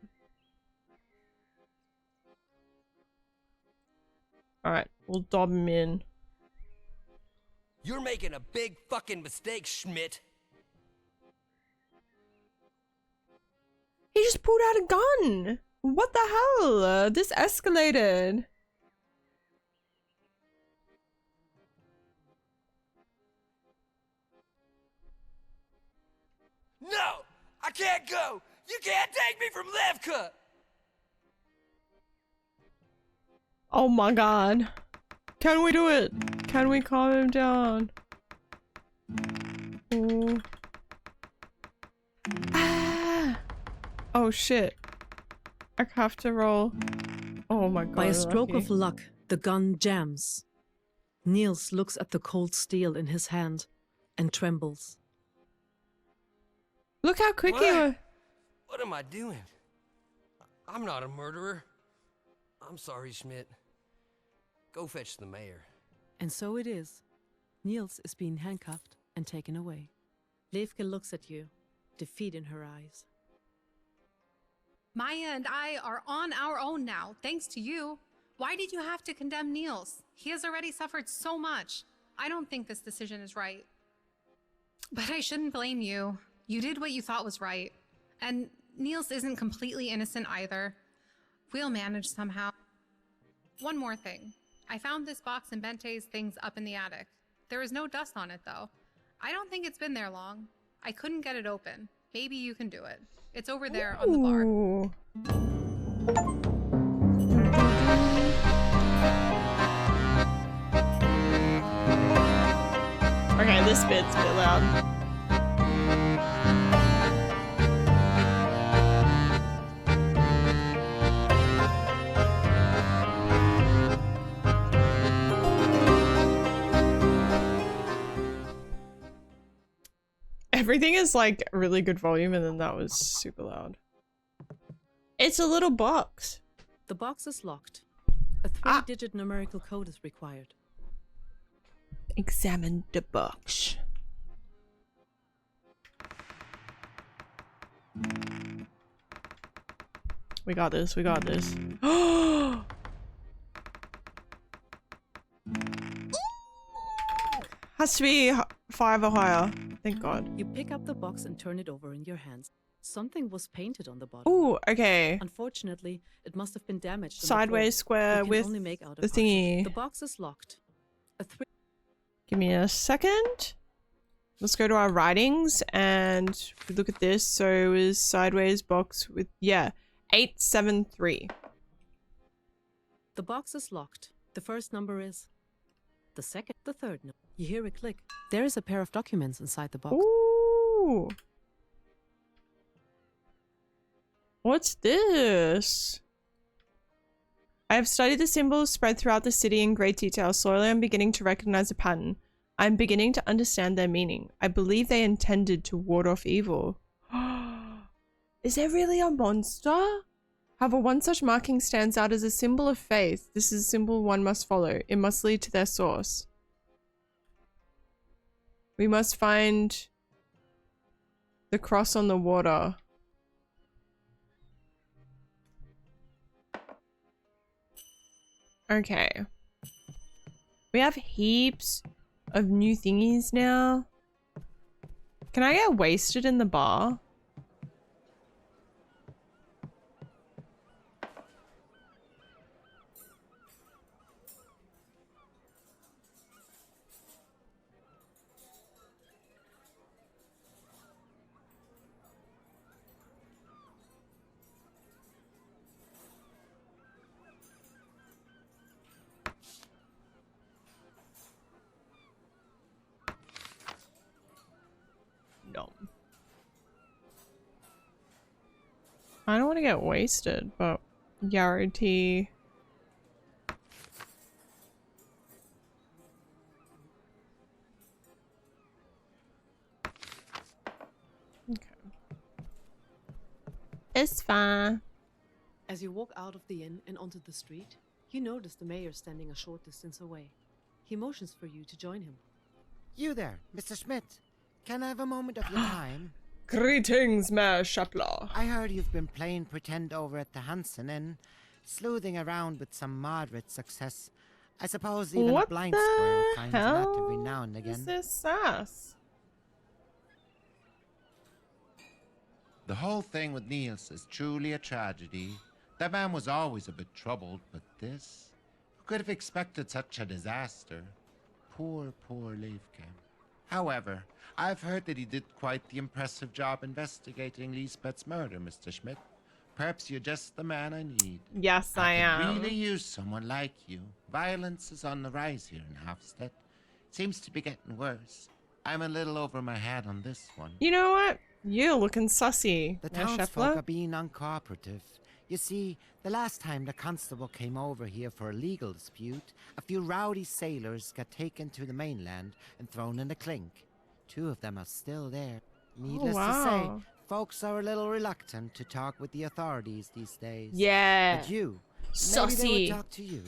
Alright, we'll dob him in. You're making a big fucking mistake, Schmidt. He just pulled out a gun! What the hell? This escalated. No! I can't go! You can't take me from Levka! Oh my god. Can we do it? Can we calm him down? Ooh. Ah! Oh shit. I have to roll. Oh my god. By a stroke lucky. of luck, the gun jams. Niels looks at the cold steel in his hand and trembles. Look how quick you were. What am I doing? I'm not a murderer. I'm sorry, Schmidt. Go fetch the mayor. And so it is. Niels is being handcuffed and taken away. Levke looks at you, defeat in her eyes. Maya and I are on our own now, thanks to you. Why did you have to condemn Niels? He has already suffered so much. I don't think this decision is right. But I shouldn't blame you. You did what you thought was right. And Niels isn't completely innocent either. We'll manage somehow. One more thing. I found this box and Bente's things up in the attic. There is no dust on it, though. I don't think it's been there long. I couldn't get it open. Maybe you can do it. It's over there on the bar. Ooh. Okay, this bit's a bit loud. Everything is like really good volume, and then that was super loud. It's a little box. The box is locked. A 3-digit numerical code is required. Examine the box. We got this, we got this. Has to be 5 or higher. Thank God. You pick up the box and turn it over in your hands. Something was painted on the bottom. Ooh, okay. Unfortunately, it must have been damaged. Sideways square with only make out the thingy. The box is locked. Give me a second. Let's go to our writings and we look at this. So it was sideways box with, yeah, 873. The box is locked. The first number is the second, the third number. You hear a click. There is a pair of documents inside the box. Ooh. What's this? I have studied the symbols spread throughout the city in great detail. Slowly I'm beginning to recognize a pattern. I'm beginning to understand their meaning. I believe they intended to ward off evil. Is there really a monster? However, one such marking stands out as a symbol of faith. This is a symbol one must follow. It must lead to their source. We must find the cross on the water. Okay. We have heaps of new thingies now. Can I get wasted in the bar? No. I don't want to get wasted, but guarantee. Okay. It's fine. As you walk out of the inn and onto the street, you notice the mayor standing a short distance away. He motions for you to join him. You there, Mr. Schmidt. Can I have a moment of your time? Greetings, Mayor Shapler. I heard you've been playing pretend over at the Hansen Inn, sleuthing around with some moderate success. I suppose even What a blind the squirrel finds a nut hell every now and again. is this sass? The whole thing with Niels is truly a tragedy. That man was always a bit troubled, but this? Who could have expected such a disaster? Poor, poor Levke. However, I've heard that he did quite the impressive job investigating Lisbeth's murder, Mr. Schmidt. Perhaps you're just the man I need. Yes, I could am. really use someone like you. Violence is on the rise here in Hofstedt. Seems to be getting worse. I'm a little over my head on this one. You know what? You're looking sussy, The Herr townsfolk Scheffler. are being uncooperative. You see, the last time the constable came over here for a legal dispute, a few rowdy sailors got taken to the mainland and thrown in the clink. 2 of them are still there. Needless to say, wow. folks are a little reluctant to talk with the authorities these days. Yeah. But you, maybe they Sussy. would talk to you.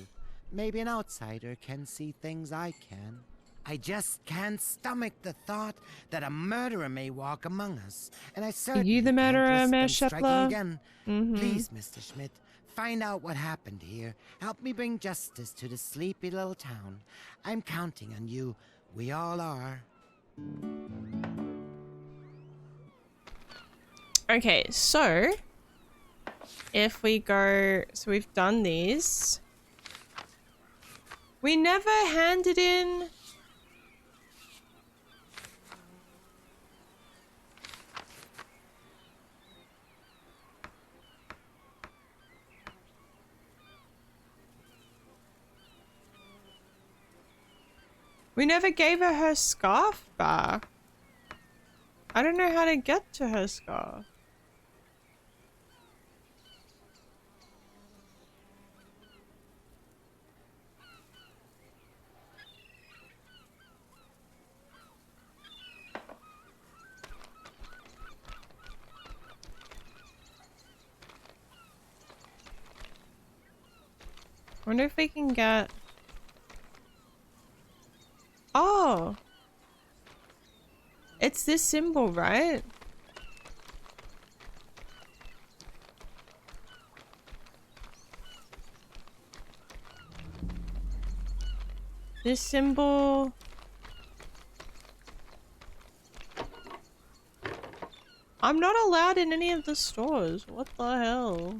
Maybe an outsider can see things I can. I just can't stomach the thought that a murderer may walk among us, and I certainly you the can't murderer, risk them Herr striking Scheffler? again. Mhm. Please, Mr. Schmidt, find out what happened here. Help me bring justice to the sleepy little town. I'm counting on you. We all are. Okay, so if we go, so we've done these. We never handed in. We never gave her scarf back. I don't know how to get to her scarf. Wonder if we can get... Oh! It's this symbol, right? This symbol... I'm not allowed in any of the stores. What the hell?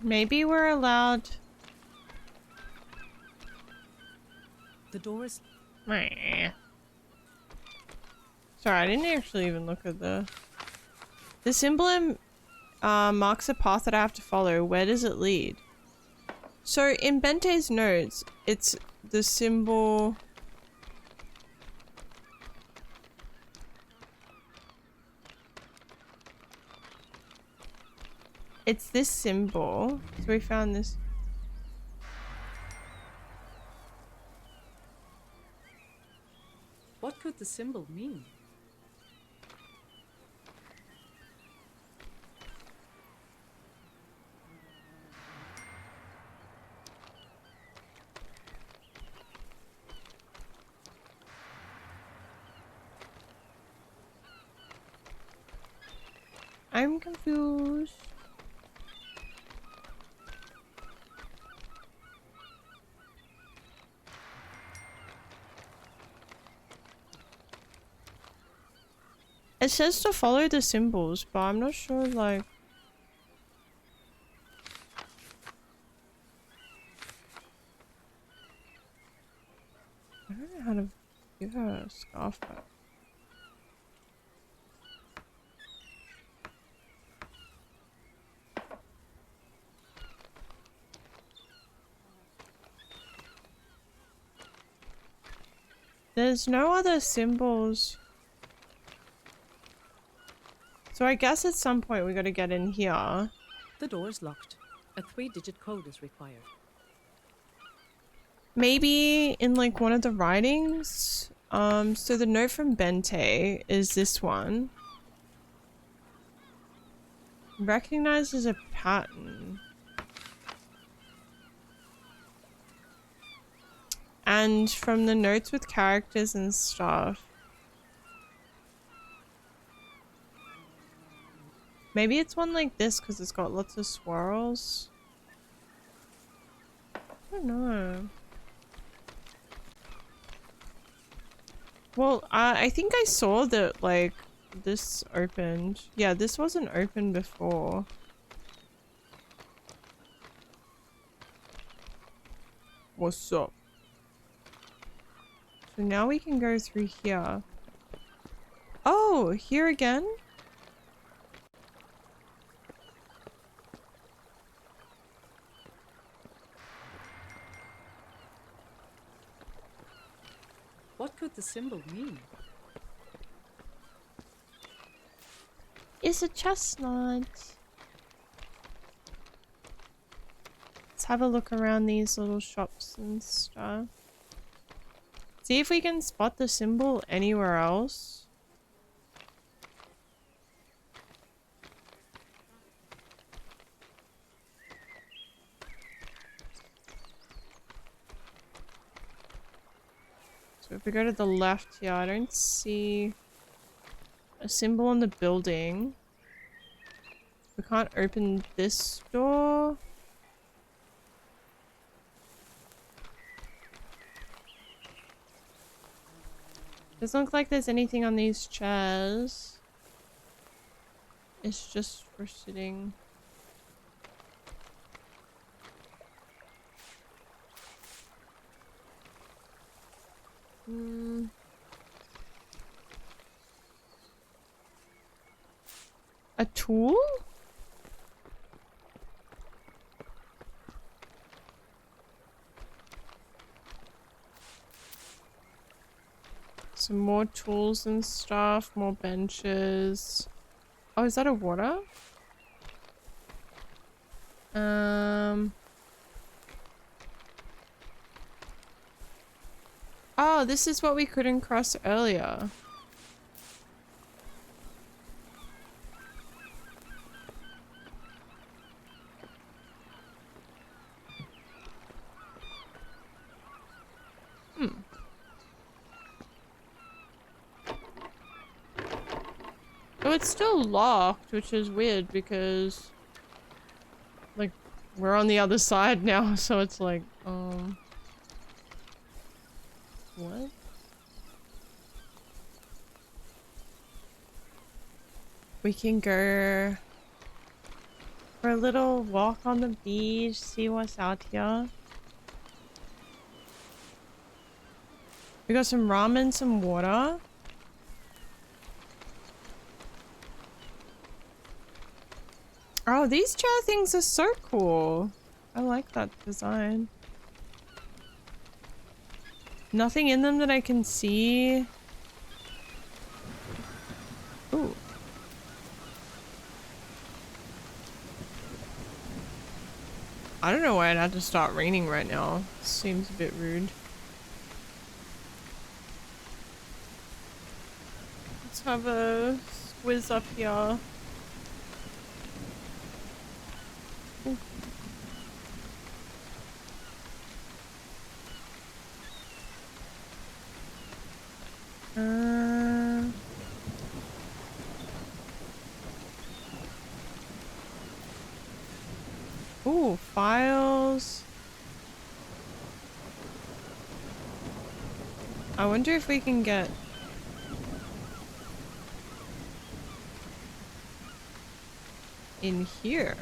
Maybe we're allowed... The door is... Meh. Sorry, I didn't actually even look at the... The symbol marks a path that I have to follow. Where does it lead? So in Bente's notes, it's the symbol... It's this symbol. So we found this. What could the symbol mean? I'm confused. It says to follow the symbols, but I'm not sure, like... I don't know how to give her a scarf back. There's no other symbols. So I guess at some point we gotta get in here. The door is locked. A 3-digit code is required. Maybe in like one of the writings? So the note from Bente is this one. Recognizes a pattern. And from the notes with characters and stuff. Maybe it's one like this because it's got lots of swirls. I don't know. Well, I think I saw that like this opened. Yeah, this wasn't open before. What's up? So now we can go through here. Oh, here again? What could the symbol mean? It's a chestnut. Let's have a look around these little shops and stuff. See if we can spot the symbol anywhere else. So if we go to the left here, I don't see a symbol on the building. We can't open this door. Doesn't look like there's anything on these chairs. It's just for sitting. A tool? Some more tools and stuff, more benches. Oh, is that a water? Oh, this is what we couldn't cross earlier. Oh, it's still locked, which is weird because, like, we're on the other side now, so it's like, what? We can go for a little walk on the beach, see what's out here. We got some ramen, some water. Oh, these chair things are so cool. I like that design. Nothing in them that I can see. Ooh. I don't know why it had to start raining right now. Seems a bit rude. Let's have a squiz up here. Ooh, files. I wonder if we can get in here.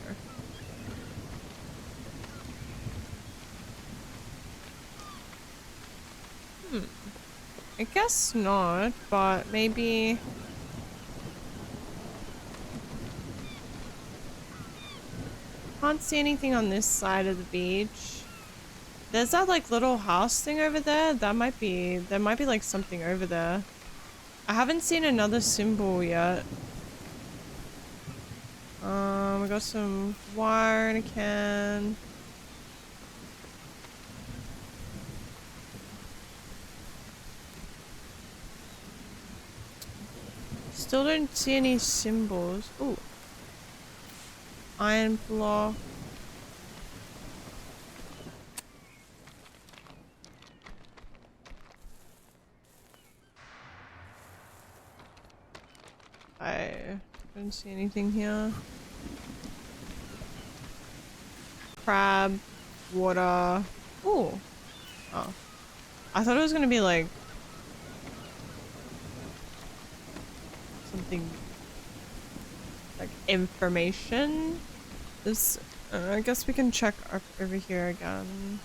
I guess not, but maybe... Can't see anything on this side of the beach. There's that like little house thing over there. There might be like something over there. I haven't seen another symbol yet. We got some wire in a can. Still don't see any symbols. Ooh. Iron block. I don't see anything here. Crab, water. Ooh. Oh. I thought it was gonna be like something like information. This I guess we can check up over here again.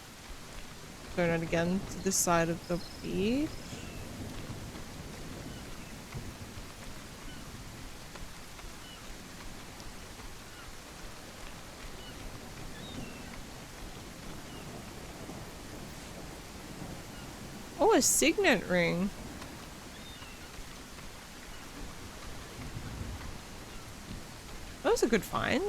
turn it again to the side of the beach. Oh, a signet ring. That was a good find.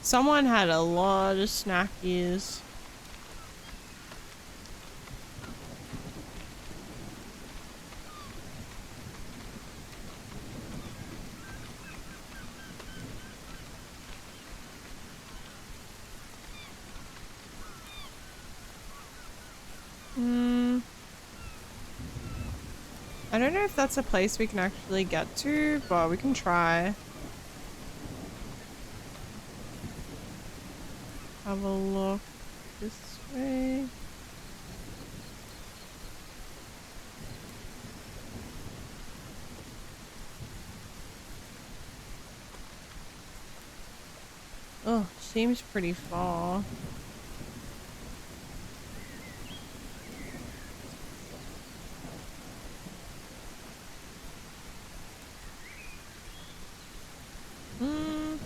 Someone had a lot of snackies. I don't know if that's a place we can actually get to, but we can try. Have a look this way. Oh, seems pretty far. Ooh.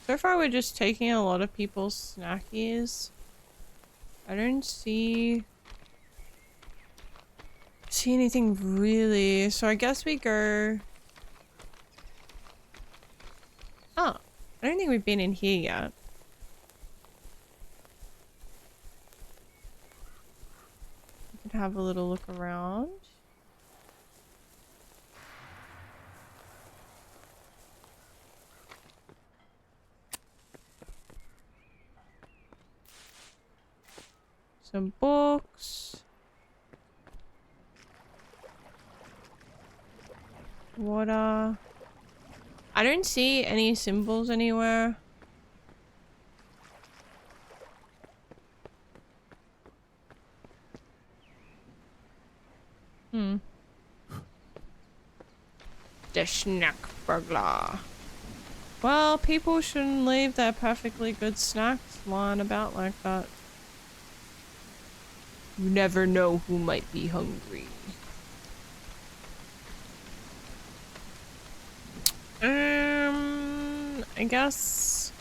So far we're just taking a lot of people's snackies. I don't see anything really, so I guess we go. Oh, I don't think we've been in here yet. We could have a little look around. Some books. Water. I don't see any symbols anywhere. The snack burglar. Well, people shouldn't leave their perfectly good snacks lying about like that. You never know who might be hungry. I guess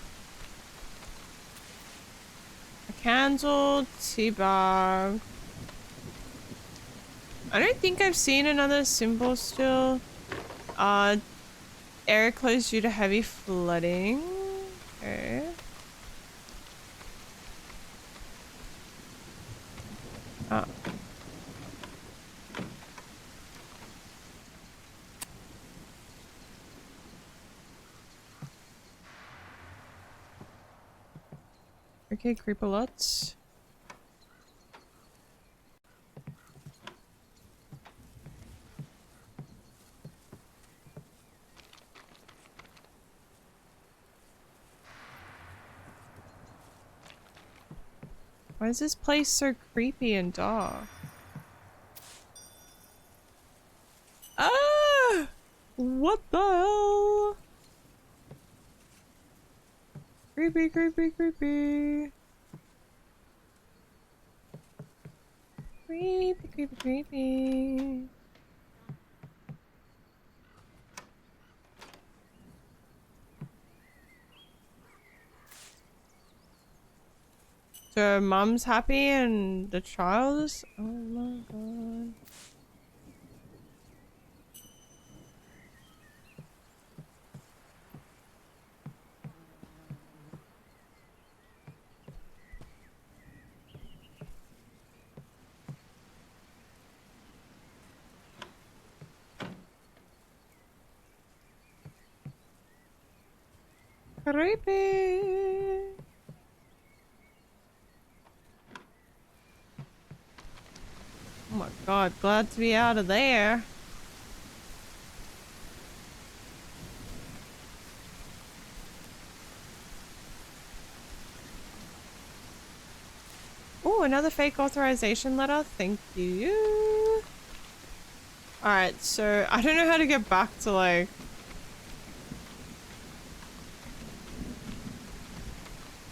a candle, tea bag. I don't think I've seen another symbol still. Area closed due to heavy flooding. Okay. Oh. Okay, creeper lots. Why is this place so creepy and dark? Ah! What the hell? Creepy, creepy, creepy. Creepy, creepy, creepy. So mom's happy and the child is— oh my god. Creepy. Oh my god, glad to be out of there. Oh, another fake authorization letter. Thank you. Alright, so I don't know how to get back to like...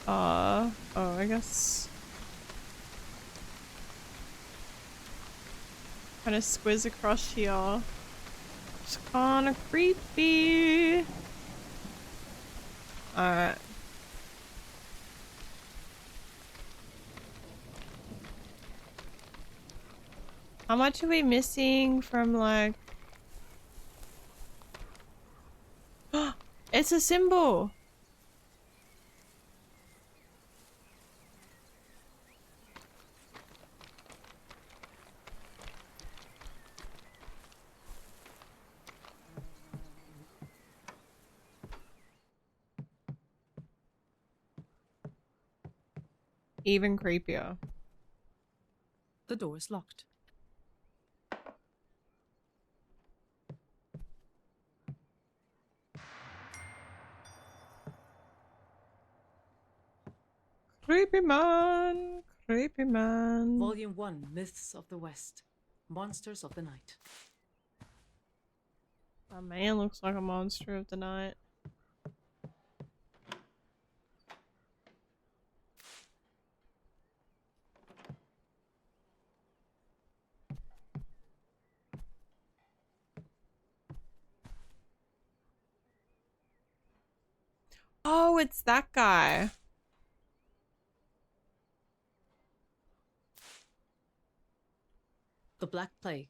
oh, I guess... kind of squiz across here. It's kind of creepy. Alright. How much are we missing from like... it's a symbol! Even creepier. The door is locked. Creepy man, creepy man. Volume 1, Myths of the West. Monsters of the Night. That man looks like a monster of the night. Oh, it's that guy. The Black Plague.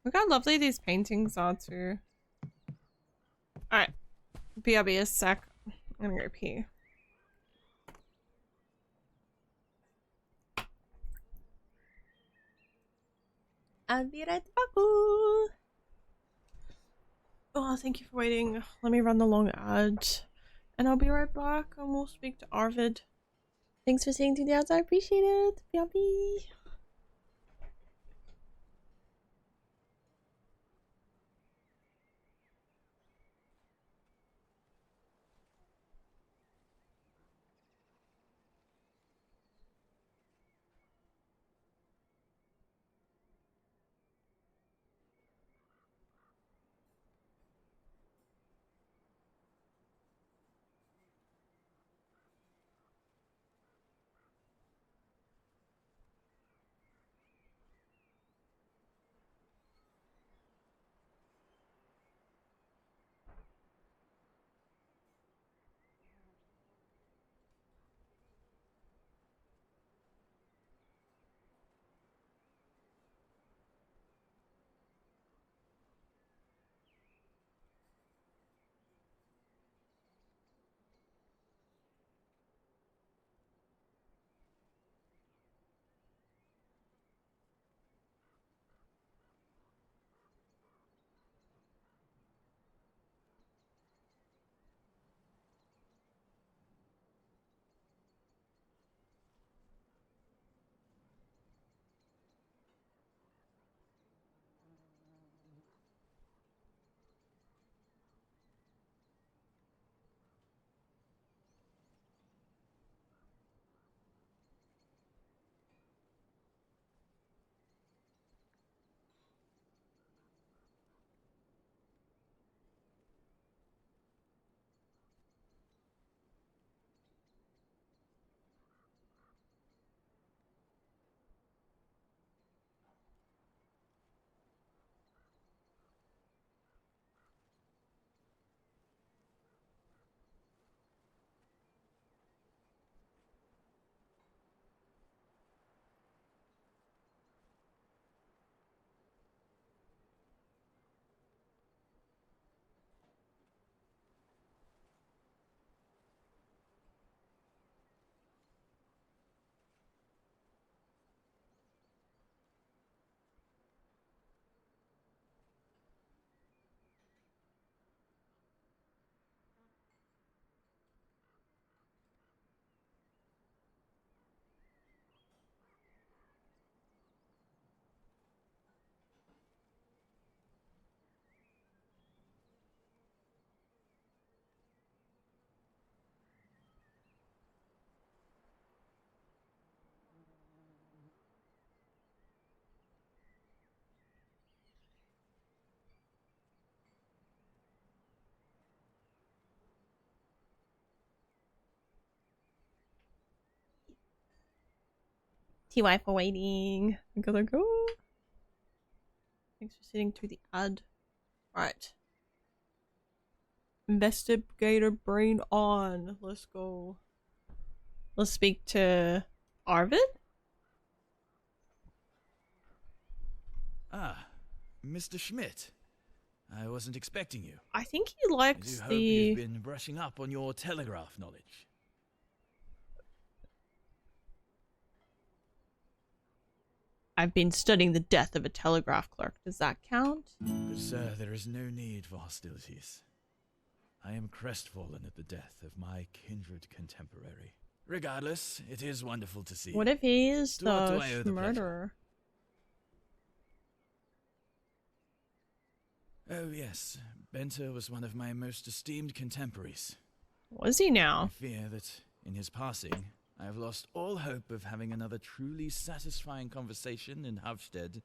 Look how lovely these paintings are too. Alright. BRB a sec. I'm gonna go pee. I'll be right back. Oh, thank you for waiting. Let me run the long ad. And I'll be right back and we'll speak to Arvid. Thanks for staying to the outside. I appreciate it. BRB. TY for waiting. I gotta go. Thanks for sitting through the ad. Right. Investigator brain on. Let's go. Let's speak to Arvid. Ah, Mr. Schmidt. I wasn't expecting you. I think he likes I do hope you've been brushing up on your telegraph knowledge. I've been studying the death of a telegraph clerk. Does that count? Good sir, there is no need for hostilities. I am crestfallen at the death of my kindred contemporary. Regardless, it is wonderful to see. What if he is To what do the I owe the murderer? Oh yes, Benter was one of my most esteemed contemporaries. Was he now? I fear that in his passing, I have lost all hope of having another truly satisfying conversation in Havstead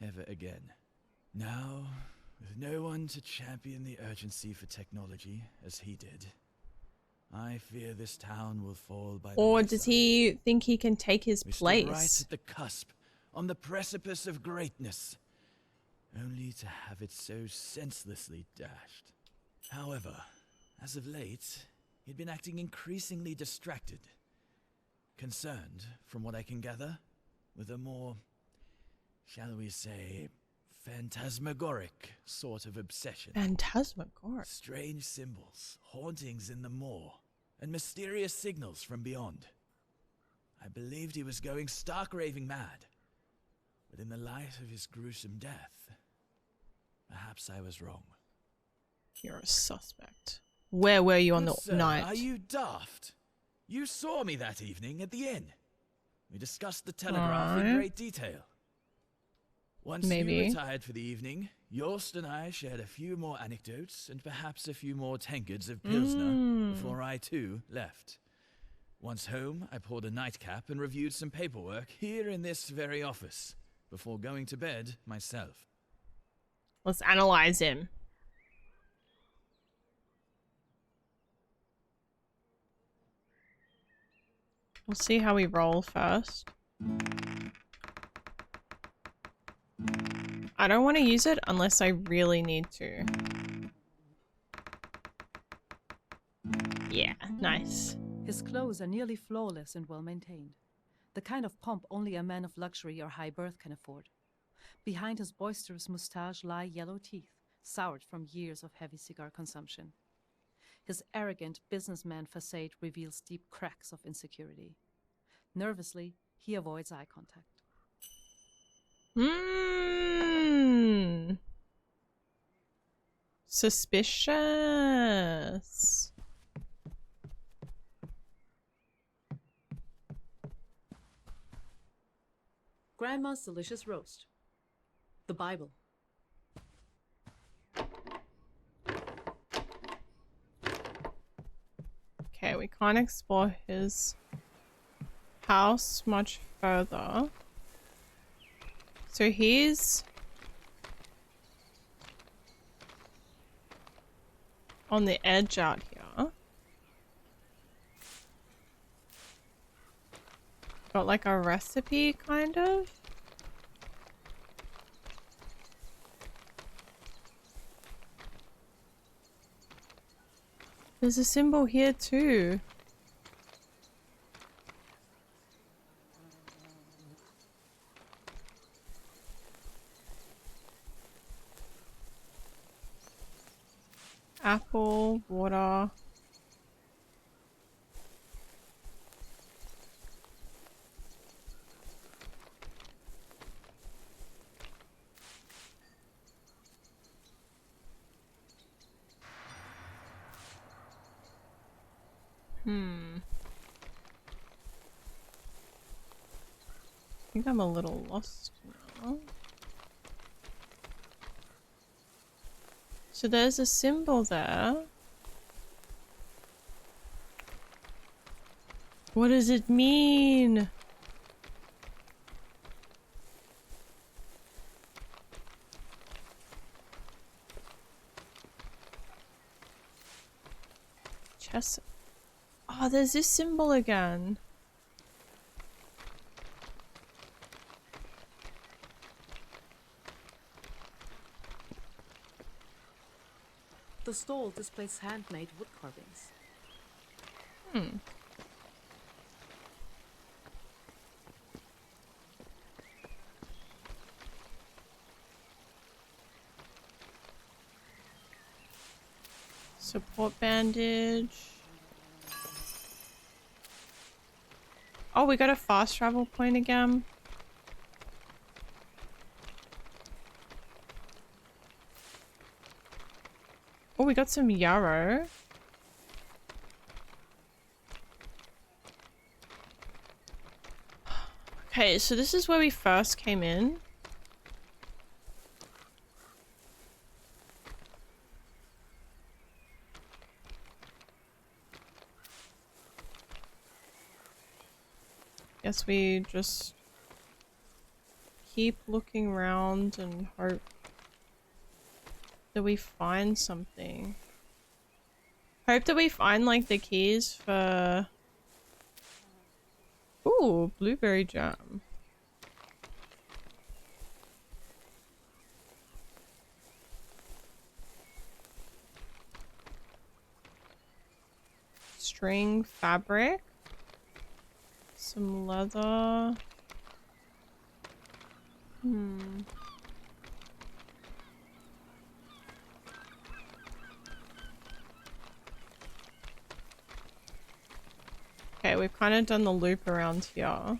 ever again. Now, with no one to champion the urgency for technology as he did, I fear this town will fall by the Or wayside. does he think he can take his We stood place? right at the cusp, on the precipice of greatness, only to have it so senselessly dashed. However, as of late, he'd been acting increasingly distracted. Concerned, from what I can gather, with a more, shall we say, phantasmagoric sort of obsession. Phantasmagoric? Strange symbols, hauntings in the moor, and mysterious signals from beyond. I believed he was going stark raving mad, but in the light of his gruesome death, perhaps I was wrong. You're a suspect. Where were you on Good the sir, night? Are you daft? You saw me that evening at the inn. We discussed the telegraph in Alright. great detail. Once Maybe. you retired for the evening, Yost and I shared a few more anecdotes and perhaps a few more tankards of Pilsner before I too left. Once home, I poured a nightcap and reviewed some paperwork here in this very office before going to bed myself. Let's analyze him. We'll see how we roll first. I don't want to use it unless I really need to. Yeah, nice. His clothes are nearly flawless and well maintained. The kind of pomp only a man of luxury or high birth can afford. Behind his boisterous moustache lie yellow teeth, soured from years of heavy cigar consumption. His arrogant businessman facade reveals deep cracks of insecurity. Nervously, he avoids eye contact. Suspicious. Grandma's delicious roast. The Bible. Okay, we can't explore his house much further. So he's on the edge out here. Got like a recipe, kind of. There's a symbol here too. Apple, water. I think I'm a little lost now. So there's a symbol there. What does it mean? Chess. Oh, there's this symbol again. The stall displays handmade wood carvings. Hmm. Support bandage. Oh, we got a fast travel point again. Oh, we got some yarrow. Okay, so this is where we first came in. Guess we just keep looking around and hope that we find something. Hope that we find like the keys for... Ooh, blueberry jam. String fabric. Some leather. Okay, we've kind of done the loop around here.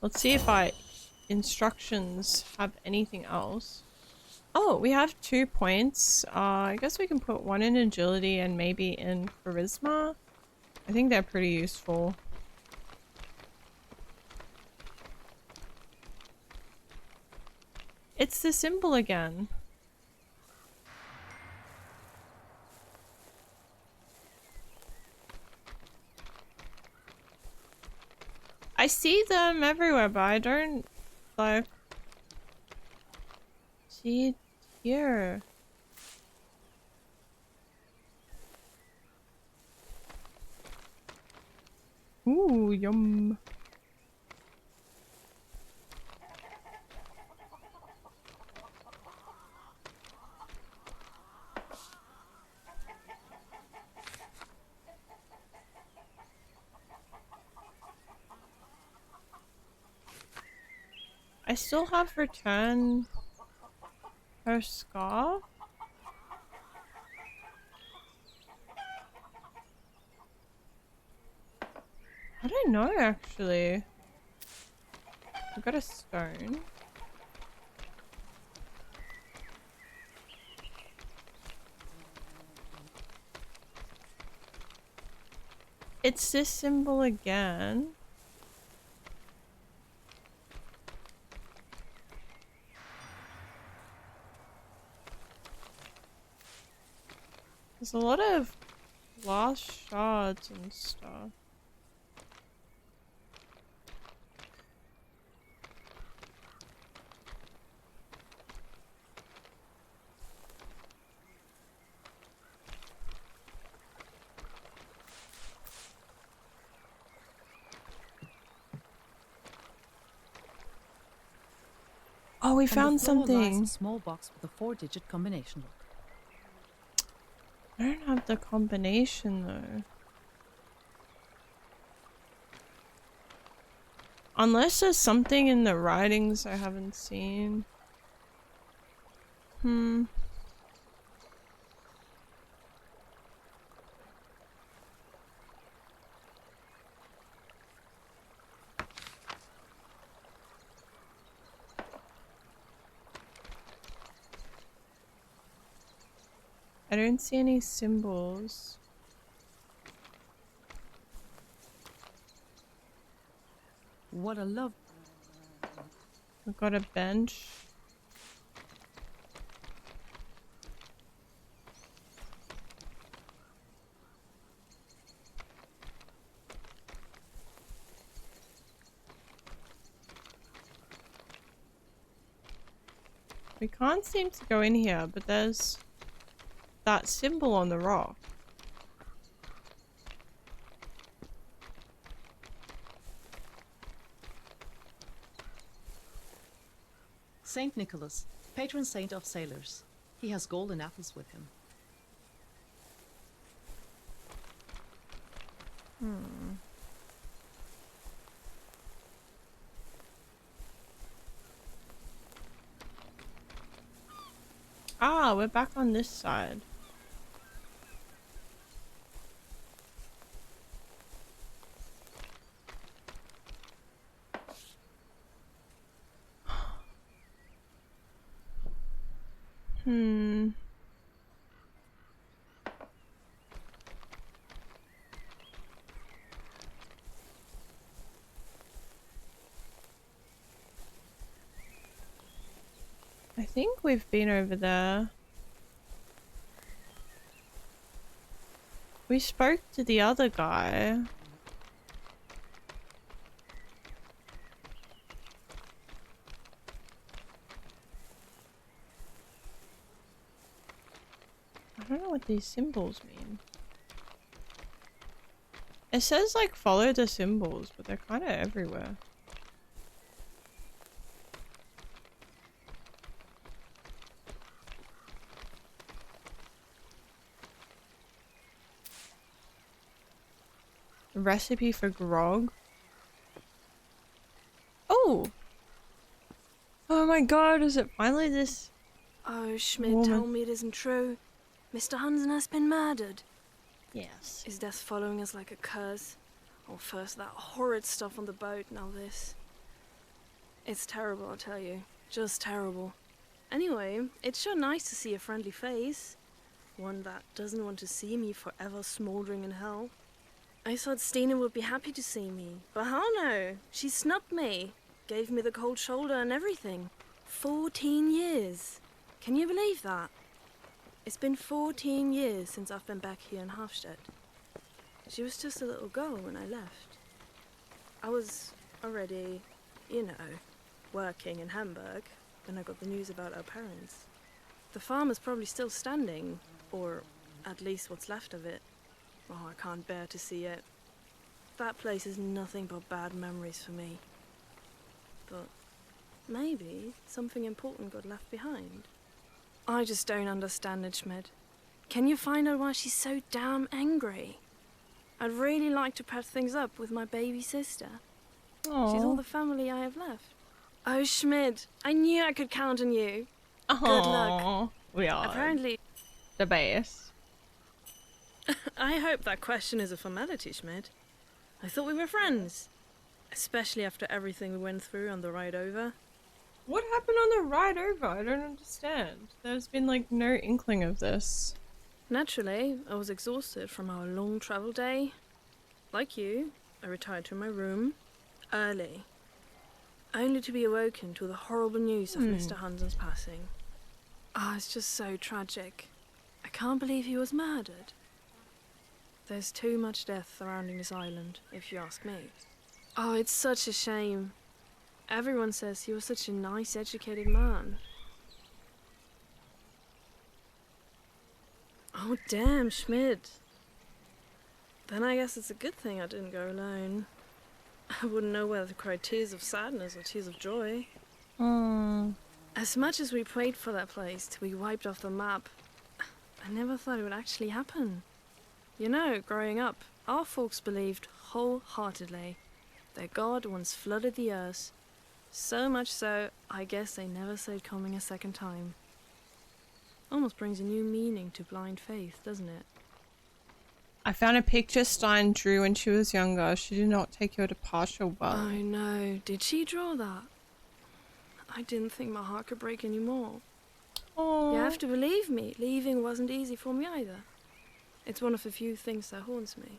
Let's see if instructions have anything else. Oh, we have 2 points. I guess we can put one in agility and maybe in charisma. I think they're pretty useful. It's the symbol again. I see them everywhere, but I don't like see it here. Ooh, yum. I still have returned her scarf. I don't know actually. I got a stone. It's this symbol again. There's a lot of glass shards and stuff. Oh, we found something. A small box with a 4-digit combination lock. I don't have the combination though. Unless there's something in the writings I haven't seen. I don't see any symbols. What a love. We've got a bench. We can't seem to go in here, but there's that symbol on the rock. Saint Nicholas, patron saint of sailors. He has golden apples with him. Ah, we're back on this side. I think we've been over there. We spoke to the other guy. I don't know what these symbols mean. It says like follow the symbols, but they're kind of everywhere. Recipe for grog. Oh! Oh my god, is it finally this? Oh, Schmidt, Woman. tell me it isn't true. Mr. Hansen has been murdered. Yes. Is death following us like a curse? Or first that horrid stuff on the boat, now this. It's terrible, I'll tell you. Just terrible. Anyway, it's sure nice to see a friendly face. One that doesn't want to see me forever smouldering in hell. I thought Stina would be happy to see me, but hell no. She snubbed me. Gave me the cold shoulder and everything. 14 years. Can you believe that? It's been 14 years since I've been back here in Hafstedt. She was just a little girl when I left. I was already, you know, working in Hamburg when I got the news about our parents. The farm is probably still standing, or at least what's left of it. Oh, I can't bear to see it. That place is nothing but bad memories for me. But maybe something important got left behind. I just don't understand it, Schmidt. Can you find out why she's so damn angry? I'd really like to patch things up with my baby sister. Aww. She's all the family I have left. Oh, Schmidt, I knew I could count on you. Aww. Good luck. We are Apparently, the best. I hope that question is a formality, Schmidt. I thought we were friends. Especially after everything we went through on the ride over. What happened on the ride over? I don't understand. There's been like no inkling of this. Naturally, I was exhausted from our long travel day. Like you, I retired to my room early, only to be awoken to the horrible news of Mr. Hansen's passing. Ah, it's just so tragic. I can't believe he was murdered. There's too much death surrounding this island, if you ask me. Oh, it's such a shame. Everyone says he was such a nice, educated man. Oh, damn, Schmidt. Then I guess it's a good thing I didn't go alone. I wouldn't know whether to cry tears of sadness or tears of joy. As much as we prayed for that place to be wiped off the map, I never thought it would actually happen. You know, growing up, our folks believed wholeheartedly that God once flooded the earth, so much so, I guess they never saw it coming a second time. Almost brings a new meaning to blind faith, doesn't it? I found a picture Stein drew when she was younger. She did not take her to partial Oh well. no, did she draw that? I didn't think my heart could break anymore. Oh, You have to believe me, leaving wasn't easy for me either. It's one of the few things that haunts me.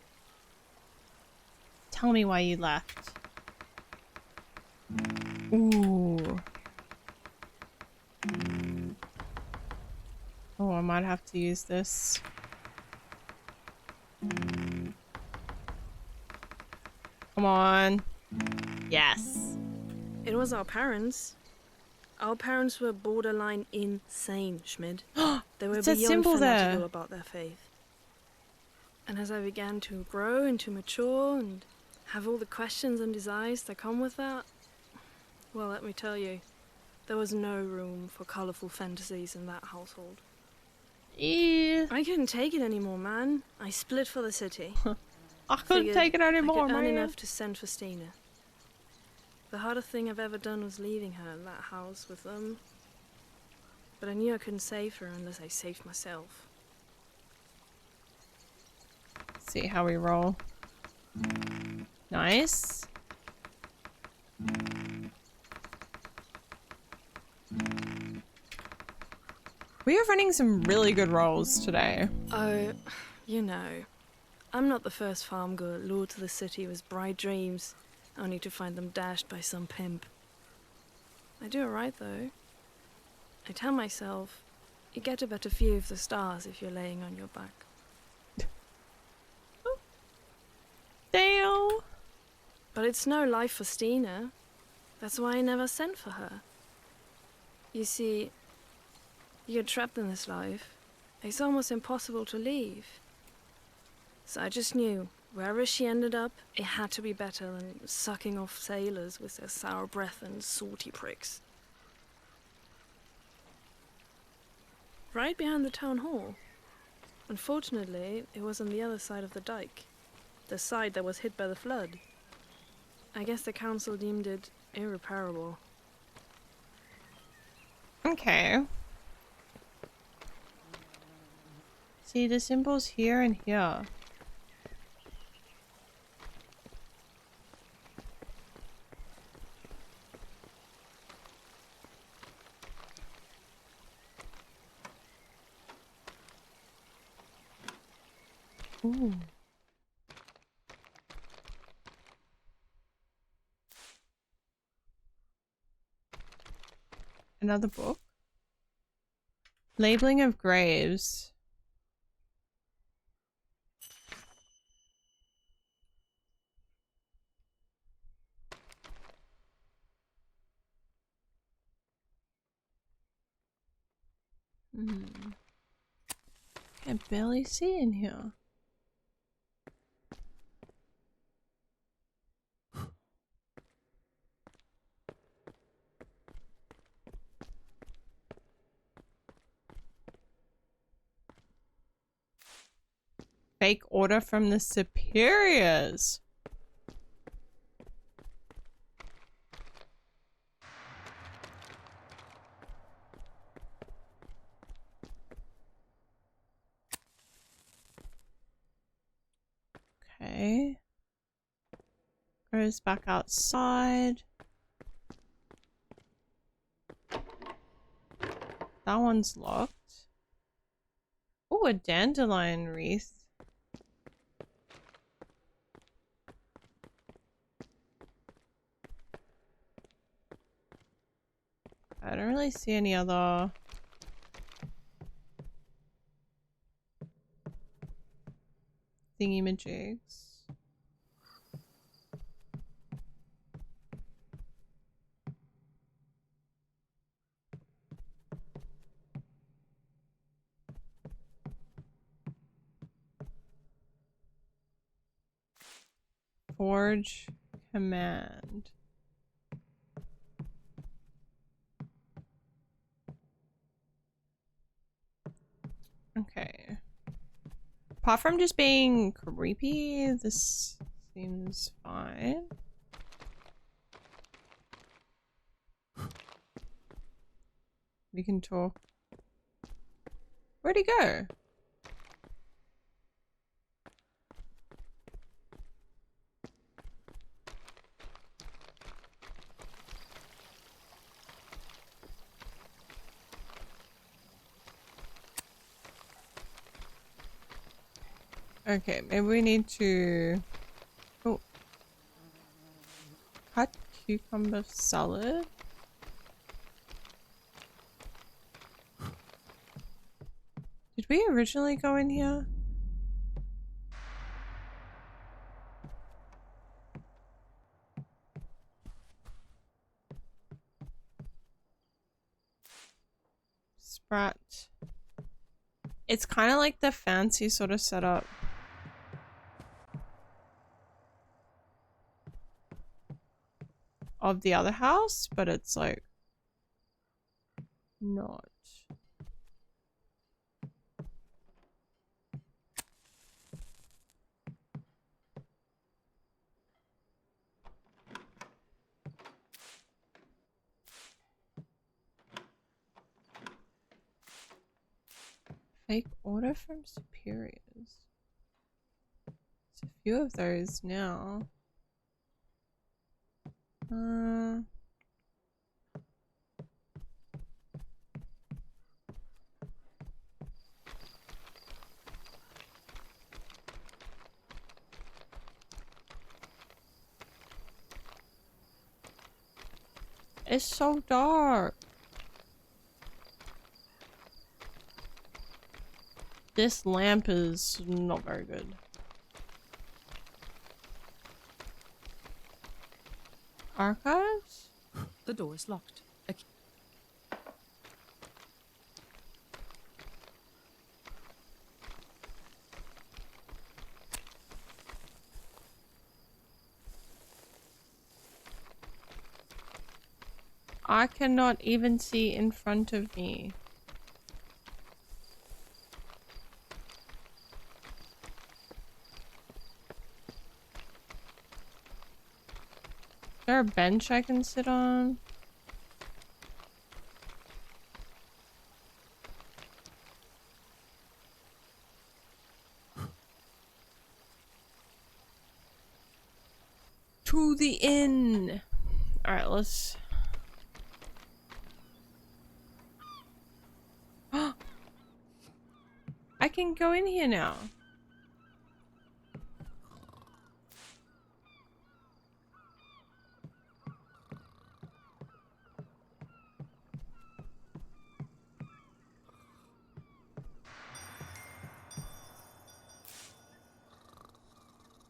tell me why you left. Ooh. Oh, I might have to use this. Come on. Yes. It was our parents. Our parents were borderline insane, Schmidt. They were It's that beyond symbol fanatical there. about their faith. And as I began to grow and to mature and have all the questions and desires that come with that, well, let me tell you, There was no room for colorful fantasies in that household. Yeah. I couldn't take it anymore, man. I split for the city. I couldn't take it anymore, I could earn man. enough to send for Stina. The hardest thing I've ever done was leaving her in that house with them. But I knew I couldn't save her unless I saved myself. See how we roll. Nice. We are running some really good rolls today. Oh, you know, I'm not the first farm girl lured to the city with bright dreams, only to find them dashed by some pimp. I do alright though. I tell myself, you get a better view of the stars if you're laying on your back. Damn. But it's no life for Stina. That's why I never sent for her. You see, you get trapped in this life. It's almost impossible to leave. So I just knew, wherever she ended up, it had to be better than sucking off sailors with their sour breath and salty pricks. Right behind the town hall. Unfortunately, it was on the other side of the dike. The side that was hit by the flood. I guess the council deemed it irreparable. Okay. See, the symbols here and here. Ooh. Another book. Labeling of graves. Can barely see in here. Fake order from the superiors. Okay. Goes back outside. That one's locked. Oh, a dandelion wreath. I don't really see any other thingy-majigs. Forge command. Okay. Apart from just being creepy, this seems fine. We can talk. Where'd he go? Okay, maybe we need to... Oh. Cut cucumber salad. Did we originally go in here? Sprat. It's kind of like the fancy sort of setup. Of the other house, but it's like not. Fake order from superiors. There's a few of those now. It's so dark. This lamp is not very good. Archives? The door is locked. I cannot even see in front of me. Is there a bench I can sit on? To the inn. All right, let's. I can go in here now.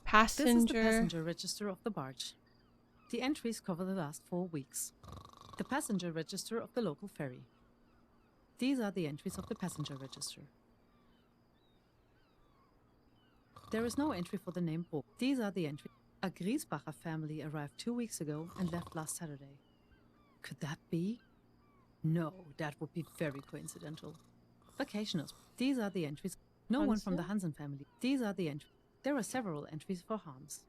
Passenger. This is the passenger register of the barge. The entries cover the last 4 weeks. The passenger register of the local ferry. These are the entries of the passenger register. There is no entry for the name Bo. These are the entries. A Griesbacher family arrived 2 weeks ago and left last Saturday. Could that be? No, that would be very coincidental. Vacationers. These are the entries. No one from the Hansen family. These are the entries. There are several entries for harms.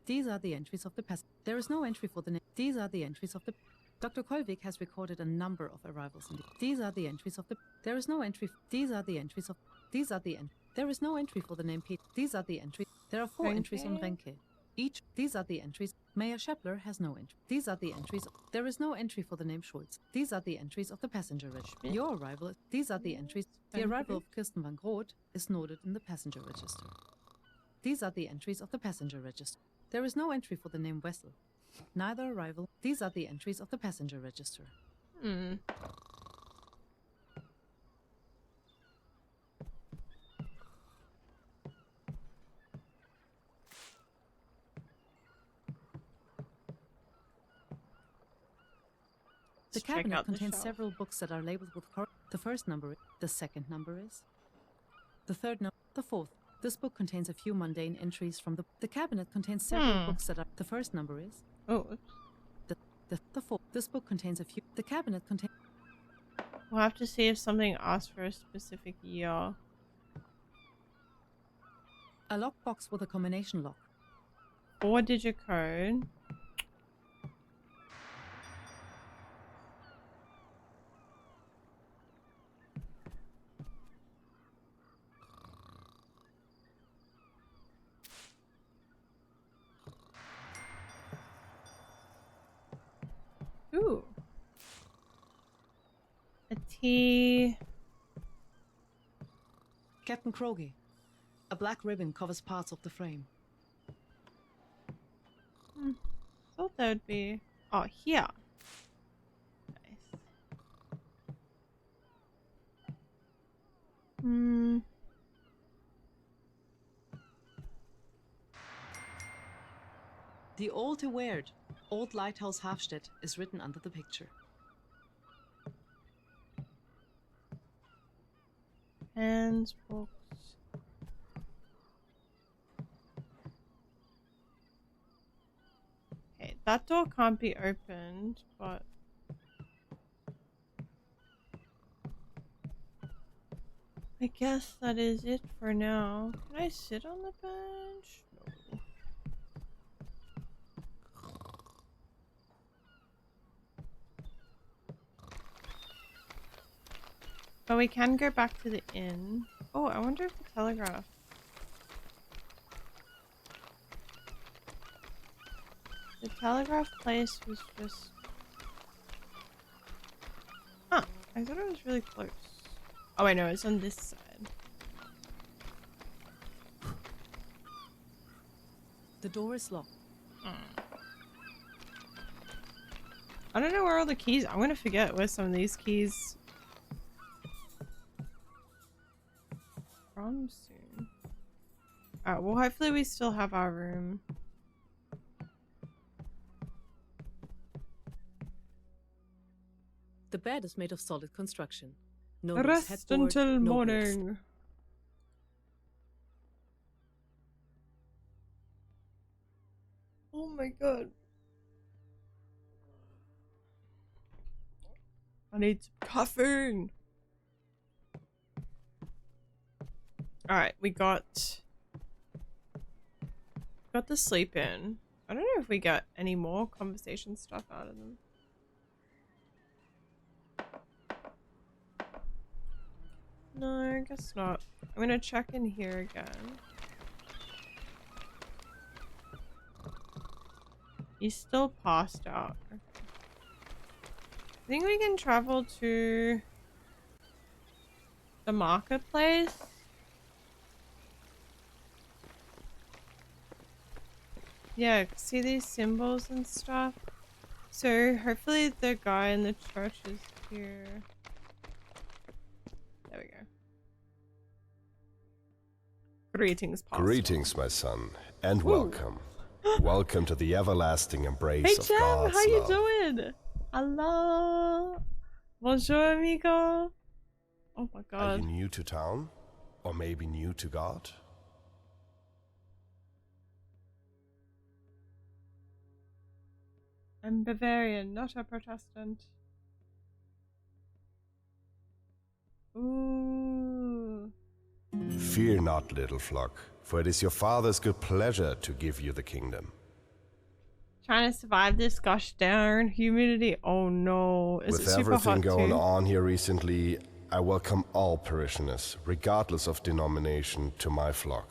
These are the entries of the past. There is no entry for the name. These are the entries of the. Dr. Kolvik has recorded a number of arrivals in the. These are the entries of the. There is no entry. These are the entries of. These are the. There is no entry for the name Pete. These are the entries. There are 4 entries on Renke. Each. These are the entries. Mayor Schepler has no entry. These are the entries. There is no entry for the name Schultz. These are the entries of the passenger register. Your arrival. These are the entries. The arrival of Kirsten van Groot is noted in the passenger register. These are the entries of the passenger register. There is no entry for the name Wessel. Neither arrival. These are the entries of the passenger register. The cabinet contains several books that are labeled with the first number, the second number is, the third number, the fourth. This book contains a few mundane entries from the cabinet contains several books that are, the first number is, the fourth. This book contains a few, the cabinet contains. We'll have to see if something asks for a specific year. A lockbox with a combination lock. 4-digit code. Ooh. A T. Captain Krogi. A black ribbon covers parts of the frame. Thought that would be. Oh, here. Nice. The Old Weird, Old Lighthouse Hafstedt is written under the picture. Hands, books. Okay, that door can't be opened, but I guess that is it for now. Can I sit on the bench? No. But we can go back to the inn. Oh, I wonder if the telegraph. The telegraph place was just... Huh. I thought it was really close. Oh, I know. It's on this side. The door is locked. I don't know where all the keys... I'm gonna forget where some of these keys... from soon. Alright, well hopefully we still have our room. The bed is made of solid construction. No loose Rest headboard, until no morning. waste. Oh my god. I need some caffeine. Alright, we got the sleep in. I don't know if we got any more conversation stuff out of them. No, I guess not. I'm gonna check in here again. He's still passed out. Okay. I think we can travel to the marketplace. Yeah, see these symbols and stuff? So hopefully the guy in the church is here. There we go. Greetings, Pastor. Greetings, my son, and Ooh. welcome. Welcome to the everlasting embrace Hey of Jem, God's how you love. doing? Hello. Bonjour, amigo. Oh my Are god. you new to town? Or maybe new to God? I'm Bavarian, not a Protestant. Ooh. Fear not, little flock, for it is your Father's good pleasure to give you the kingdom. Trying to survive this gosh darn humidity. Oh no. Is With it super everything hot going too? on here recently, I welcome all parishioners, regardless of denomination, to my flock.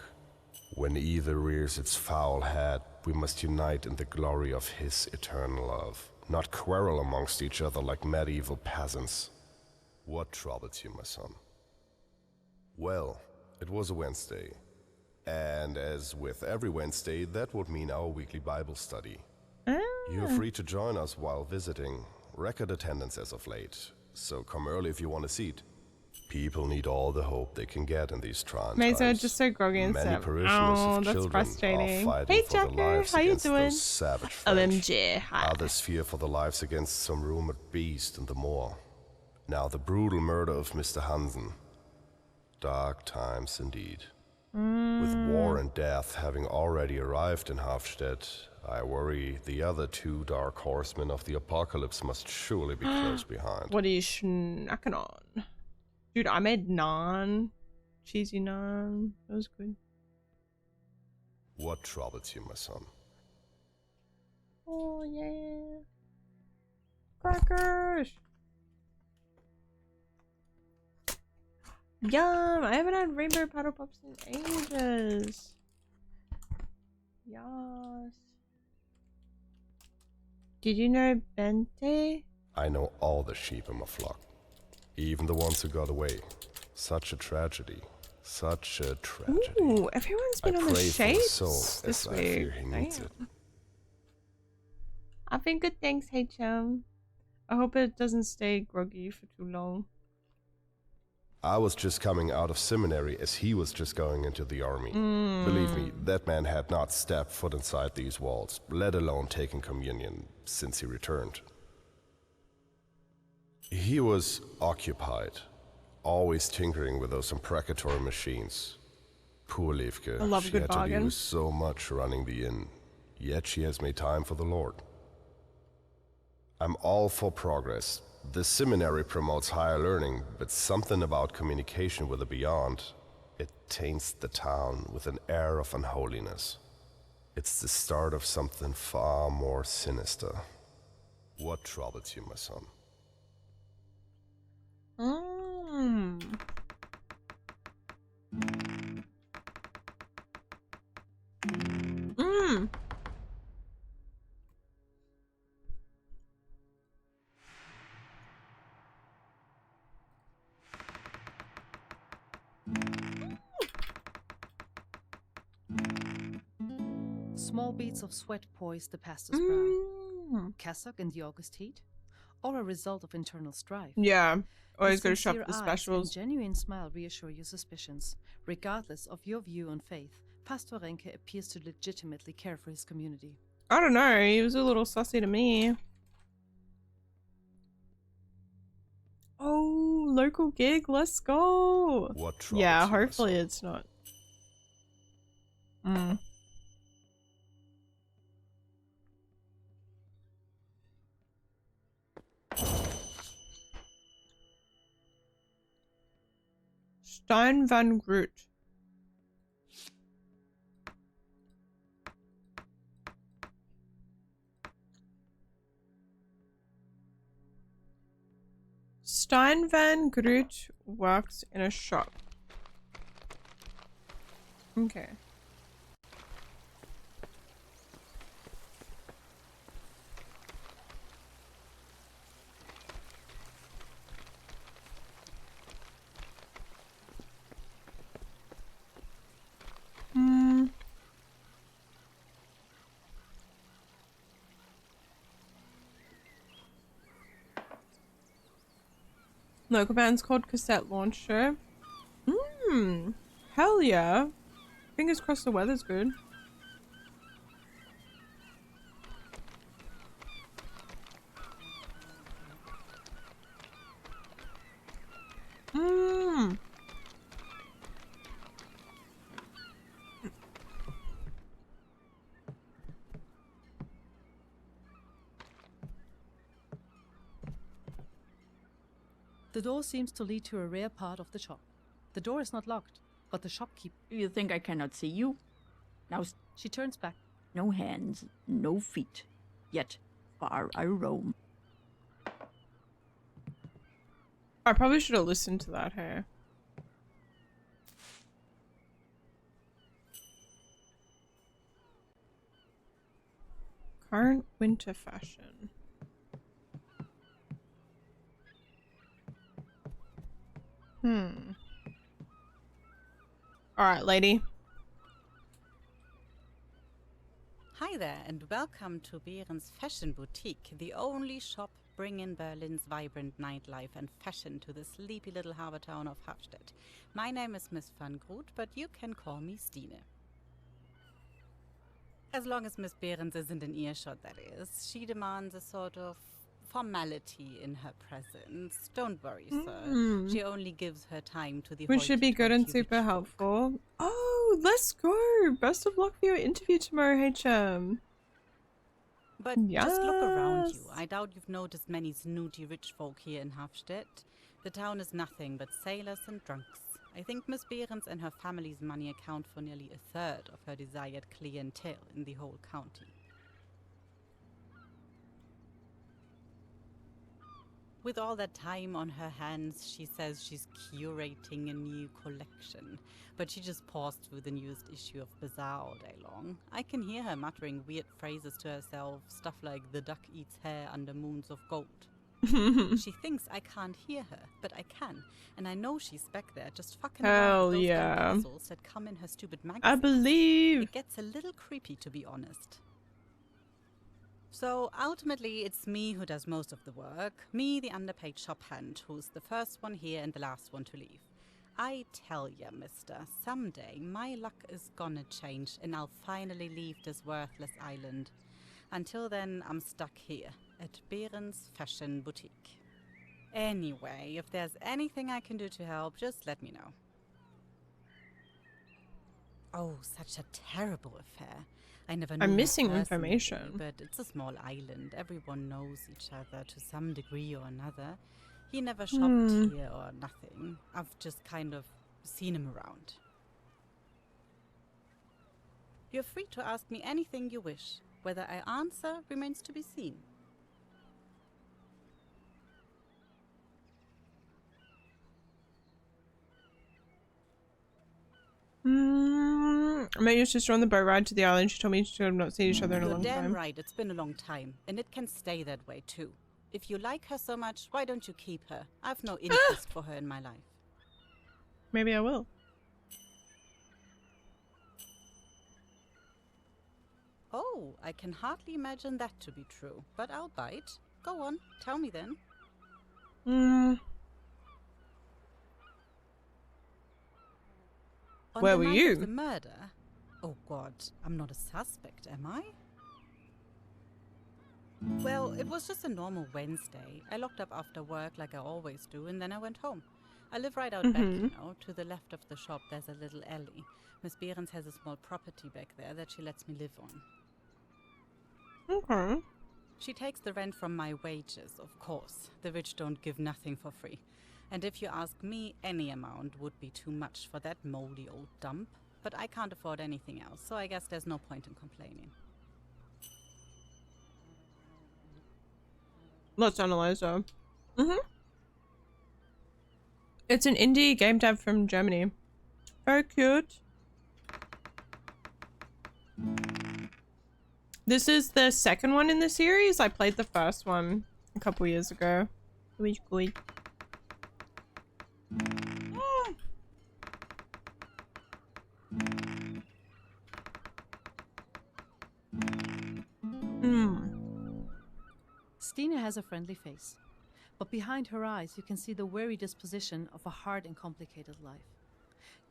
When either rears its foul head, we must unite in the glory of his eternal love, not quarrel amongst each other like medieval peasants. What troubles you, my son? Well, it was a Wednesday, and as with every Wednesday, that would mean our weekly Bible study. You're free to join us while visiting. Record attendance as of late, so come early if you want a seat. People need all the hope they can get in these trying Amazing, times. just so groggy and Many sad. parishioners Oh, of that's children frustrating. are fighting Hey for their Jacker, lives how you against doing? those savage French. OMG, hi. Others fear for their lives against some rumored beast in the moor. Now the brutal murder of Mr. Hansen. Dark times indeed. With war and death having already arrived in Hafstedt, I worry the other two dark horsemen of the apocalypse must surely be close behind. What are you snacking on? Dude, I made naan. Cheesy naan. That was good. What troubles you, my son? Oh, yeah. Crackers! Yum! I haven't had rainbow paddle pops in ages. Yes. Did you know Bente? I know all the sheep in my flock, even the ones who got away. Such a tragedy. Such a tragedy. Ooh, everyone's been I on the pray for his shapes soul, this as I week. fear he needs Damn. it. I've been good, thanks, hey chum. I hope it doesn't stay groggy for too long. I was just coming out of seminary as he was just going into the army. Believe me, that man had not stepped foot inside these walls, let alone taken communion, since he returned. He was occupied, always tinkering with those imprecatory machines. Poor Levke, I love a she good had to bargain. do so much running the inn, yet she has made time for the Lord. I'm all for progress, The seminary promotes higher learning, but something about communication with the beyond, it taints the town with an air of unholiness. It's the start of something far more sinister. What troubles you, my son? Small beads of sweat poised the pastor's brow. Cassock in the August heat, or a result of internal strife? Yeah, always His go to shop sincere for the eyes specials. and genuine smile reassure your suspicions. Regardless of your view on faith, Pastor Renke appears to legitimately care for his community. I don't know, he was a little sussy to me. Oh, local gig, let's go. What troubles Yeah, you, my hopefully son? it's not. Stein van Groot. Stein van Groot works in a shop. Okay. Local band's called Cassette Launcher. Hell yeah. Fingers crossed the weather's good. The door seems to lead to a rear part of the shop. The door is not locked, but the shopkeeper... You think I cannot see you? Now she turns back. No hands, no feet. Yet far I roam. I probably should have listened to that, hey. Current winter fashion. Alright, lady. Hi there, and welcome to Behrens Fashion Boutique, the only shop bringing Berlin's vibrant nightlife and fashion to the sleepy little harbor town of Hafstedt. My name is Miss Van Groot, but you can call me Stine. As long as Miss Behrens isn't in earshot, that is. She demands a sort of formality in her presence. Don't worry, sir. She only gives her time to the Which should be good and super helpful. Oh, let's go! Best of luck for your interview tomorrow, HM. But just look around you. I doubt you've noticed many snooty rich folk here in Hafstedt. The town is nothing but sailors and drunks. I think Miss Behrens and her family's money account for nearly a third of her desired clientele in the whole county. With all that time on her hands, she says she's curating a new collection. But she just paused through the newest issue of Bazaar all day long. I can hear her muttering weird phrases to herself, stuff like "the duck eats hair under moons of gold." She thinks I can't hear her, but I can. And I know she's back there just fucking around with those imbeciles that come in her stupid magazines. I believe. It gets a little creepy, to be honest. So ultimately, it's me who does most of the work. Me, the underpaid shop hand, who's the first one here and the last one to leave. I tell ya, mister, someday my luck is gonna change and I'll finally leave this worthless island. Until then, I'm stuck here at Behrens Fashion Boutique. Anyway, if there's anything I can do to help, just let me know. Oh, such a terrible affair. I never knew I'm her missing personally, information. but it's a small island. Everyone knows each other to some degree or another. He never shopped here or nothing. I've just kind of seen him around. You're free to ask me anything you wish. Whether I answer remains to be seen. I met your sister on the boat ride to the island. She told me she had not seen each other in a You're long damn time. right, it's been a long time, and it can stay that way too. If you like her so much, why don't you keep her? I've no interest for her in my life. Maybe I will. Oh, I can hardly imagine that to be true, but I'll bite. Go on, tell me then. On Where the were night you? of the murder? Oh God, I'm not a suspect, am I? Well, it was just a normal Wednesday. I locked up after work like I always do, and then I went home. I live right out back, you know. To the left of the shop, there's a little alley. Miss Behrens has a small property back there that she lets me live on. Okay. She takes the rent from my wages, of course. The rich don't give nothing for free. And if you ask me, any amount would be too much for that moldy old dump. But I can't afford anything else, so I guess there's no point in complaining. Let's analyze her. It's an indie game dev from Germany. Very cute. This is the second one in the series. I played the first one a couple years ago. It was good. Stina has a friendly face, but behind her eyes you can see the weary disposition of a hard and complicated life.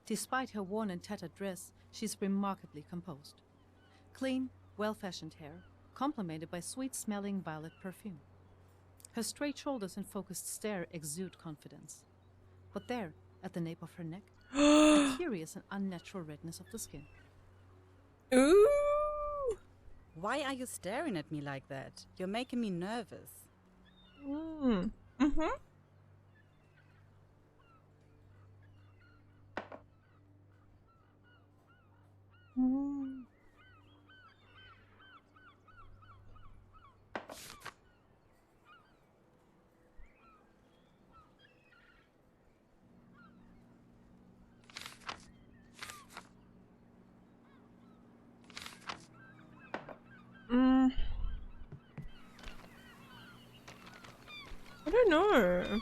Despite her worn and tattered dress, she's remarkably composed. Clean, well-fashioned hair, complemented by sweet-smelling violet perfume. Her straight shoulders and focused stare exude confidence. But there, at the nape of her neck, a curious and unnatural redness of the skin. Ooh! Why are you staring at me like that? You're making me nervous. I don't know.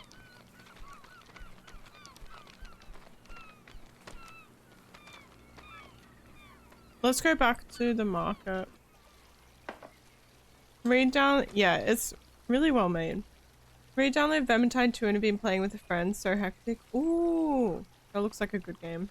Let's go back to the market. Yeah, it's really well made. Re-download Vermintide 2 and have been playing with a friend. So hectic. Ooh, that looks like a good game.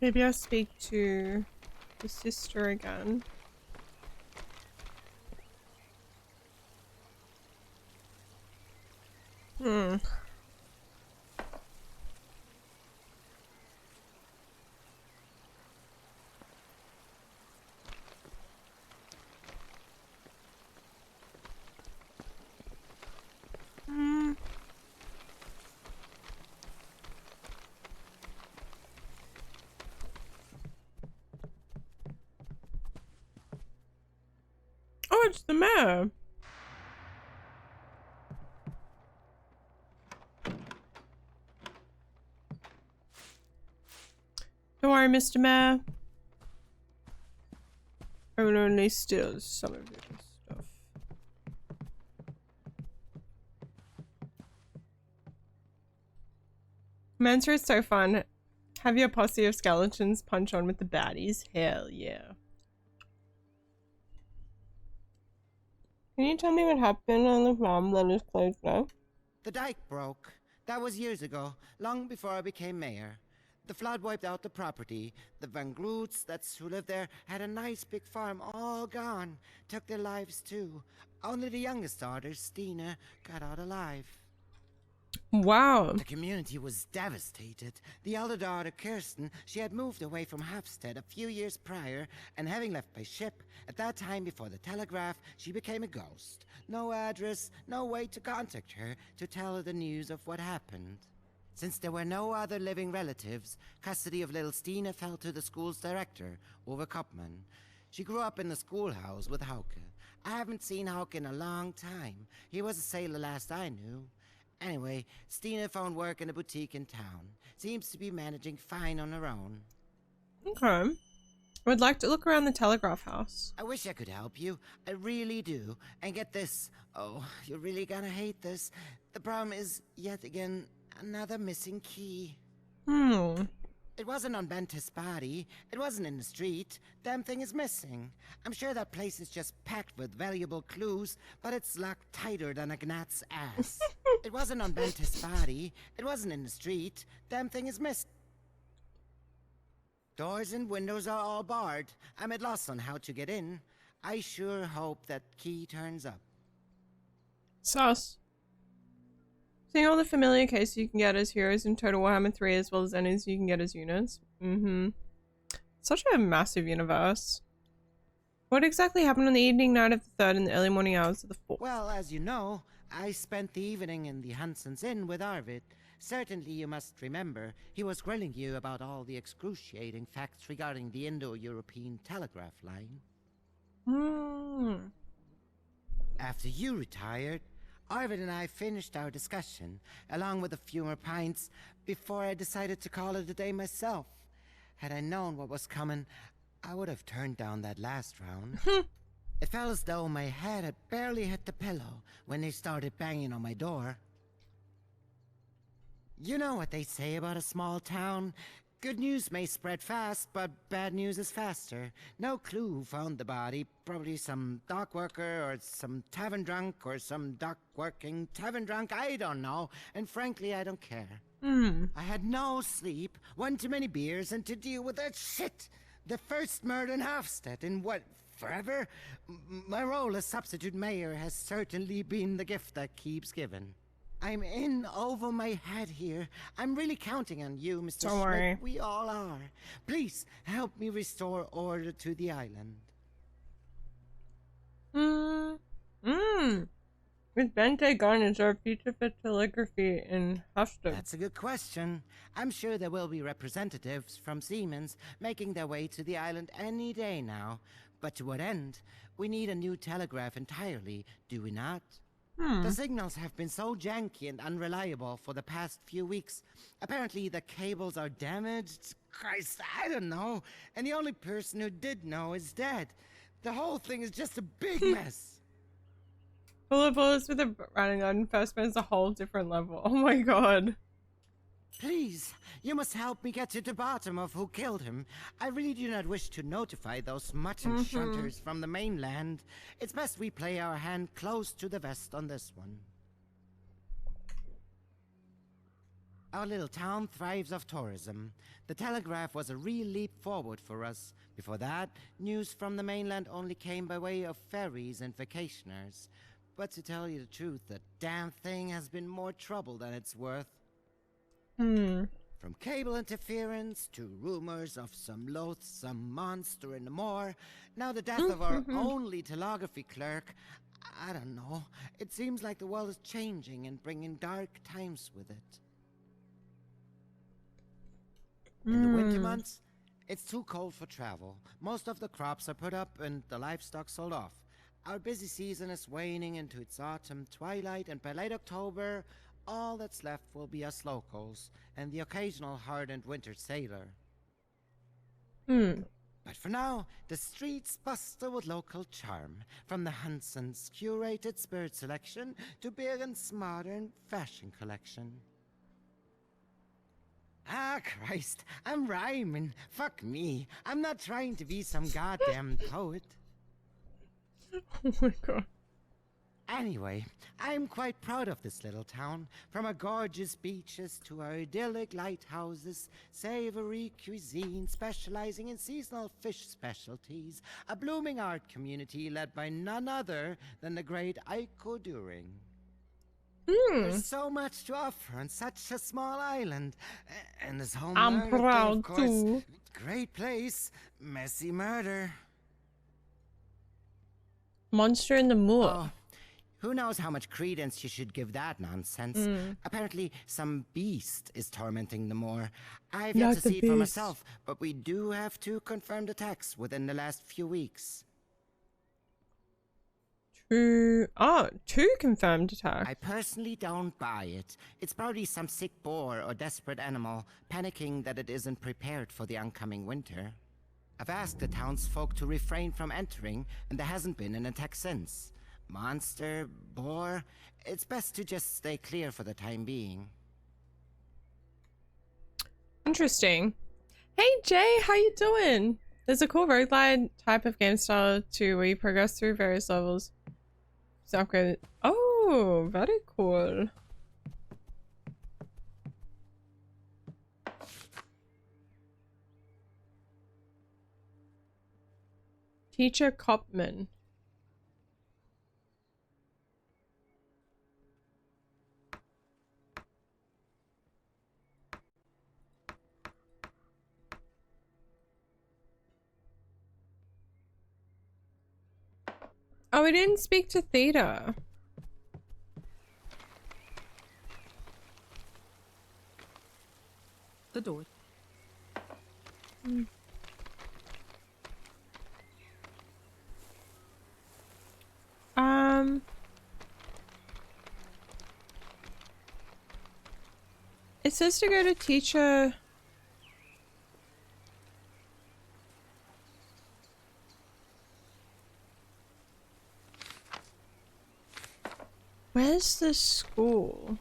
Maybe I'll speak to the sister again. Oh, it's the mayor. Don't worry, Mr. Mayor. I will only steal some of your stuff. Commensurate's so fun. Have your posse of skeletons punch on with the baddies. Hell yeah. Can you tell me what happened on the farm that is closed now? The dike broke. That was years ago, long before I became mayor. The flood wiped out the property. The Van Groots, that's who lived there, had a nice big farm, all gone. Took their lives too. Only the youngest daughter, Stina, got out alive. Wow. The community was devastated. The elder daughter, Kirsten, she had moved away from Hafstead a few years prior, and having left by ship, at that time before the telegraph, she became a ghost. No address, no way to contact her to tell her the news of what happened. Since there were no other living relatives, custody of little Stina fell to the school's director, Ove Kopman. She grew up in the schoolhouse with Hauke. I haven't seen Hauke in a long time. He was a sailor last I knew. Anyway, Stina found work in a boutique in town. Seems to be managing fine on her own. Okay. I would like to look around the telegraph house. I wish I could help you. I really do. And get this. Oh, you're really gonna hate this. The problem is, yet again, another missing key. It wasn't on Bentis' body. It wasn't in the street. Damn thing is missing. I'm sure that place is just packed with valuable clues, but it's locked tighter than a gnat's ass. It wasn't on Bentis' body. It wasn't in the street. Damn thing is missing. Doors and windows are all barred. I'm at loss on how to get in. I sure hope that key turns up. Sus. Seeing all the familiar cases you can get as heroes in Total Warhammer 3 as well as enemies you can get as units. Such a massive universe. What exactly happened on the evening night of the 3rd and the early morning hours of the 4th? Well, as you know, I spent the evening in the Hanson's Inn with Arvid. Certainly you must remember, he was grilling you about all the excruciating facts regarding the Indo-European telegraph line. After you retired, Arvid and I finished our discussion, along with a few more pints, before I decided to call it a day myself. Had I known what was coming, I would have turned down that last round. It felt as though my head had barely hit the pillow when they started banging on my door. You know what they say about a small town. Good news may spread fast, but bad news is faster. No clue who found the body. Probably some dock worker or some tavern drunk or some dock working tavern drunk. I don't know. And frankly, I don't care. I had no sleep, one too many beers, and to deal with that shit. The first murder in Hafstead in what, forever? My role as substitute mayor has certainly been the gift that keeps giving. I'm in over my head here. I'm really counting on you, Mr. Don't worry. Schmidt. We all are. Please help me restore order to the island. With Bente gone, is there a future for telegraphy in Hafstead? That's a good question. I'm sure there will be representatives from Siemens making their way to the island any day now. But to what end? We need a new telegraph entirely, do we not? The signals have been so janky and unreliable for the past few weeks. Apparently the cables are damaged. Christ, I don't know. And the only person who did know is dead. The whole thing is just a big mess. Full of bullets with a running gun. First man's a whole different level. Oh my god. Please, you must help me get to the bottom of who killed him. I really do not wish to notify those mutton shunters from the mainland. It's best we play our hand close to the vest on this one. Our little town thrives off tourism. The telegraph was a real leap forward for us. Before that, news from the mainland only came by way of ferries and vacationers. But to tell you the truth, the damn thing has been more trouble than it's worth. From cable interference to rumors of some loathsome monster in the moor, now the death of our only telegraphy clerk. I don't know. It seems like the world is changing and bringing dark times with it. In the winter months, it's too cold for travel. Most of the crops are put up and the livestock sold off. Our busy season is waning into its autumn twilight, and by late October, all that's left will be us locals, and the occasional hardened winter sailor. But for now, the streets bustle with local charm, from the Hunson's curated spirit selection to Beren's modern fashion collection. Ah, Christ, I'm rhyming. Fuck me. I'm not trying to be some goddamn poet. Oh my god. Anyway, I'm quite proud of this little town. From our gorgeous beaches to our idyllic lighthouses, savory cuisine specializing in seasonal fish specialties, a blooming art community led by none other than the great Aiko During. There's so much to offer on such a small island. And this home I'm Earth, proud of course, too. great place, messy murder. Monster in the Moor. Oh, who knows how much credence you should give that nonsense? Apparently, some beast is tormenting the moor. I've yet Not to the see it for beast. myself, but we do have two confirmed attacks within the last few weeks. Two. Oh, two confirmed attacks. I personally don't buy it. It's probably some sick boar or desperate animal panicking that it isn't prepared for the oncoming winter. I've asked the townsfolk to refrain from entering, and there hasn't been an attack since. Monster, boar, it's best to just stay clear for the time being. Interesting. Hey Jay, how you doing? There's a cool roguelite type of game style too, where you progress through various levels. So upgraded. Oh, very cool. Teacher Kopman. Oh, we didn't speak to Theta. The door. It says to go to teacher. Where's the school?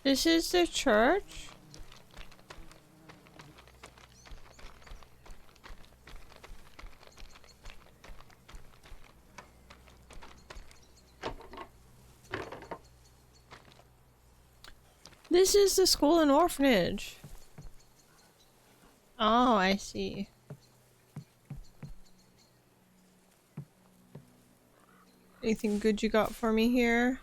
This is the church? This is the school and orphanage. Oh, I see. Anything good you got for me here?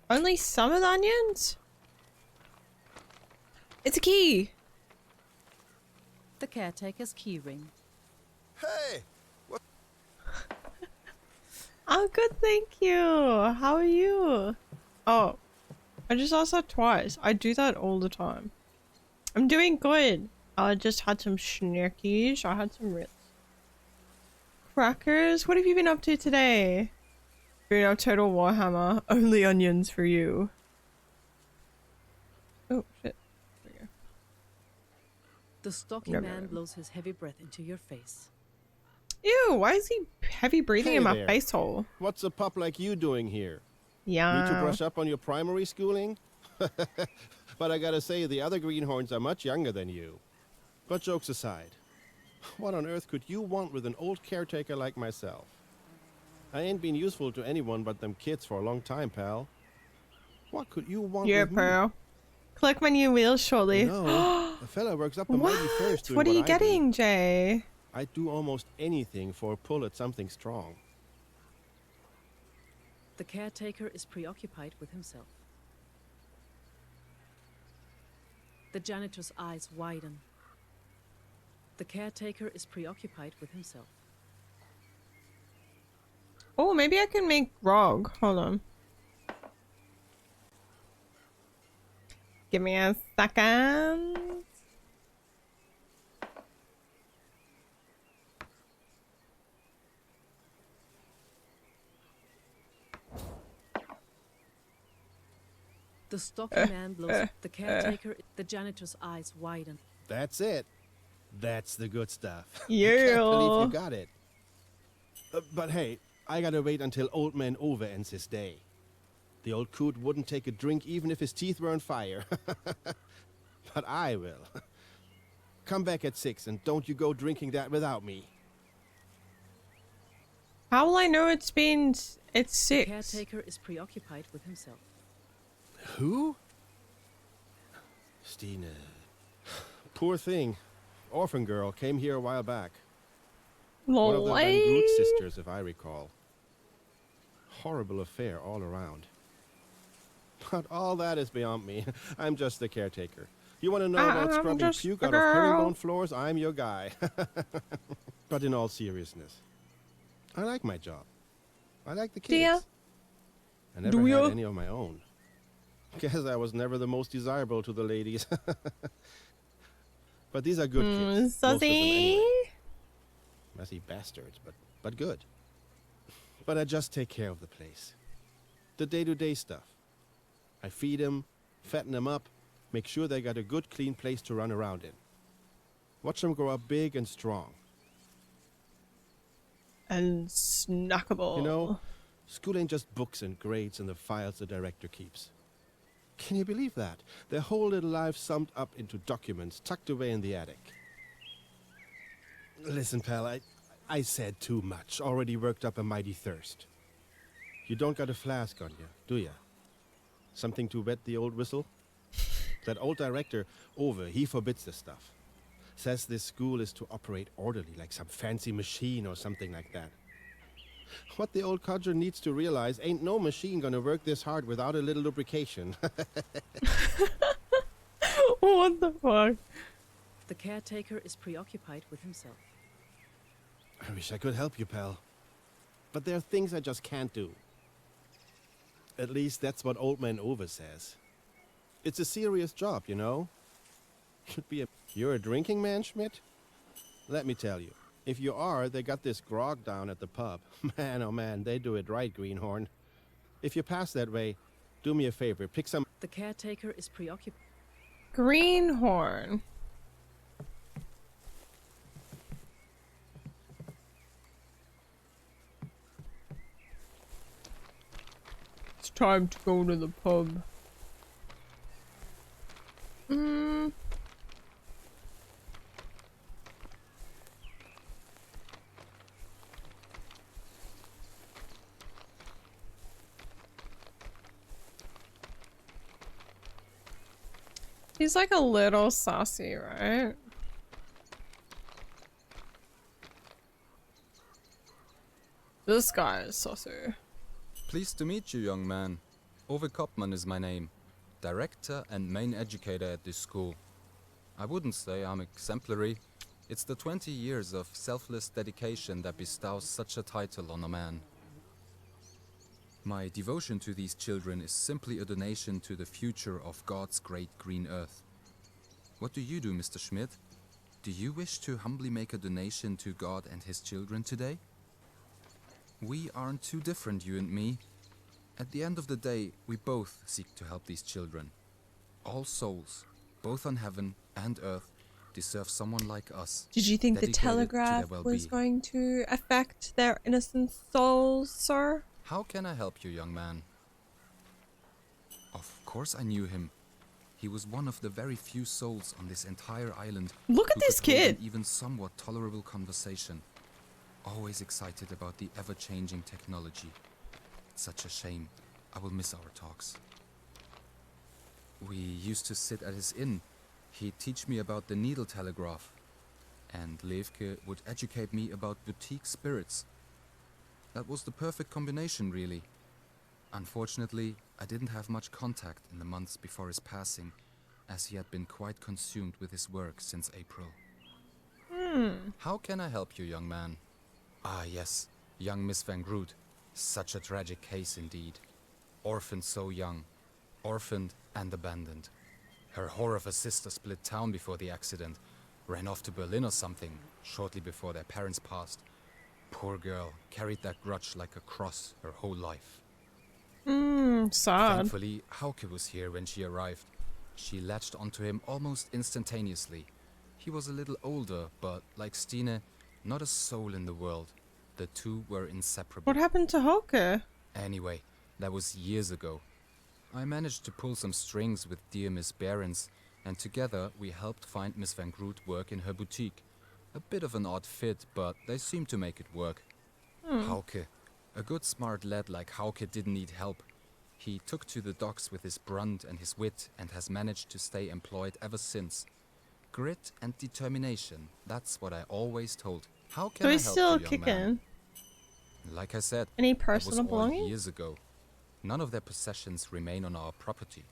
Only some of the onions? It's a key! The caretaker's key ring. Hey! What? I'm good, thank you. How are you? Oh, I just asked that twice. I do that all the time. I'm doing good. I just had some schnurkies. I had some Ritz crackers. What have you been up to today? Been up Total Warhammer. Only onions for you. Oh shit. There we go. The stocky No, man no. blows his heavy breath into your face. Ew, why is he heavy breathing Hey in my there. face hole? What's a pup like you doing here? Yeah. Need to brush up on your primary schooling? But I gotta say, the other greenhorns are much younger than you. But jokes aside, what on earth could you want with an old caretaker like myself? I ain't been useful to anyone but them kids for a long time, pal. What could you want Yeah, with me? bro. Collect my new wheels shortly. No, a fella works up a mighty first doing What are you I do. getting, Jay? I'd do almost anything for a pull at something strong. The caretaker is preoccupied with himself. The janitor's eyes widen. The caretaker is preoccupied with himself. Oh, maybe I can make grog. Hold on. Give me a second. The stocky man blows up. The caretaker, the janitor's eyes widen. That's it. That's the good stuff. Yeah. I can't believe you got it. But hey, I gotta wait until Old Man Over ends his day. The old coot wouldn't take a drink even if his teeth were on fire. But I will. Come back at 6 and don't you go drinking that without me. How will I know it's 6? The caretaker is preoccupied with himself. Who? Stina. Poor thing. Orphan girl came here a while back. One of the Van Groot sisters, if I recall. Horrible affair all around. But all that is beyond me. I'm just the caretaker. You want to know about scrubbing puke out of herringbone floors? I'm your guy. But in all seriousness, I like my job. I like the kids. I never had any of my own. Guess I was never the most desirable to the ladies. But these are good kids. Most of them anyway. Messy bastards, but good. But I just take care of the place. The day-to-day stuff. I feed them, fatten them up, make sure they got a good, clean place to run around in. Watch them grow up big and strong. And snackable. You know, school ain't just books and grades and the files the director keeps. Can you believe that? Their whole little life summed up into documents tucked away in the attic. Listen, pal, I said too much. Already worked up a mighty thirst. You don't got a flask on you, do ya? Something to wet the old whistle? That old director, Over, he forbids this stuff. Says this school is to operate orderly, like some fancy machine or something like that. What the old codger needs to realize, ain't no machine gonna work this hard without a little lubrication. What the fuck? The caretaker is preoccupied with himself. I wish I could help you, pal. But there are things I just can't do. At least that's what Old Man Over says. It's a serious job, you know? You're a drinking man, Schmidt? Let me tell you. If you are, they got this grog down at the pub. Man, oh man, they do it right, Greenhorn. If you pass that way, do me a favor, pick some... The caretaker is preoccupied. Greenhorn. It's time to go to the pub. He's like a little saucy, right? This guy is saucy. Pleased to meet you, young man. Ove Kopman is my name. Director and main educator at this school. I wouldn't say I'm exemplary. It's the 20 years of selfless dedication that bestows such a title on a man. My devotion to these children is simply a donation to the future of God's great green earth. What do you do, Mr. Schmidt? Do you wish to humbly make a donation to God and his children today? We aren't too different, you and me. At the end of the day, we both seek to help these children. All souls, both on heaven and earth, deserve someone like us. Did you think the telegraph was going to affect their innocent souls, sir? How can I help you, young man? Of course I knew him. He was one of the very few souls on this entire island. Look at this kid! An even somewhat tolerable conversation. Always excited about the ever-changing technology. It's such a shame. I will miss our talks. We used to sit at his inn. He'd teach me about the needle telegraph. And Levke would educate me about boutique spirits. That was the perfect combination, really. Unfortunately, I didn't have much contact in the months before his passing, as he had been quite consumed with his work since April. How can I help you, young man? Ah, yes, young Miss Van Groot. Such a tragic case indeed. Orphaned so young. Orphaned and abandoned. Her whore of a sister split town before the accident. Ran off to Berlin or something, shortly before their parents passed. Poor girl, carried that grudge like a cross her whole life. Sad. Thankfully, Hauke was here when she arrived. She latched onto him almost instantaneously. He was a little older, but like Stine, not a soul in the world. The two were inseparable. What happened to Hauke? Anyway, that was years ago. I managed to pull some strings with dear Miss Behrens, and together we helped find Miss Van Groot work in her boutique. A bit of an odd fit, but they seemed to make it work. Hauke. A good smart lad like Hauke didn't need help. He took to the docks with his brunt and his wit and has managed to stay employed ever since. Grit and determination, that's what I always told. How can So I he's help still you, young man? kicking. Like I said, Any that was personal all belongings? years ago. None of their possessions remain on our property.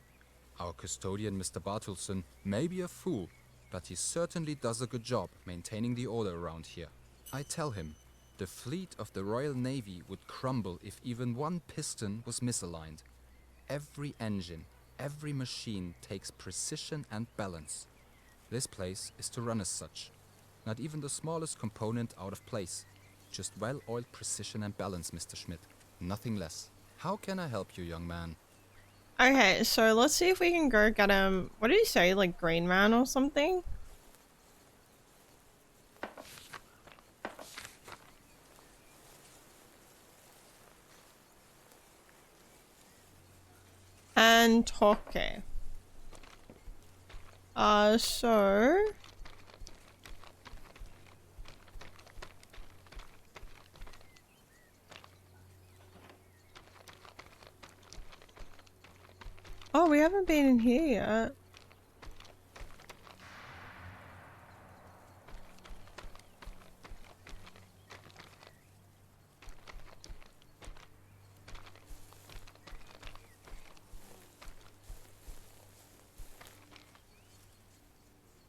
Our custodian, Mr. Bartelson, may be a fool, but he certainly does a good job maintaining the order around here. I tell him, the fleet of the Royal Navy would crumble if even one piston was misaligned. Every engine, every machine takes precision and balance. This place is to run as such. Not even the smallest component out of place. Just well-oiled precision and balance, Mr. Schmidt. Nothing less. How can I help you, young man? Okay, so let's see if we can go get him. What did he say? Like Green Man or something? And Toke. So oh, we haven't been in here yet.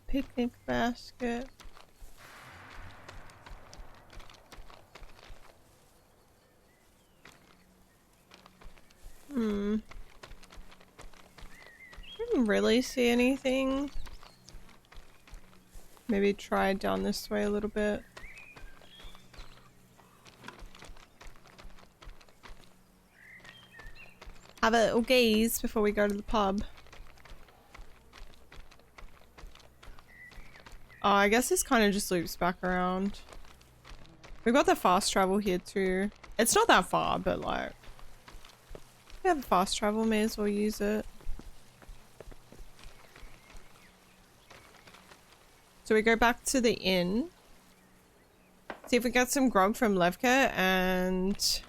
Picnic basket. Didn't really see anything. Maybe try down this way a little bit. Have a little gaze before we go to the pub. Oh, I guess this kind of just loops back around. We've got the fast travel here too. It's not that far, but like, we have fast travel, may as well use it. So we go back to the inn. See if we get some grog from Levka and...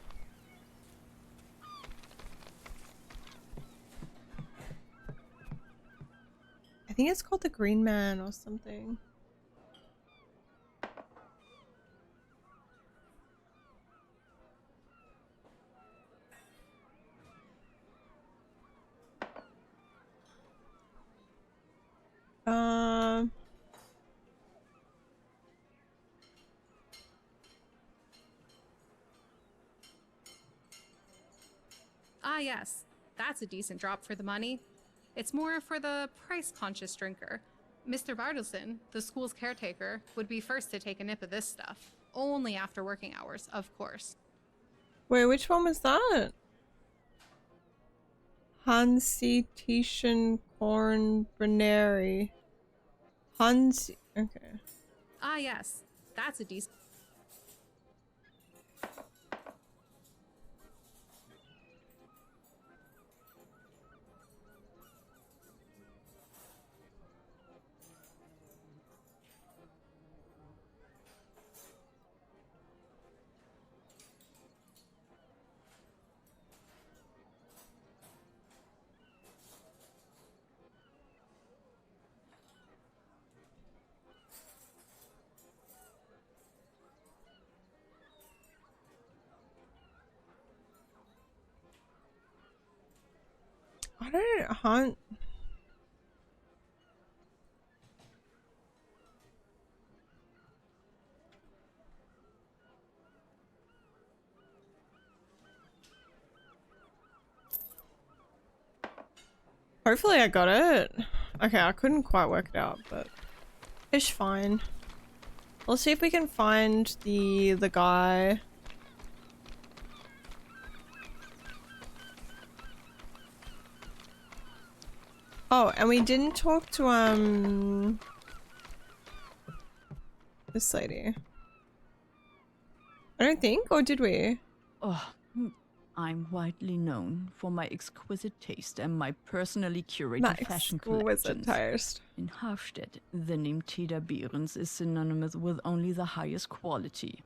I think it's called the Green Man or something. Ah, yes. That's a decent drop for the money. It's more for the price-conscious drinker. Mr. Bartelson, the school's caretaker, would be first to take a nip of this stuff. Only after working hours, of course. Wait, which one was that? Hansi Corn Breneri. Hansi. Okay. Ah, yes. That's a decent... I don't hunt. Hopefully I got it. Okay, I couldn't quite work it out, but fish fine. Let's see if we can find the guy. Oh, and we didn't talk to this lady. I don't think, or did we? Oh, I'm widely known for my exquisite taste and my personally curated fashion collections. Taste. In Hafstedt, the name Teda Behrens is synonymous with only the highest quality.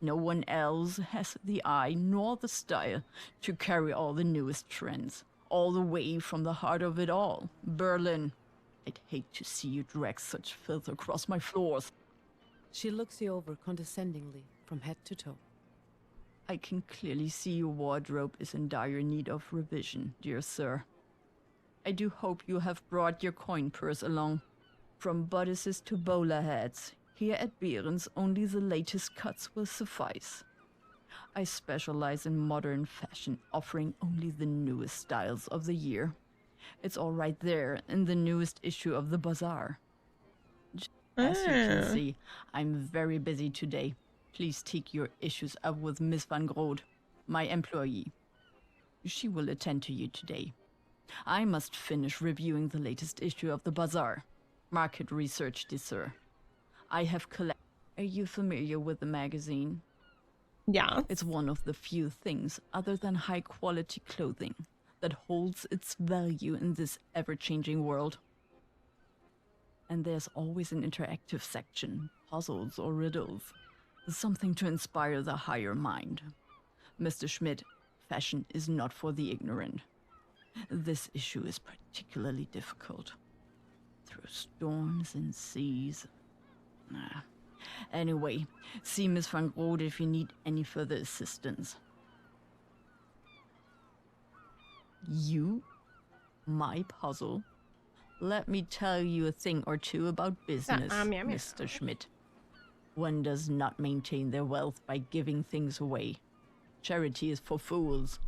No one else has the eye nor the style to carry all the newest trends, all the way from the heart of it all, Berlin. I'd hate to see you drag such filth across my floors. She looks you over condescendingly from head to toe. I can clearly see your wardrobe is in dire need of revision, dear sir. I do hope you have brought your coin purse along. From bodices to bowler hats, here at Behrens only the latest cuts will suffice. I specialize in modern fashion, offering only the newest styles of the year. It's all right there in the newest issue of the Bazaar. As you can see, I'm very busy today. Please take your issues up with Miss Van Groot, my employee. She will attend to you today. I must finish reviewing the latest issue of the Bazaar. Market research, dear sir. I have collected... Are you familiar with the magazine? Yeah. It's one of the few things, other than high-quality clothing, that holds its value in this ever-changing world. And there's always an interactive section, puzzles or riddles. Something to inspire the higher mind. Mr. Schmidt, fashion is not for the ignorant. This issue is particularly difficult. Through storms and seas. Anyway, see Miss Van Groot if you need any further assistance. You? My puzzle? Let me tell you a thing or two about business, Mr. Schmidt. One does not maintain their wealth by giving things away. Charity is for fools.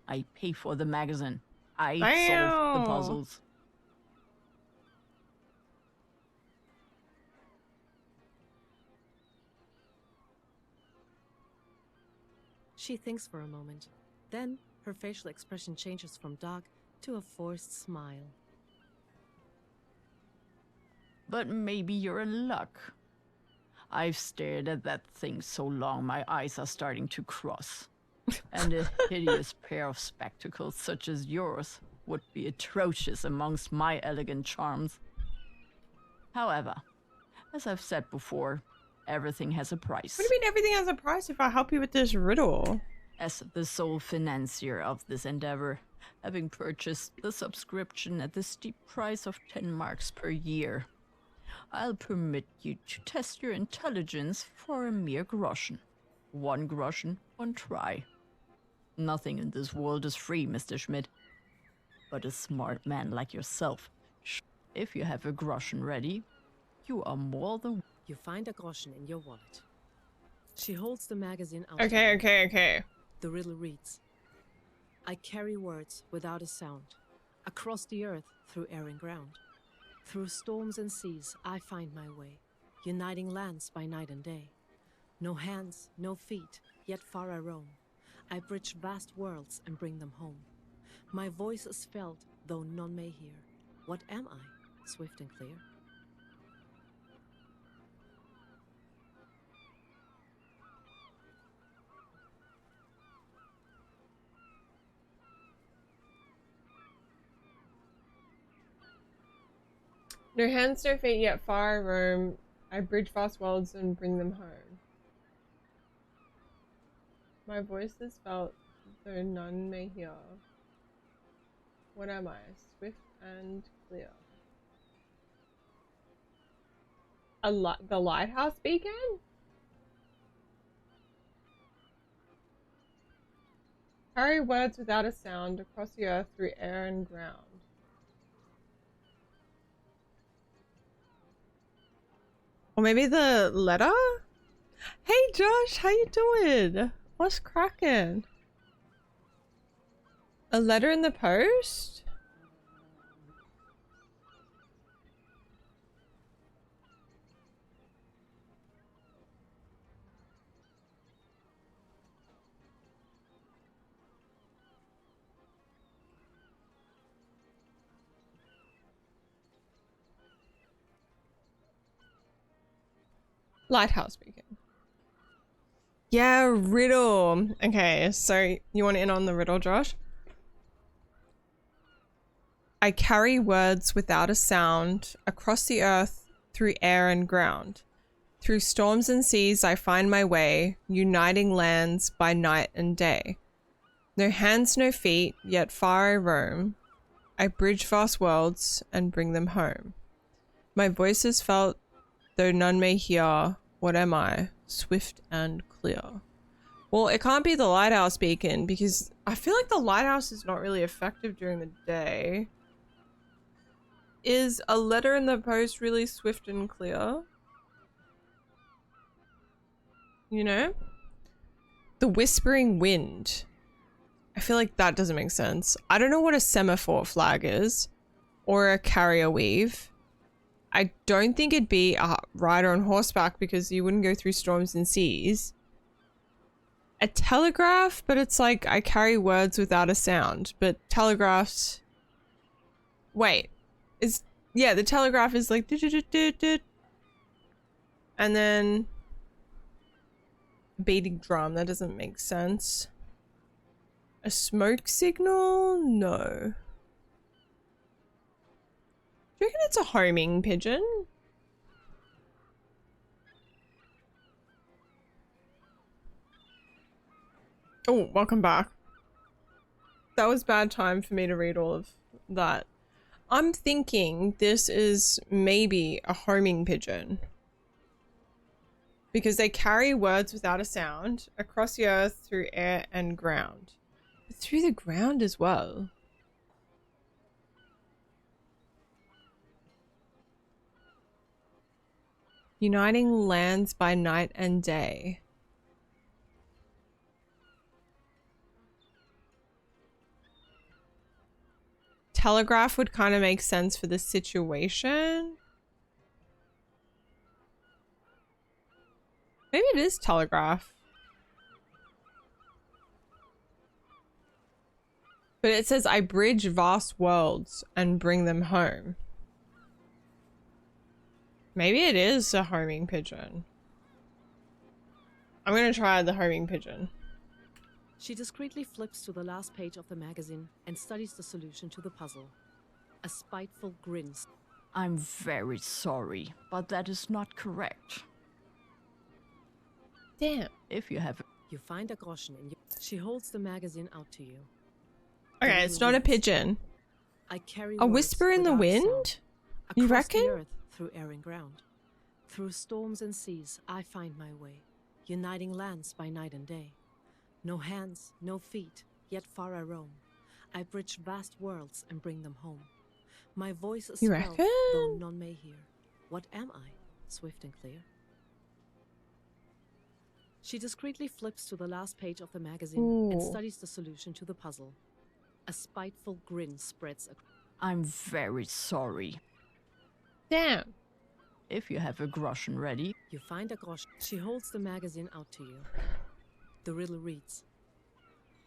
I pay for the magazine. I solve the puzzles. She thinks for a moment. Then her facial expression changes from dog to a forced smile. But maybe you're in luck. I've stared at that thing so long my eyes are starting to cross. And a hideous pair of spectacles such as yours would be atrocious amongst my elegant charms. However, as I've said before, everything has a price. What do you mean everything has a price if I help you with this riddle? As the sole financier of this endeavor, having purchased the subscription at the steep price of 10 marks per year, I'll permit you to test your intelligence for a mere groschen. 1 groschen, 1 try. Nothing in this world is free, Mr. Schmidt. But a smart man like yourself, if you have a groschen ready, you are more than... You find a groschen in your wallet. She holds the magazine out. Okay. The riddle reads, I carry words without a sound, across the earth through air and ground. Through storms and seas I find my way, uniting lands by night and day. No hands, no feet, yet far I roam. I bridge vast worlds and bring them home. My voice is felt, though none may hear. What am I, swift and clear? No hands, no feet, yet far I roam. I bridge vast worlds and bring them home. My voice is felt, though none may hear. What am I? Swift and clear. The lighthouse beacon? Carry words without a sound across the earth through air and ground. Or maybe the letter? Hey Josh, how you doing? What's cracking? A letter in the post? Lighthouse beacon. Yeah, riddle. Okay, so you want in on the riddle, Josh? I carry words without a sound across the earth, through air and ground. Through storms and seas I find my way, uniting lands by night and day. No hands, no feet, yet far I roam. I bridge vast worlds and bring them home. My voice is felt, though none may hear. What am I? Swift and clear. Well, it can't be the lighthouse beacon because I feel like the lighthouse is not really effective during the day. Is a letter in the post really swift and clear? You know? The whispering wind. I feel like that doesn't make sense. I don't know what a semaphore flag is. Or a carrier weave. I don't think it'd be a rider on horseback because you wouldn't go through storms and seas. A telegraph, but it's like I carry words without a sound. But telegraphs... Wait. Yeah, the telegraph is like... And then... beating drum, that doesn't make sense. A smoke signal? No. Do you reckon it's a homing pigeon? Oh, welcome back. That was bad time for me to read all of that. I'm thinking this is maybe a homing pigeon. Because they carry words without a sound across the earth through air and ground. Through the ground as well. Uniting lands by night and day. Telegraph would kind of make sense for the situation. Maybe it is telegraph. But it says, I bridge vast worlds and bring them home. Maybe it is a homing pigeon. I'm gonna try the homing pigeon. She discreetly flips to the last page of the magazine and studies the solution to the puzzle. A spiteful grin. I'm very sorry, but that is not correct. Damn. If you have... You find a groschen in your... She holds the magazine out to you. Okay, it's not a pigeon. I carry A whisper in the wind? You reckon? The earth, through air and ground. Through storms and seas, I find my way, uniting lands by night and day. No hands, no feet, yet far I roam. I bridge vast worlds and bring them home. My voice is felt, though none may hear. What am I? Swift and clear. She discreetly flips to the last page of the magazine and studies the solution to the puzzle. A spiteful grin spreads across. I'm very sorry. Damn. If you have a groschen ready. You find a groschen. She holds the magazine out to you. The riddle reads,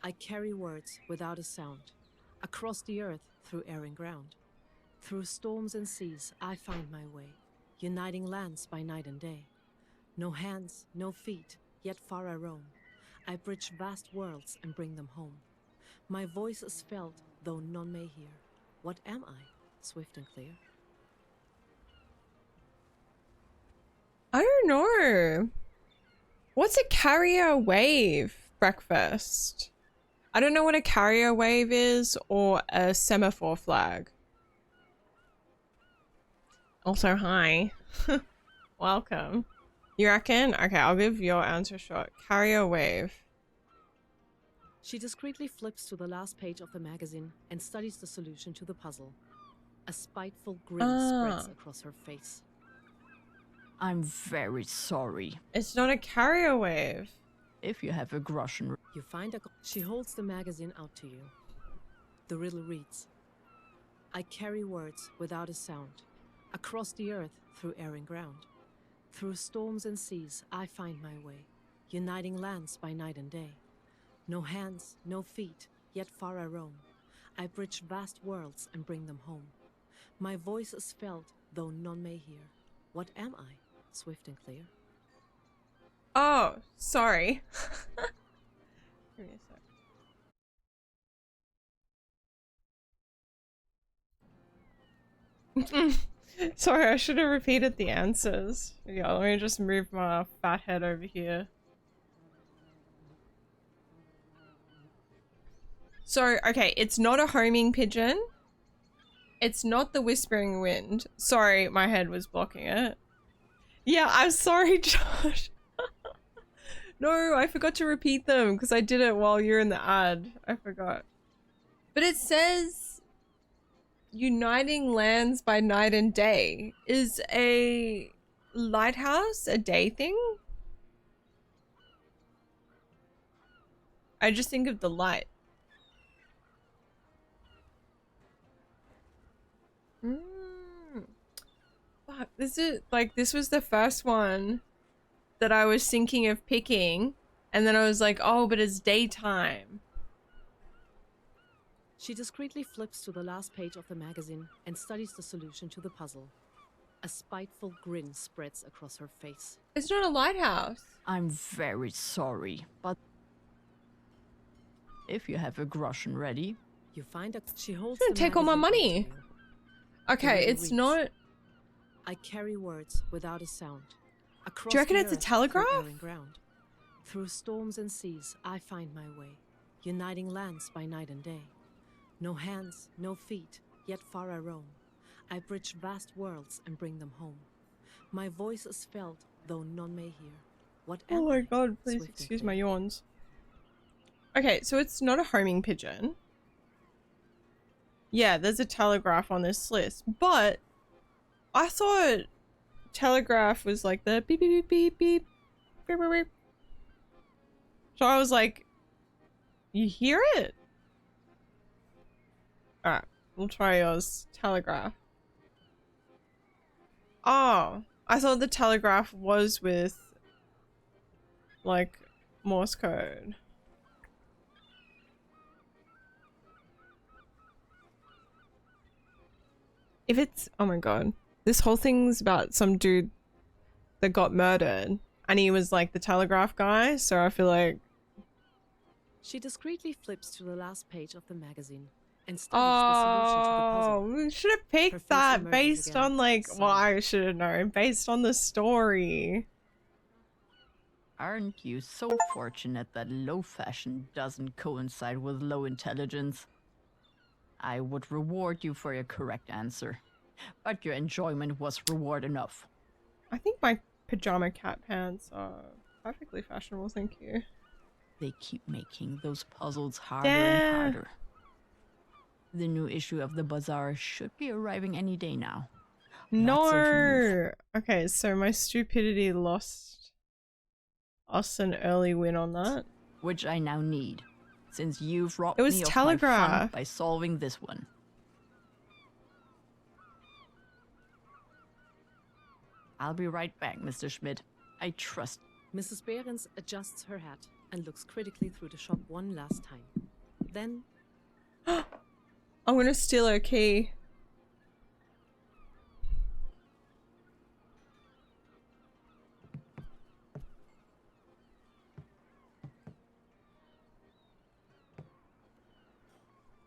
I carry words without a sound, across the earth through air and ground. Through storms and seas I find my way, uniting lands by night and day. No hands, no feet, yet far I roam. I bridge vast worlds and bring them home. My voice is felt, though none may hear. What am I? Swift and clear. I don't know. What's a carrier wave breakfast? I don't know what a carrier wave is or a semaphore flag. Also, hi. Welcome. You reckon? Okay, I'll give your answer short. Carrier wave. She discreetly flips to the last page of the magazine and studies the solution to the puzzle. A spiteful grin spreads across her face. I'm very sorry. It's not a carrier wave. If you have a groschen. You find a... She holds the magazine out to you. The riddle reads, I carry words without a sound, across the earth through air and ground. Through storms and seas I find my way, uniting lands by night and day. No hands, no feet, yet far I roam. I bridge vast worlds and bring them home. My voice is felt, though none may hear. What am I? Swift and clear. Oh, sorry. Give me a sec. Sorry, I should have repeated the answers. Yeah, let me just move my fat head over here. So, okay, it's not a homing pigeon. It's not the whispering wind. Sorry, my head was blocking it. Yeah, I'm sorry, Josh. No, I forgot to repeat them because I did it while you're in the ad. I forgot. But it says uniting lands by night and day. Is a lighthouse a day thing? I just think of the light. Fuck, this was the first one that I was thinking of picking, and then I was like, oh, but it's daytime. She discreetly flips to the last page of the magazine and studies the solution to the puzzle. A spiteful grin spreads across her face. It's not a lighthouse. I'm very sorry, but if you have a groschen ready, you find that she holds. It's gonna take all my money. Okay, it's not. I carry words without a sound. Across Do you reckon the it's a earth, telegraph? through barren ground. Through storms and seas, I find my way, uniting lands by night and day. No hands, no feet, yet far I roam. I bridge vast worlds and bring them home. My voice is felt, though none may hear. What Oh my god, please excuse my yawns. Okay, so it's not a homing pigeon. Yeah, there's a telegraph on this list, but I thought telegraph was like the beep beep beep beep beep beep beep beep. So I was like, you hear it? Alright, we'll try yours. Telegraph. Oh, I thought the telegraph was with like Morse code. If it's, oh my god, this whole thing's about some dude that got murdered and he was like the telegraph guy, so I feel like. She discreetly flips to the last page of the magazine and studies the solution to the puzzle. We should have picked that based on like, well, I should have known, based on the story. aren't you so fortunate that low fashion doesn't coincide with low intelligence? I would reward you for your correct answer, but your enjoyment was reward enough. I think my pajama cat pants are perfectly fashionable, thank you. They keep making those puzzles harder and harder. The new issue of the Bazaar should be arriving any day now. No! Okay, so my stupidity lost us an early win on that. Which I now need, since you've robbed It was me of my telegraph. fun by solving this one. I'll be right back, Mr. Schmidt. I trust. Mrs. Behrens adjusts her hat and looks critically through the shop one last time. Then... I'm gonna steal her key.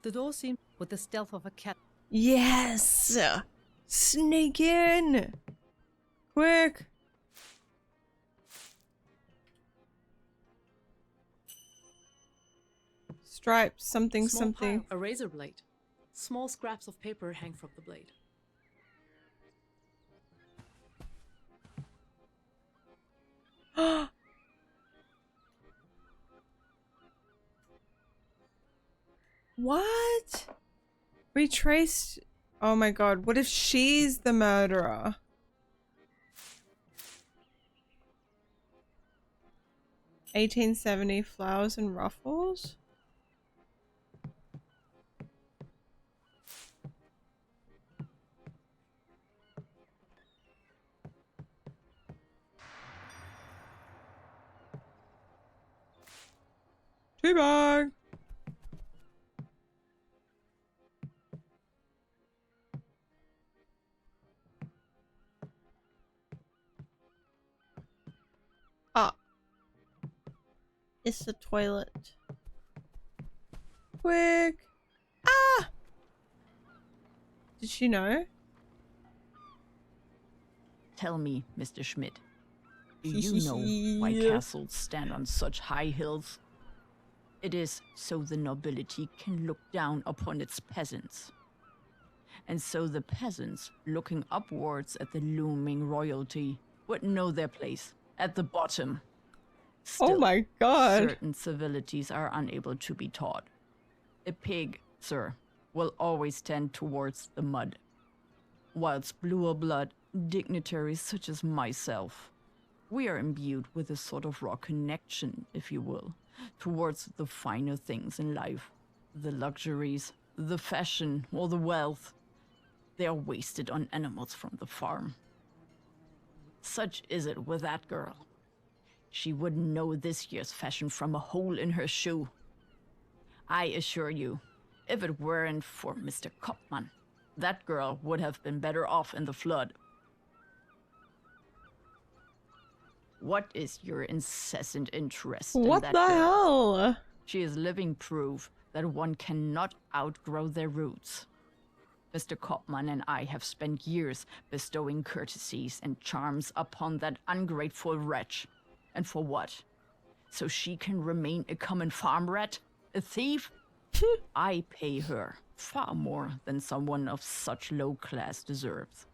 The door seemed with the stealth of a cat. Yes! Sneak in! Quick! Stripes, something, Small something. pile, a razor blade. Small scraps of paper hang from the blade. What? We traced. Oh my god, what if she's the murderer? $1870 flowers and ruffles? Teabag! Ah, is the toilet. Quick! Ah! Did she know? Tell me, Mr. Schmidt, do you know why castles stand on such high hills? It is so the nobility can look down upon its peasants. And so the peasants, looking upwards at the looming royalty, would know their place at the bottom. Still, oh my god. Certain civilities are unable to be taught. A pig, sir, will always tend towards the mud, whilst bluer blood dignitaries such as myself, we are imbued with a sort of raw connection, if you will, towards the finer things in life. The luxuries, the fashion, or the wealth. They are wasted on animals from the farm. Such is it with that girl. She wouldn't know this year's fashion from a hole in her shoe. I assure you, if it weren't for Mr. Kopman, that girl would have been better off in the flood. What is your incessant interest in that girl? What the hell? She is living proof that one cannot outgrow their roots. Mr. Kopman and I have spent years bestowing courtesies and charms upon that ungrateful wretch. And for what? So she can remain a common farm rat? A thief? I pay her far more than someone of such low class deserves.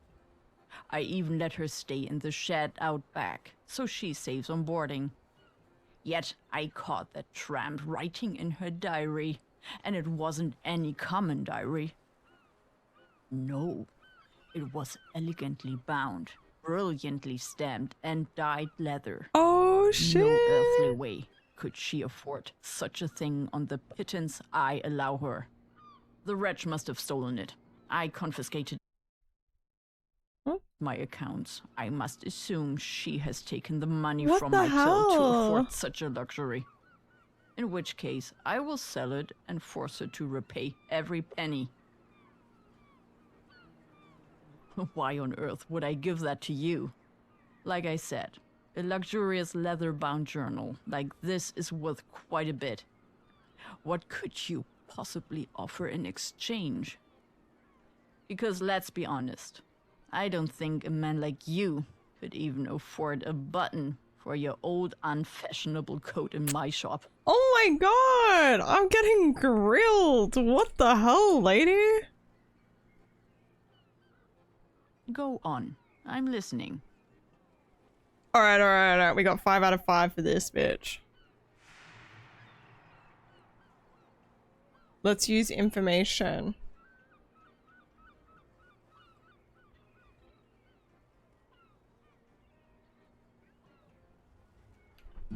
I even let her stay in the shed out back, so she saves on boarding. Yet I caught that tramp writing in her diary, and it wasn't any common diary. No, it was elegantly bound, brilliantly stamped, and dyed leather. Oh shit! No earthly way could she afford such a thing on the pittance I allow her. The wretch must have stolen it. I confiscated my accounts. I must assume she has taken the money from my till to afford such a luxury. In which case, I will sell it and force her to repay every penny. Why on earth would I give that to you? Like I said, a luxurious leather-bound journal like this is worth quite a bit. What could you possibly offer in exchange? Because let's be honest, I don't think a man like you could even afford a button for your old unfashionable coat in my shop. Oh my god! I'm getting grilled! What the hell, lady? Go on. I'm listening. Alright. We got 5 out of 5 for this, bitch. Let's use information.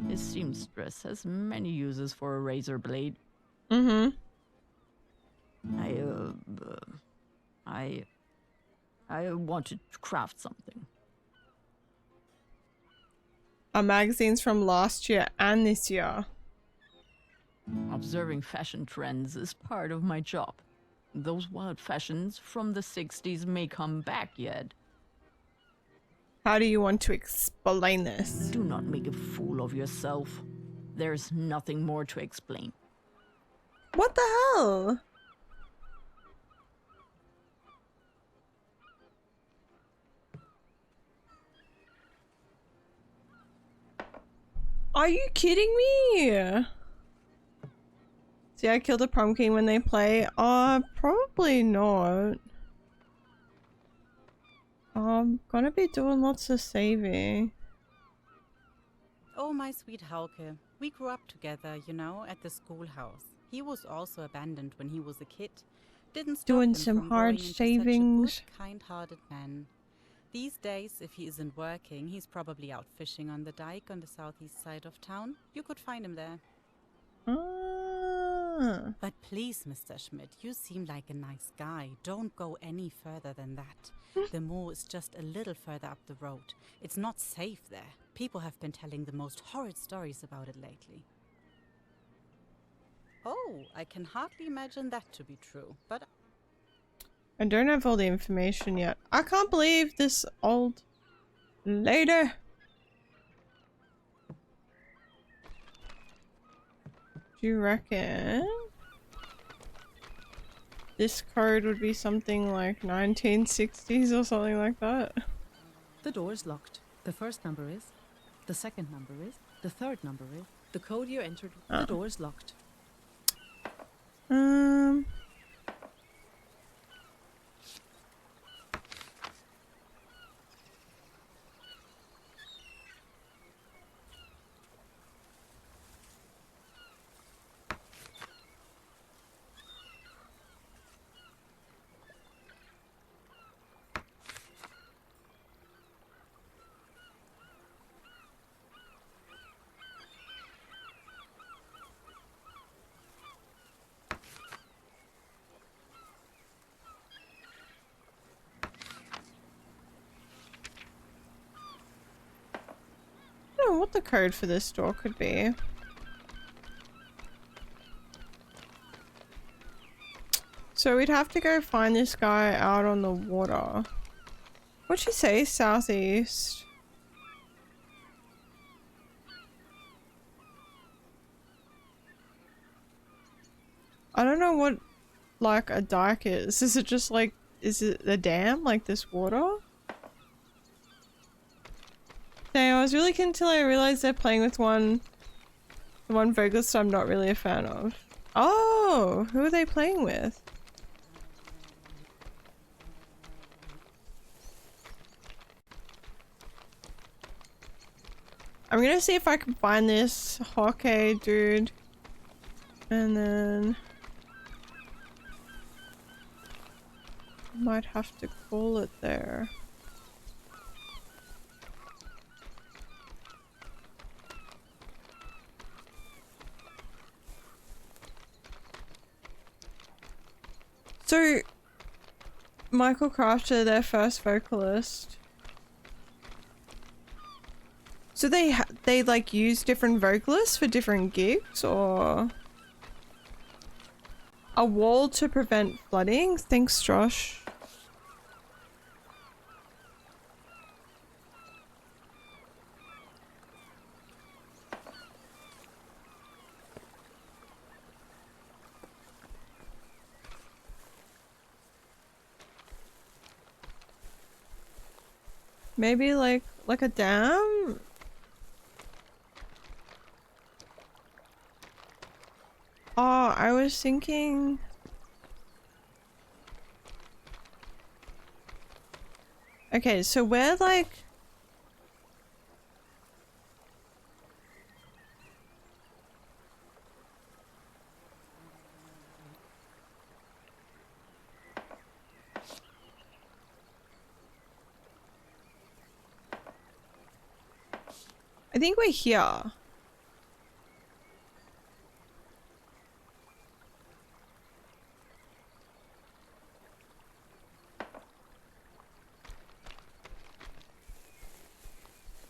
A seamstress has many uses for a razor blade. Mm-hmm. I wanted to craft something. Our magazines from last year and this year. Observing fashion trends is part of my job. Those wild fashions from the 60s may come back yet. How do you want to explain this? Do not make a fool of yourself. There's nothing more to explain. What the hell? Are you kidding me? See, I killed a prom king when they play. Probably not. I'm gonna be doing lots of saving. Oh, my sweet Hauke. We grew up together, you know, at the schoolhouse. He was also abandoned when he was a kid. Didn't stop Doing him some from hard growing into savings. such a good, kind-hearted man. These days, if he isn't working, he's probably out fishing on the dike on the southeast side of town. You could find him there. Ah. But please, Mr. Schmidt, you seem like a nice guy. Don't go any further than that. The moor is just a little further up the road. It's not safe there. People have been telling the most horrid stories about it lately. Oh, I can hardly imagine that to be true, but... I don't have all the information yet. I can't believe this old lady. Do you reckon this code would be something like 1960s or something like that? The door is locked. The first number is. The second number is. The third number is. The code you entered. The door is locked. I don't know what the code for this door could be. So we'd have to go find this guy out on the water. What'd she say? Southeast. I don't know what like a dike is. Is it just like, is it a dam like this water? Dang, I was really keen until I realized they're playing with the one vocalist I'm not really a fan of. Oh, who are they playing with? I'm gonna see if I can find this hockey dude. And then might have to call it there. So, Michael Crafter, their first vocalist. So they like use different vocalists for different gigs, or a wall to prevent flooding? Thanks, Josh. Maybe like a dam? Oh, I was thinking okay, so we're like I think we're here.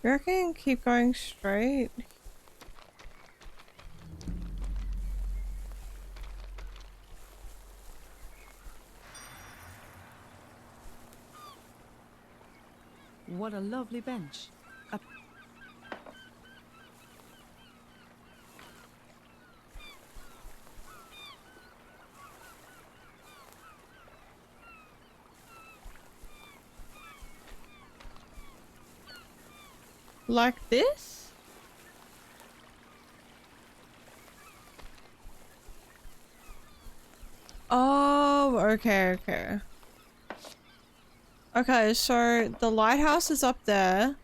You reckon keep going straight? What a lovely bench. Like this? Oh, okay, okay. Okay, so the lighthouse is up there.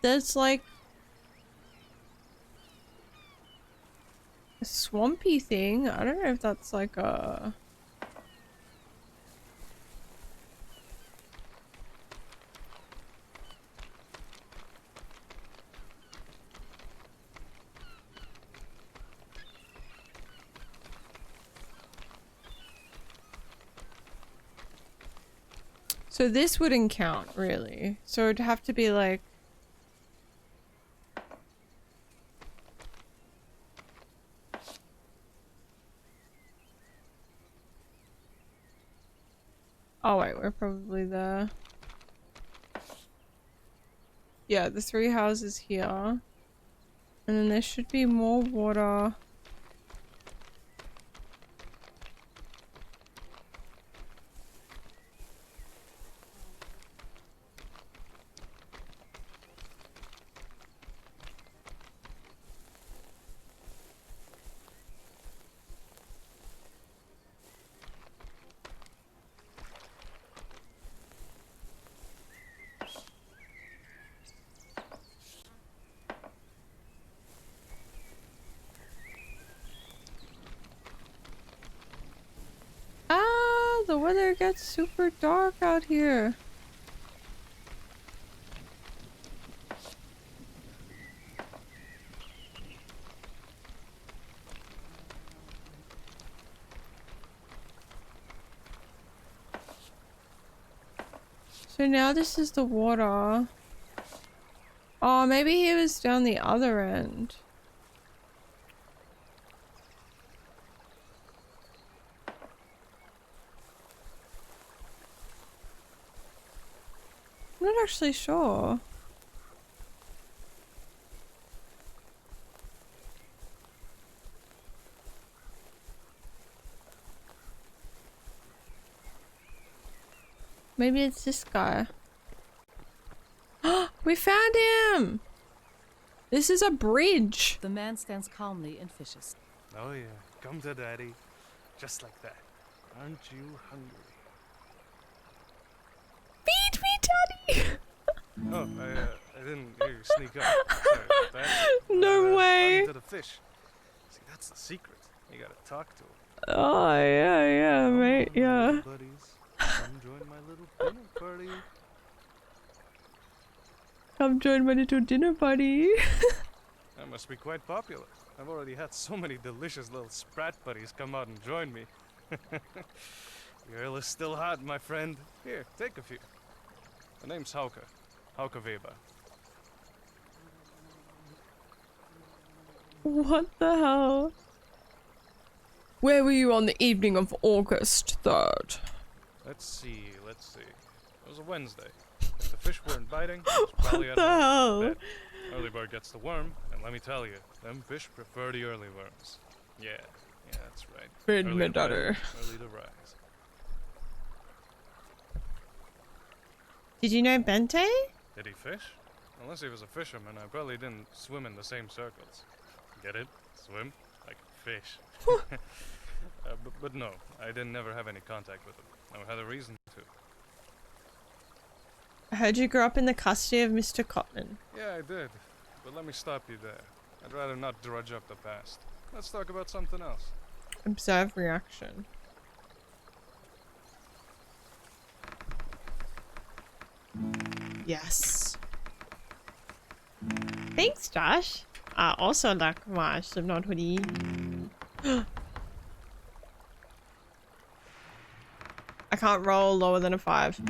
There's like a swampy thing. I don't know if that's like a... So this wouldn't count, really. So it'd have to be like... Oh wait, we're probably there. Yeah, the three houses here. And then there should be more water. The weather gets super dark out here. So now this is the water. Oh, maybe he was down the other end. I'm not actually sure. Maybe it's this guy. We found him! This is a bridge. The man stands calmly and fishes. Oh yeah, come to daddy. Just like that. Aren't you hungry? Feed me, daddy! Oh, I didn't hear you sneak up. Sorry about that. No way. Into the fish. See, that's the secret. You gotta talk to him. Oh, yeah, mate, yeah. Buddies, come join my little dinner party. Come join my little dinner party. That must be quite popular. I've already had so many delicious little sprat buddies come out and join me. Your ale is still hot, my friend. Here, take a few. My name's Hauke. Hauke Weber. What the hell? Where were you on the evening of August 3rd? Let's see. It was a Wednesday. If the fish weren't biting, it was probably What at the home. hell? Bet. Early bird gets the worm, and let me tell you, them fish prefer the early worms. Yeah, that's right. Feed Early me, to bite, daddy. early to rise. Did you know Bente? Did he fish? Unless he was a fisherman, I probably didn't swim in the same circles. Get it? Swim? Like fish. But no, I didn't never have any contact with him. I had a reason to. I heard you grew up in the custody of Mr. Cotman. Yeah, I did. But let me stop you there. I'd rather not drudge up the past. Let's talk about something else. Observe reaction. Yes. Thanks, Josh. I also like my Slipknot hoodie. I can't roll lower than a 5.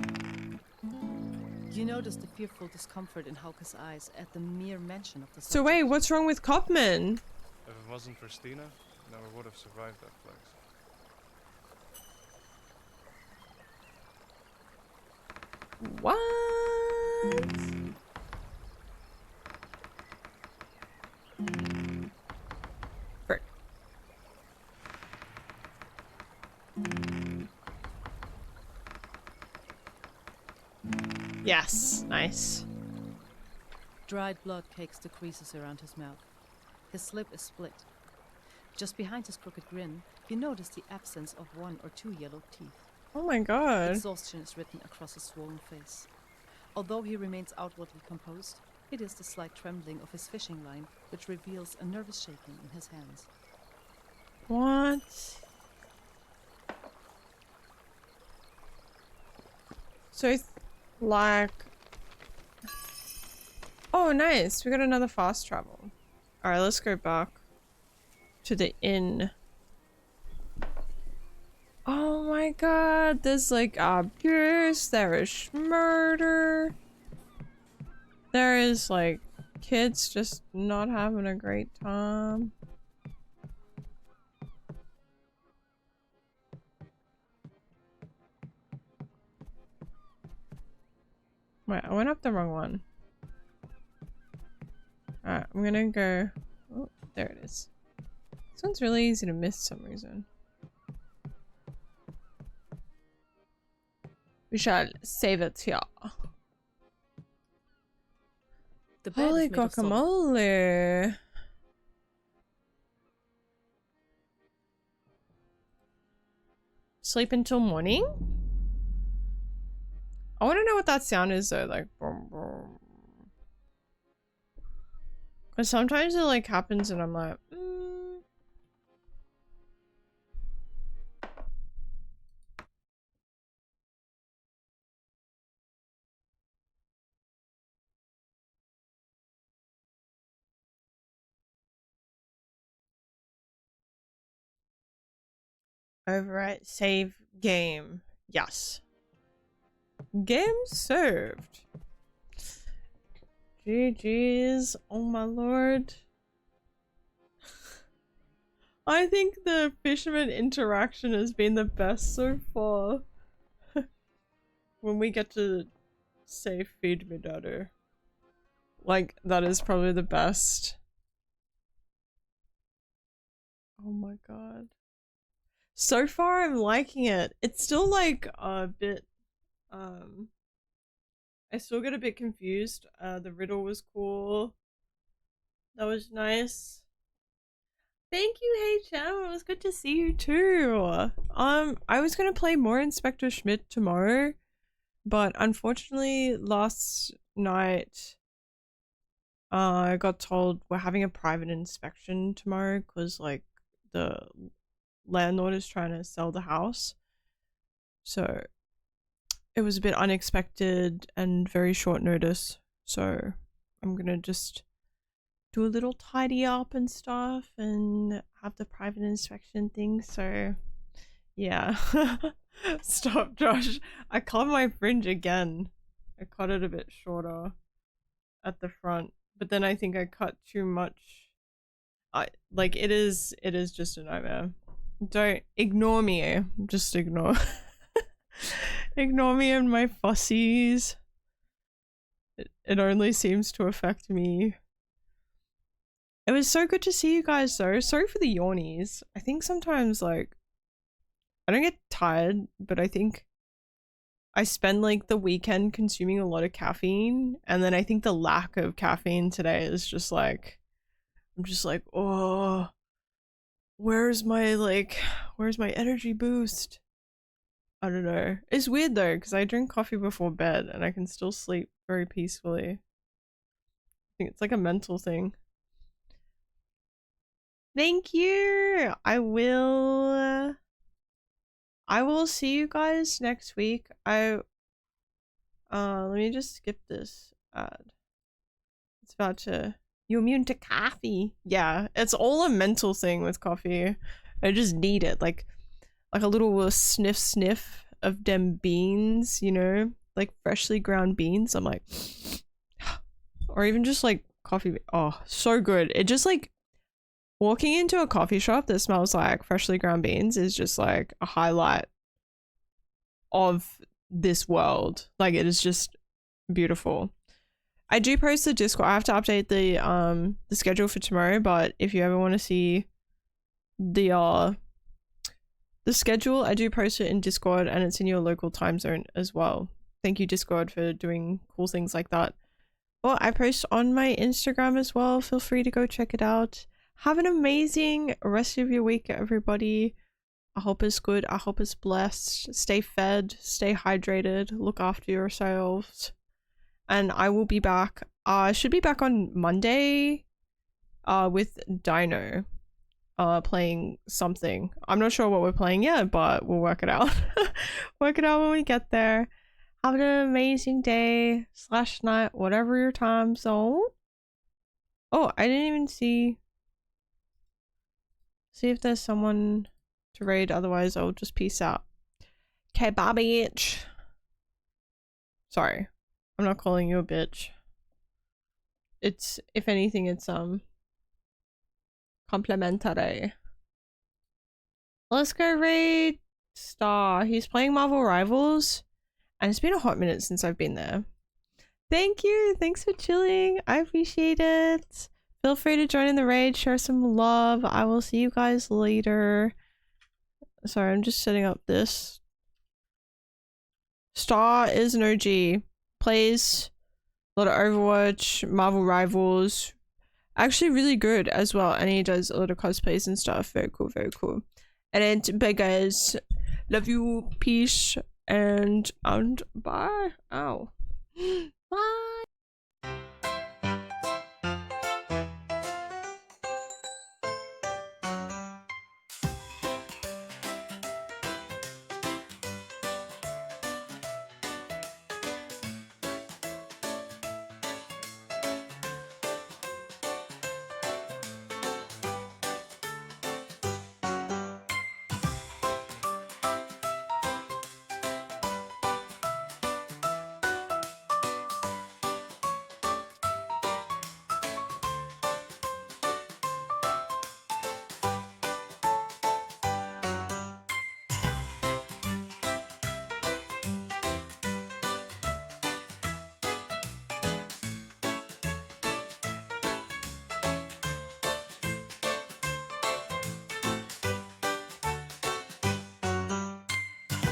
You notice the fearful discomfort in Hauke's eyes at the mere mention of the So wait, what's wrong with Copman? If it wasn't for Stina, I never would have survived that place. What? Frick. Yes, nice. Dried blood cakes the creases around his mouth. His lip is split. Just behind his crooked grin, you notice the absence of 1 or 2 yellow teeth. Oh my god. Exhaustion is written across his swollen face. Although he remains outwardly composed, it is the slight trembling of his fishing line which reveals a nervous shaking in his hands. What? So it's like... Oh, nice. We got another fast travel. Alright, let's go back to the inn. Oh my god, there's like abuse, there is murder. There is like kids just not having a great time. Wait, I went up the wrong one. Alright, I'm gonna go there it is. This one's really easy to miss for some reason. We shall save it here. The bed Holy is made of solid. guacamole! Sleep until morning? I want to know what that sound is though, like boom, boom. Because sometimes it like happens and I'm like, Overwrite, save, game. Yes. Game served. GG's. Oh my lord. I think the fisherman interaction has been the best so far. When we get to say feed me daddy. Like, that is probably the best. Oh my god. So far I'm liking it. It's still like a bit I still get a bit confused. The riddle was cool. That was nice. Thank you, HM. It was good to see you too. I was gonna play more Inspector Schmidt tomorrow, but unfortunately last night I got told we're having a private inspection tomorrow because like the landlord is trying to sell the house. So it was a bit unexpected and very short notice. So I'm gonna just do a little tidy up and stuff and have the private inspection thing. So yeah. Stop, Josh. I cut my fringe again. I cut it a bit shorter at the front, but then I think I cut too much. Like it is just a nightmare. Don't ignore me. Just ignore. Ignore me and my fussies. It only seems to affect me. It was so good to see you guys though. Sorry for the yawnies. I think sometimes like I don't get tired, but I think I spend like the weekend consuming a lot of caffeine, and then I think the lack of caffeine today is just like I'm just like, oh, where's my energy boost? I don't know. It's weird though, because I drink coffee before bed and I can still sleep very peacefully. I think it's like a mental thing. Thank you! I will see you guys next week. Let me just skip this ad. It's about to... You immune to coffee? Yeah, it's all a mental thing with coffee. I just need it. Like a little sniff of them beans, you know? Like freshly ground beans. I'm like... Or even just like coffee. Oh, so good. It just like... Walking into a coffee shop that smells like freshly ground beans is just like a highlight of this world. Like it is just beautiful. I do post the Discord. I have to update the schedule for tomorrow, but if you ever want to see the schedule, I do post it in Discord and it's in your local time zone as well. Thank you, Discord, for doing cool things like that. Well, I post on my Instagram as well. Feel free to go check it out. Have an amazing rest of your week, everybody. I hope it's good. I hope it's blessed. Stay fed, stay hydrated, look after yourselves. And I will be back. I should be back on Monday with Dino playing something. I'm not sure what we're playing yet, but we'll work it out. Work it out when we get there. Have an amazing day / night, whatever your time zone. Oh, I didn't even see if there's someone to raid, otherwise I'll just peace out. Okay, bye bitch. Sorry, I'm not calling you a bitch. It's, if anything, it's complimentary. Let's go raid Star. He's playing Marvel Rivals and it's been a hot minute since I've been there. Thank you, thanks for chilling. I appreciate it. Feel free to join in the raid, share some love. I will see you guys later. Sorry, I'm just setting up this. Star is an OG. Plays a lot of Overwatch, Marvel Rivals. Actually really good as well. And he does a lot of cosplays and stuff. Very cool, very cool. And then, bye guys. Love you, peace, and bye. Ow.